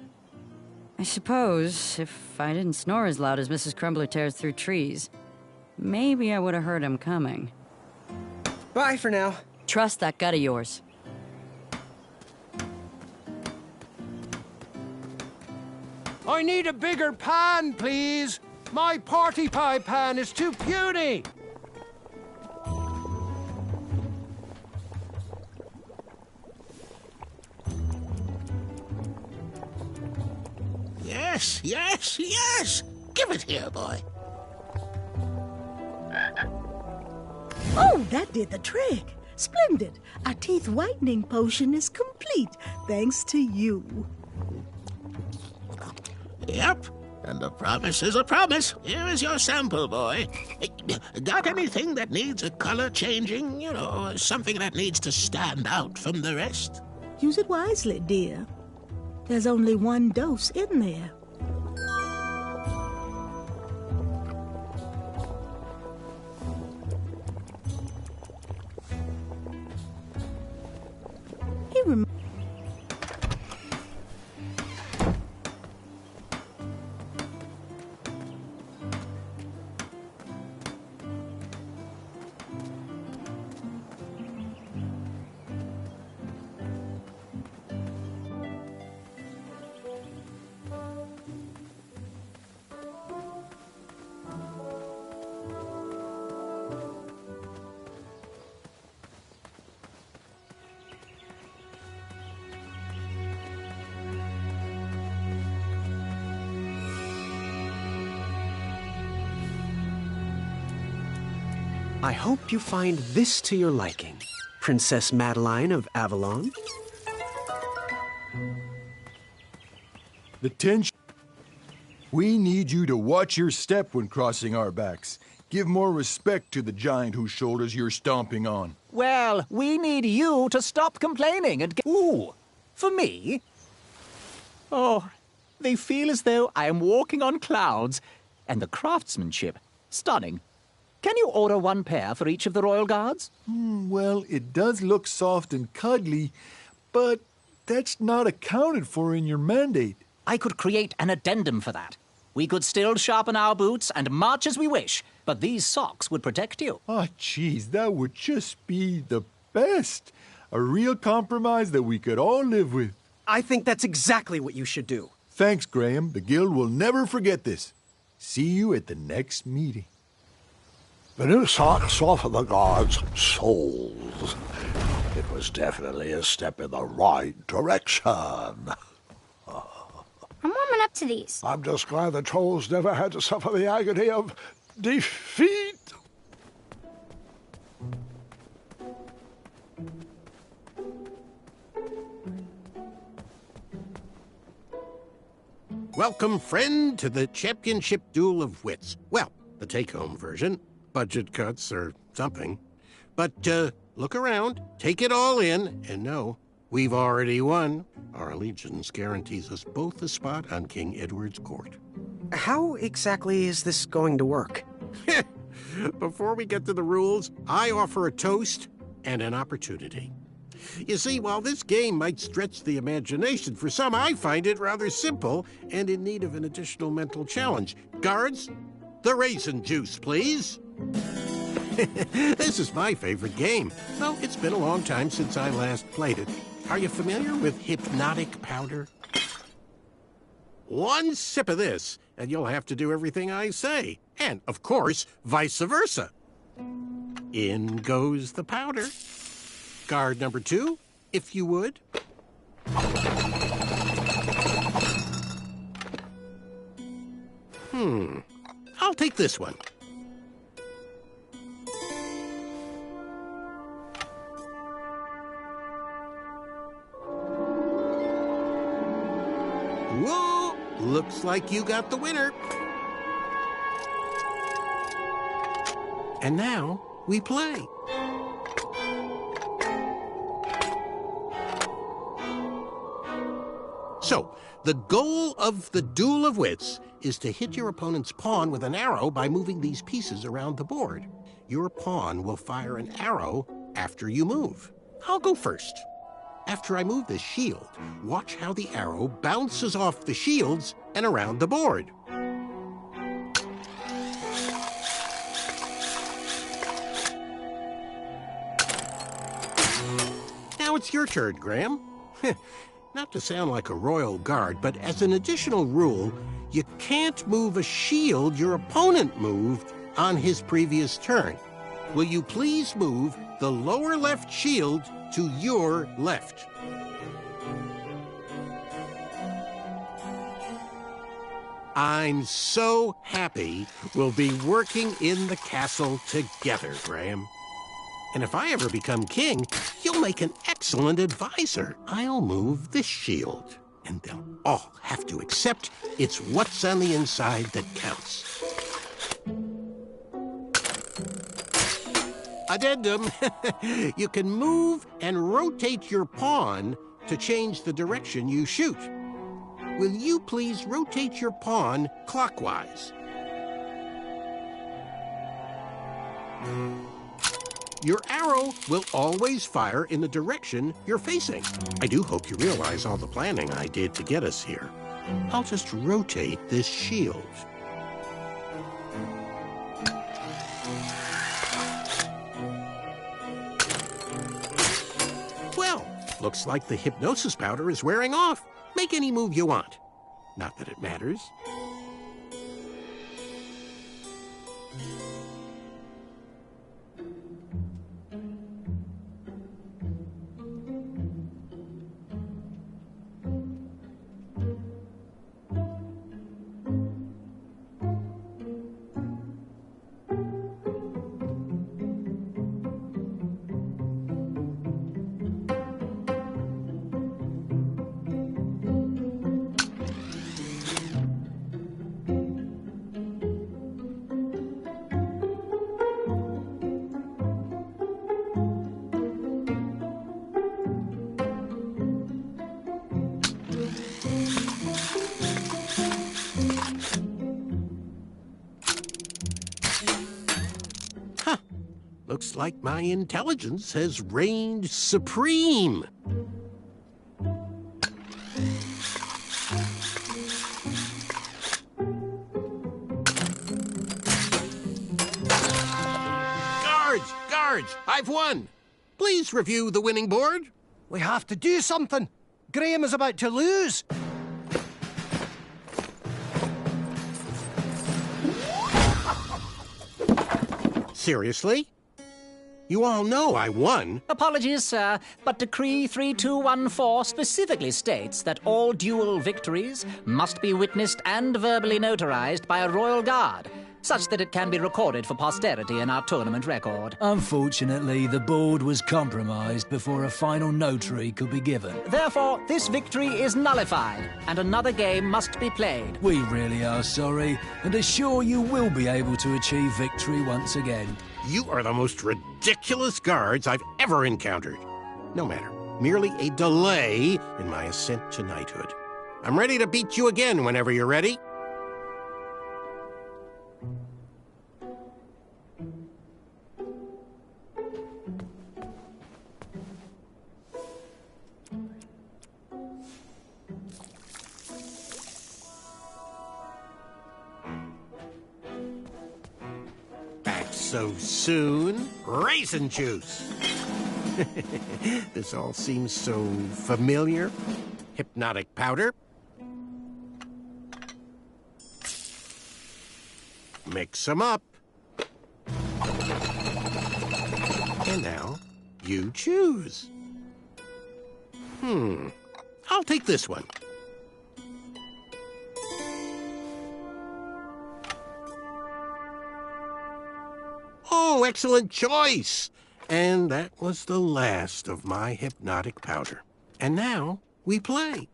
I suppose, if I didn't snore as loud as Mrs. Crumbler tears through trees, maybe I would have heard him coming. Bye for now. Trust that gut of yours. I need a bigger pan, please. My party pie pan is too puny. Yes, yes, yes! Give it here, boy. Oh, that did the trick. Splendid. Our teeth whitening potion is complete, thanks to you. Yep, and a promise is a promise. Here is your sample, boy. Got anything that needs a color changing? You know, something that needs to stand out from the rest? Use it wisely, dear. There's only one dose in there. I hope you find this to your liking, Princess Madeline of Avalon. The tension. We need you to watch your step when crossing our backs. Give more respect to the giant whose shoulders you're stomping on. Well, we need you to stop complaining and get... Ooh, for me? Oh, they feel as though I am walking on clouds. And the craftsmanship, stunning. Can you order one pair for each of the royal guards? Well, it does look soft and cuddly, but that's not accounted for in your mandate. I could create an addendum for that. We could still sharpen our boots and march as we wish, but these socks would protect you. Oh, geez, that would just be the best. A real compromise that we could all live with. I think that's exactly what you should do. Thanks, Graham. The Guild will never forget this. See you at the next meeting. The new socks softened the guards' souls. It was definitely a step in the right direction. I'm warming up to these. I'm just glad the trolls never had to suffer the agony of defeat. Welcome, friend, to the championship duel of wits. Well, the take-home version. Budget cuts or something. But look around, take it all in, and know we've already won. Our allegiance guarantees us both a spot on King Edward's court. How exactly is this going to work? Before we get to the rules, I offer a toast and an opportunity. You see, while this game might stretch the imagination, for some I find it rather simple and in need of an additional mental challenge. Guards, the raisin juice, please. This is my favorite game, though it's been a long time since I last played it. Are you familiar with hypnotic powder? One sip of this, and you'll have to do everything I say. And, of course, vice versa. In goes the powder. Guard number 2, if you would. I'll take this one. Whoa! Looks like you got the winner. And now we play. So, the goal of the Duel of Wits is to hit your opponent's pawn with an arrow by moving these pieces around the board. Your pawn will fire an arrow after you move. I'll go first. After I move the shield, watch how the arrow bounces off the shields and around the board. Now it's your turn, Graham. Not to sound like a royal guard, but as an additional rule, you can't move a shield your opponent moved on his previous turn. Will you please move the lower left shield to your left? I'm so happy we'll be working in the castle together, Graham. And if I ever become king, you'll make an excellent advisor. I'll move this shield, and they'll all have to accept it's what's on the inside that counts. Addendum. You can move and rotate your pawn to change the direction you shoot. Will you please rotate your pawn clockwise? Your arrow will always fire in the direction you're facing. I do hope you realize all the planning I did to get us here. I'll just rotate this shield. Well, looks like the hypnosis powder is wearing off. Make any move you want. Not that it matters. Looks like my intelligence has reigned supreme. Guards, I've won. Please review the winning board. We have to do something. Graham is about to lose. Seriously? You all know I won. Apologies, sir, but Decree 3214 specifically states that all duel victories must be witnessed and verbally notarized by a royal guard, such that it can be recorded for posterity in our tournament record. Unfortunately, the board was compromised before a final notary could be given. Therefore, this victory is nullified, and another game must be played. We really are sorry, and are sure you will be able to achieve victory once again. You are the most ridiculous guards I've ever encountered. No matter, merely a delay in my ascent to knighthood. I'm ready to beat you again whenever you're ready. So soon? Raisin juice! This all seems so familiar. Hypnotic powder. Mix them up. And now, you choose. I'll take this one. Oh, excellent choice! And that was the last of my hypnotic powder. And now, we play.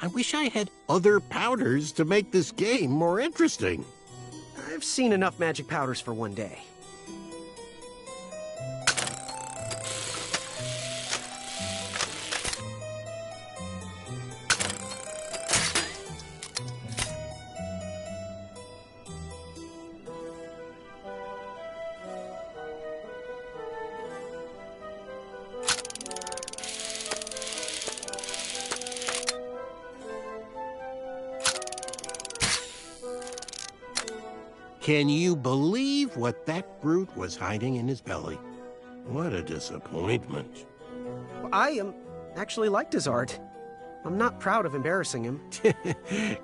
I wish I had other powders to make this game more interesting. I've seen enough magic powders for one day. Can you believe what that brute was hiding in his belly? What a disappointment. I actually liked his art. I'm not proud of embarrassing him.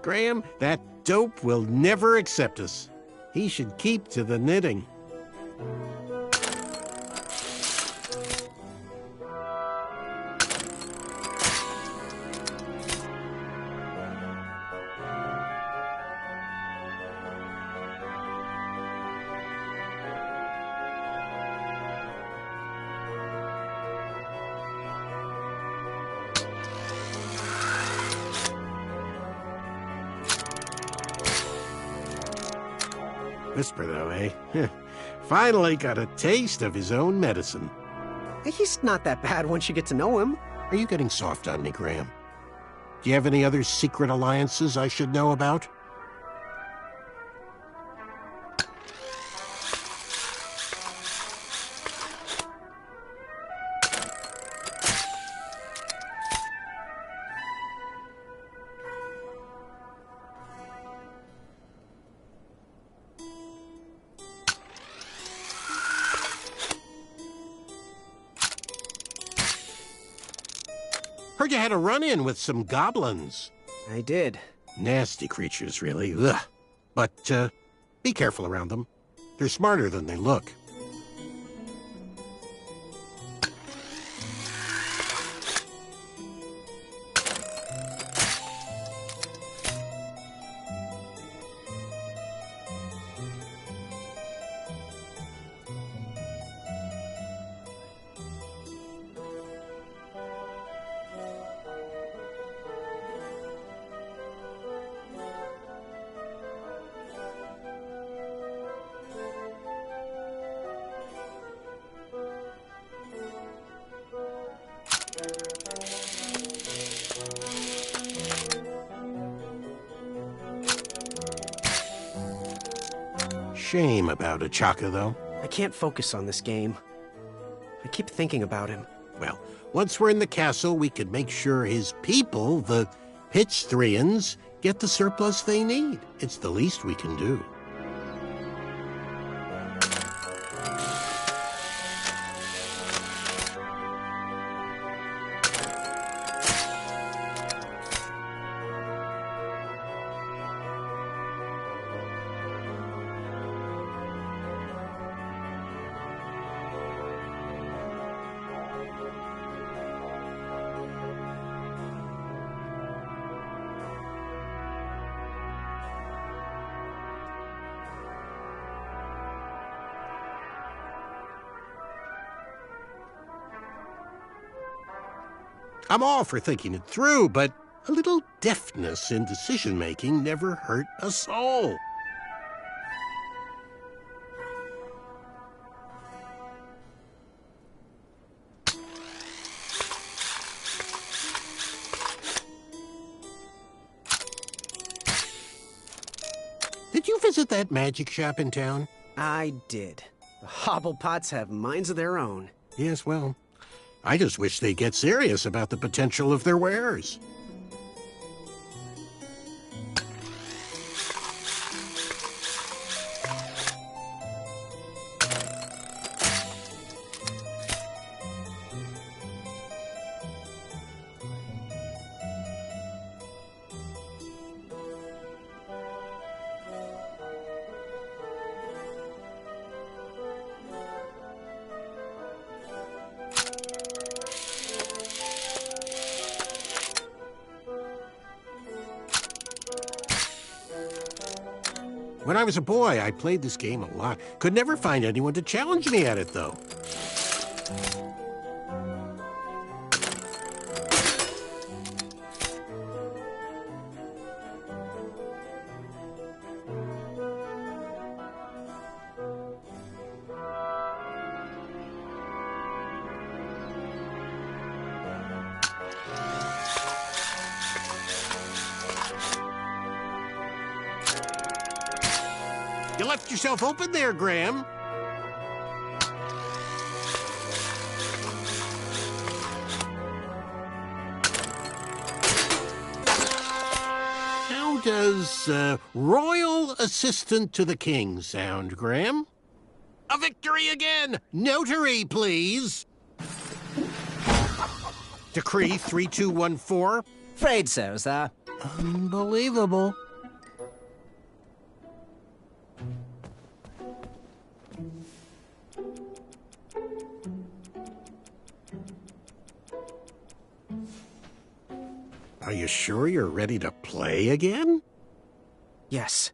Graham, that dope will never accept us. He should keep to the knitting. Whisper, though, eh? Finally got a taste of his own medicine. He's not that bad once you get to know him. Are you getting soft on me, Graham? Do you have any other secret alliances I should know about? Heard you had a run-in with some goblins. I did. Nasty creatures, really. Ugh. But, be careful around them. They're smarter than they look. Shame about Achaka, though. I can't focus on this game. I keep thinking about him. Well, once we're in the castle, we can make sure his people, the Pitchthrians, get the surplus they need. It's the least we can do. I'm all for thinking it through, but a little deftness in decision-making never hurt a soul. Did you visit that magic shop in town? I did. The Hobblepots have minds of their own. Yes, well, I just wish they'd get serious about the potential of their wares. When I was a boy, I played this game a lot. Could never find anyone to challenge me at it, though. You left yourself open there, Graham. How does royal assistant to the king sound, Graham? A victory again! Notary, please! Decree 3214. Afraid so, sir. Unbelievable. Are you sure you're ready to play again? Yes.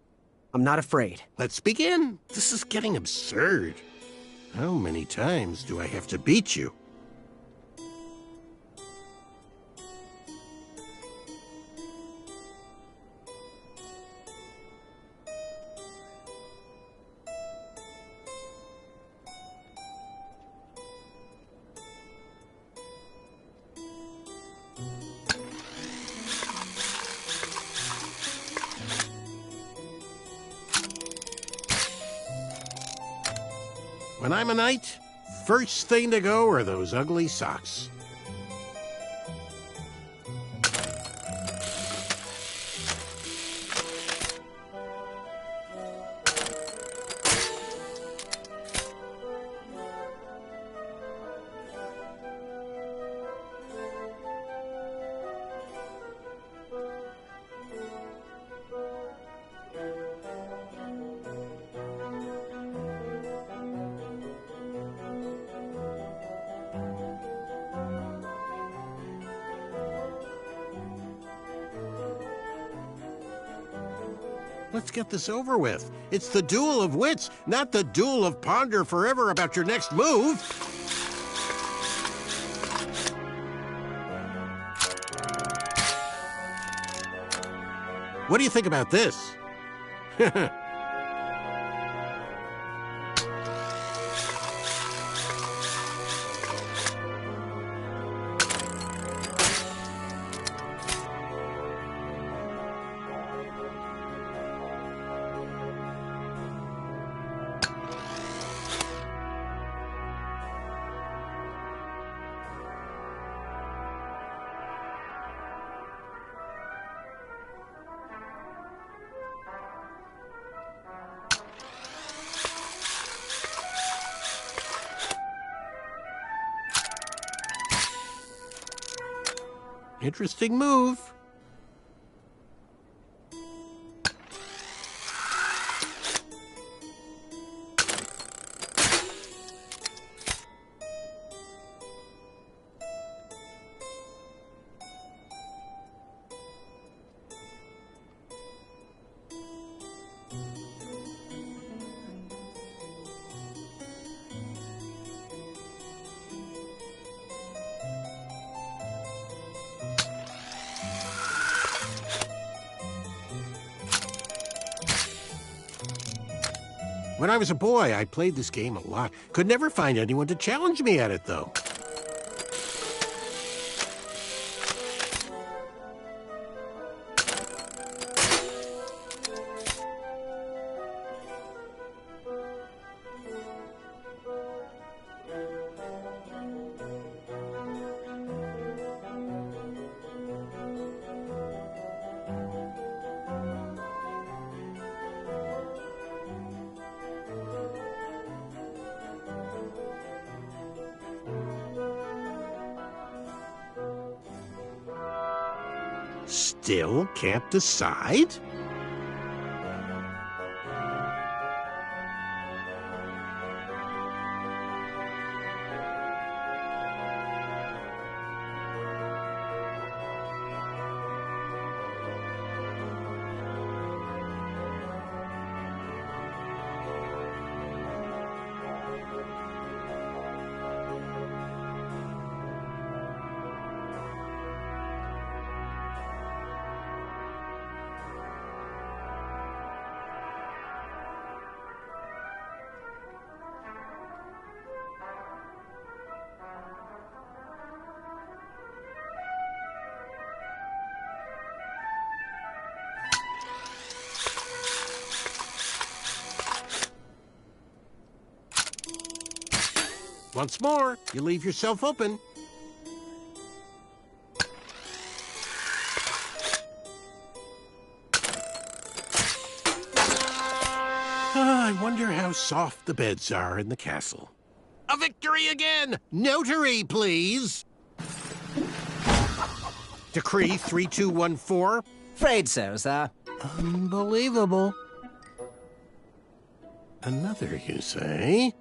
I'm not afraid. Let's begin. This is getting absurd. How many times do I have to beat you? When I'm a knight, first thing to go are those ugly socks. Let's get this over with. It's the duel of wits, not the duel of ponder forever about your next move. What do you think about this? Interesting move. When I was a boy, I played this game a lot. Could never find anyone to challenge me at it, though. Still can't decide? Once more, you leave yourself open. I wonder how soft the beds are in the castle. A victory again! Notary, please! Decree 3214. Afraid so, sir. Unbelievable. Another, you say?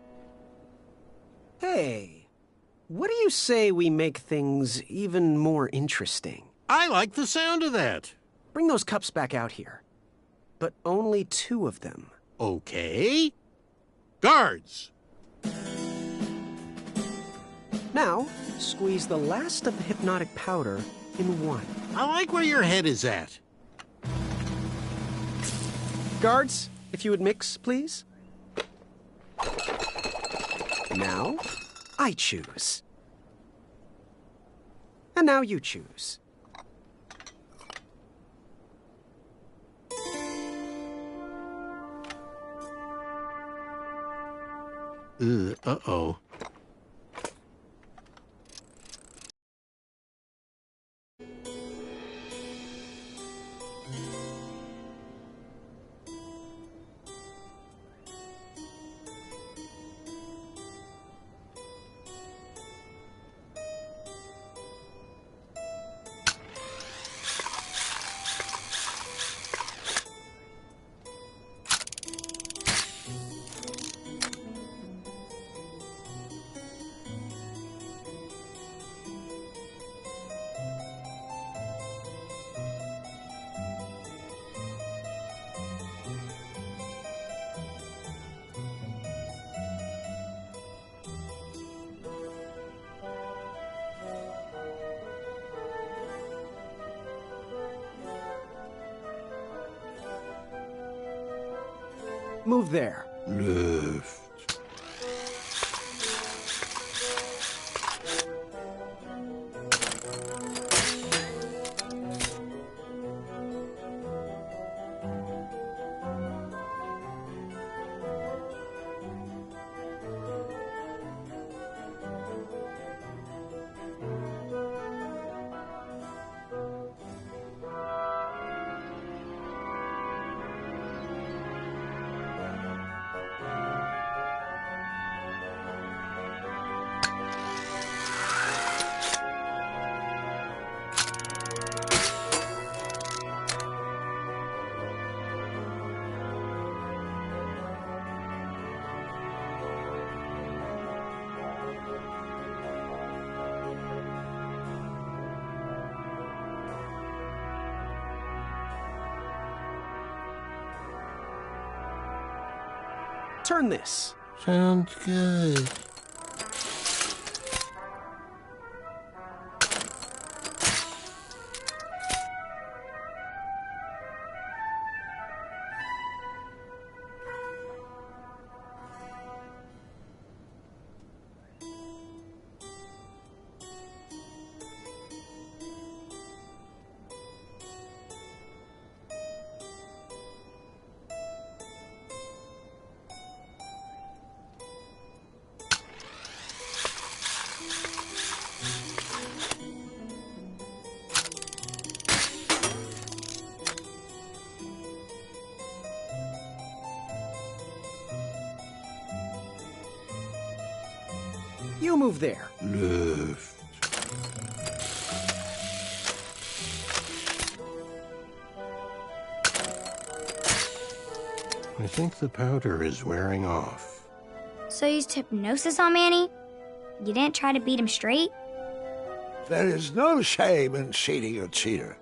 Hey, what do you say we make things even more interesting? I like the sound of that. Bring those cups back out here. But only 2 of them. Okay. Guards! Now, squeeze the last of the hypnotic powder in one. I like where your head is at. Guards, if you would mix, please. Now, I choose. And now you choose. Uh-oh. Move there. Left. Turn this. Sounds good. You move there. Left. I think the powder is wearing off. So you used hypnosis on Manny? You didn't try to beat him straight? There is no shame in cheating a cheater.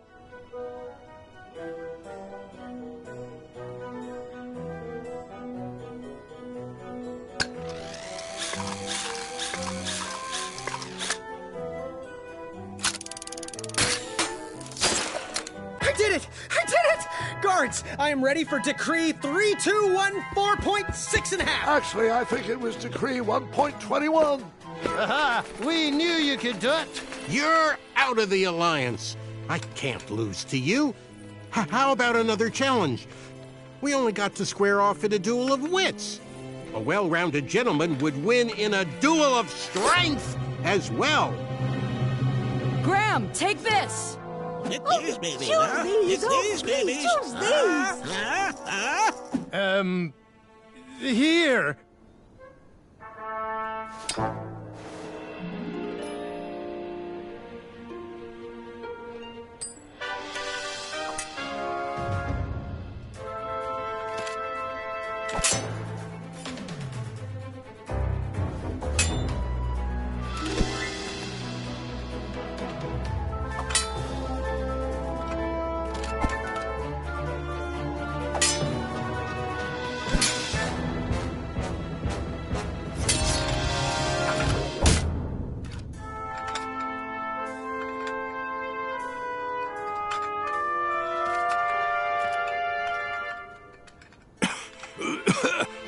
I did it! I did it! Guards, I am ready for Decree 3214.6 and a half. Actually, I think it was Decree 1.21. Aha! We knew you could do it. You're out of the alliance. I can't lose to you. How about another challenge? We only got to square off in a duel of wits. A well-rounded gentleman would win in a duel of strength as well. Graham, take this! Get these, baby. Choose these. Get these, baby. Choose these. Here.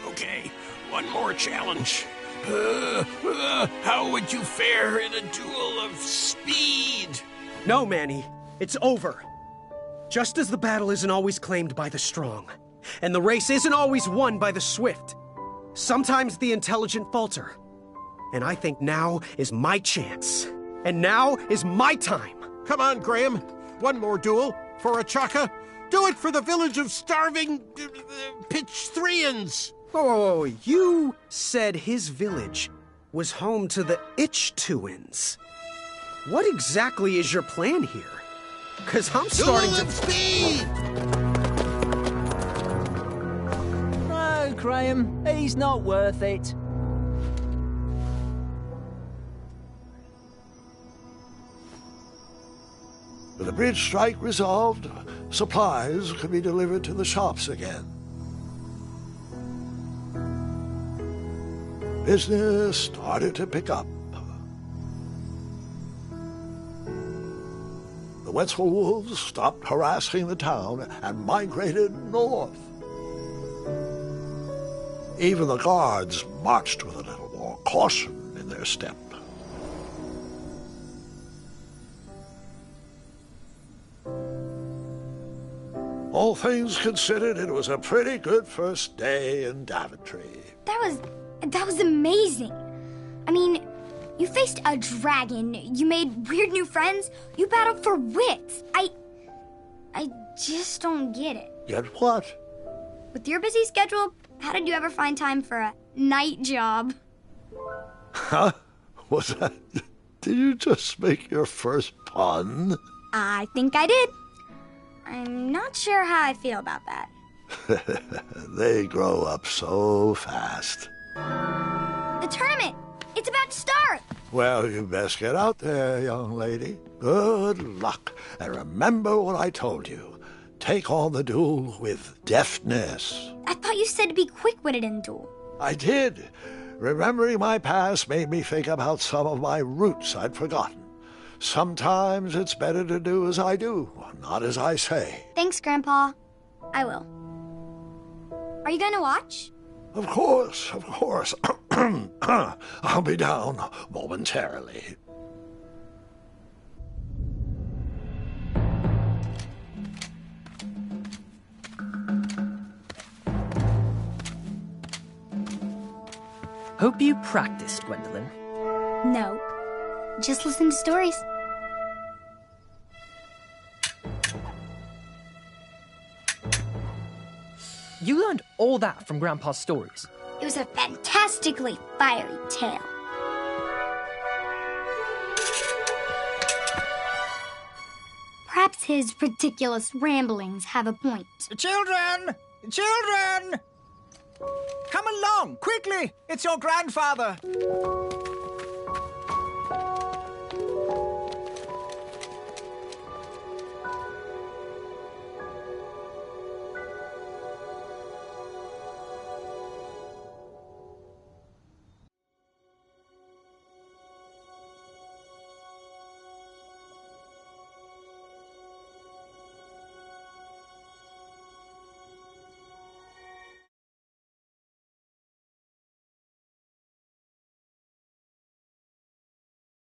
Okay, one more challenge. How would you fare in a duel of speed? No, Manny. It's over. Just as the battle isn't always claimed by the strong, and the race isn't always won by the swift, sometimes the intelligent falter. And I think now is my chance. And now is my time. Come on, Graham. One more duel for a chaka. Do it for the village of starving Pitchthreans. Whoa. You said his village was home to the Itchtuins. What exactly is your plan here? Because I'm starting Duel to... of speed! No, Graham, he's not worth it. With the bridge strike resolved, supplies could be delivered to the shops again. Business started to pick up. The Wetzel wolves stopped harassing the town and migrated north. Even the guards marched with a little more caution in their step. All things considered, it was a pretty good first day in Daventry. That was amazing. I mean, you faced a dragon, you made weird new friends, you battled for wits. I just don't get it. Get what? With your busy schedule, how did you ever find time for a night job? Huh? Was that... Did you just make your first pun? I think I did. I'm not sure how I feel about that. They grow up so fast. The tournament! It's about to start! Well, you best get out there, young lady. Good luck. And remember what I told you. Take on the duel with deftness. I thought you said to be quick-witted in duel. I did. Remembering my past made me think about some of my roots I'd forgotten. Sometimes it's better to do as I do, not as I say. Thanks, Grandpa. I will. Are you going to watch? Of course, of course. I'll be down momentarily. Hope you practiced, Gwendolyn. No. Just listen to stories. You learned all that from Grandpa's stories. It was a fantastically fiery tale. Perhaps his ridiculous ramblings have a point. Children! Children! Come along, quickly! It's your grandfather!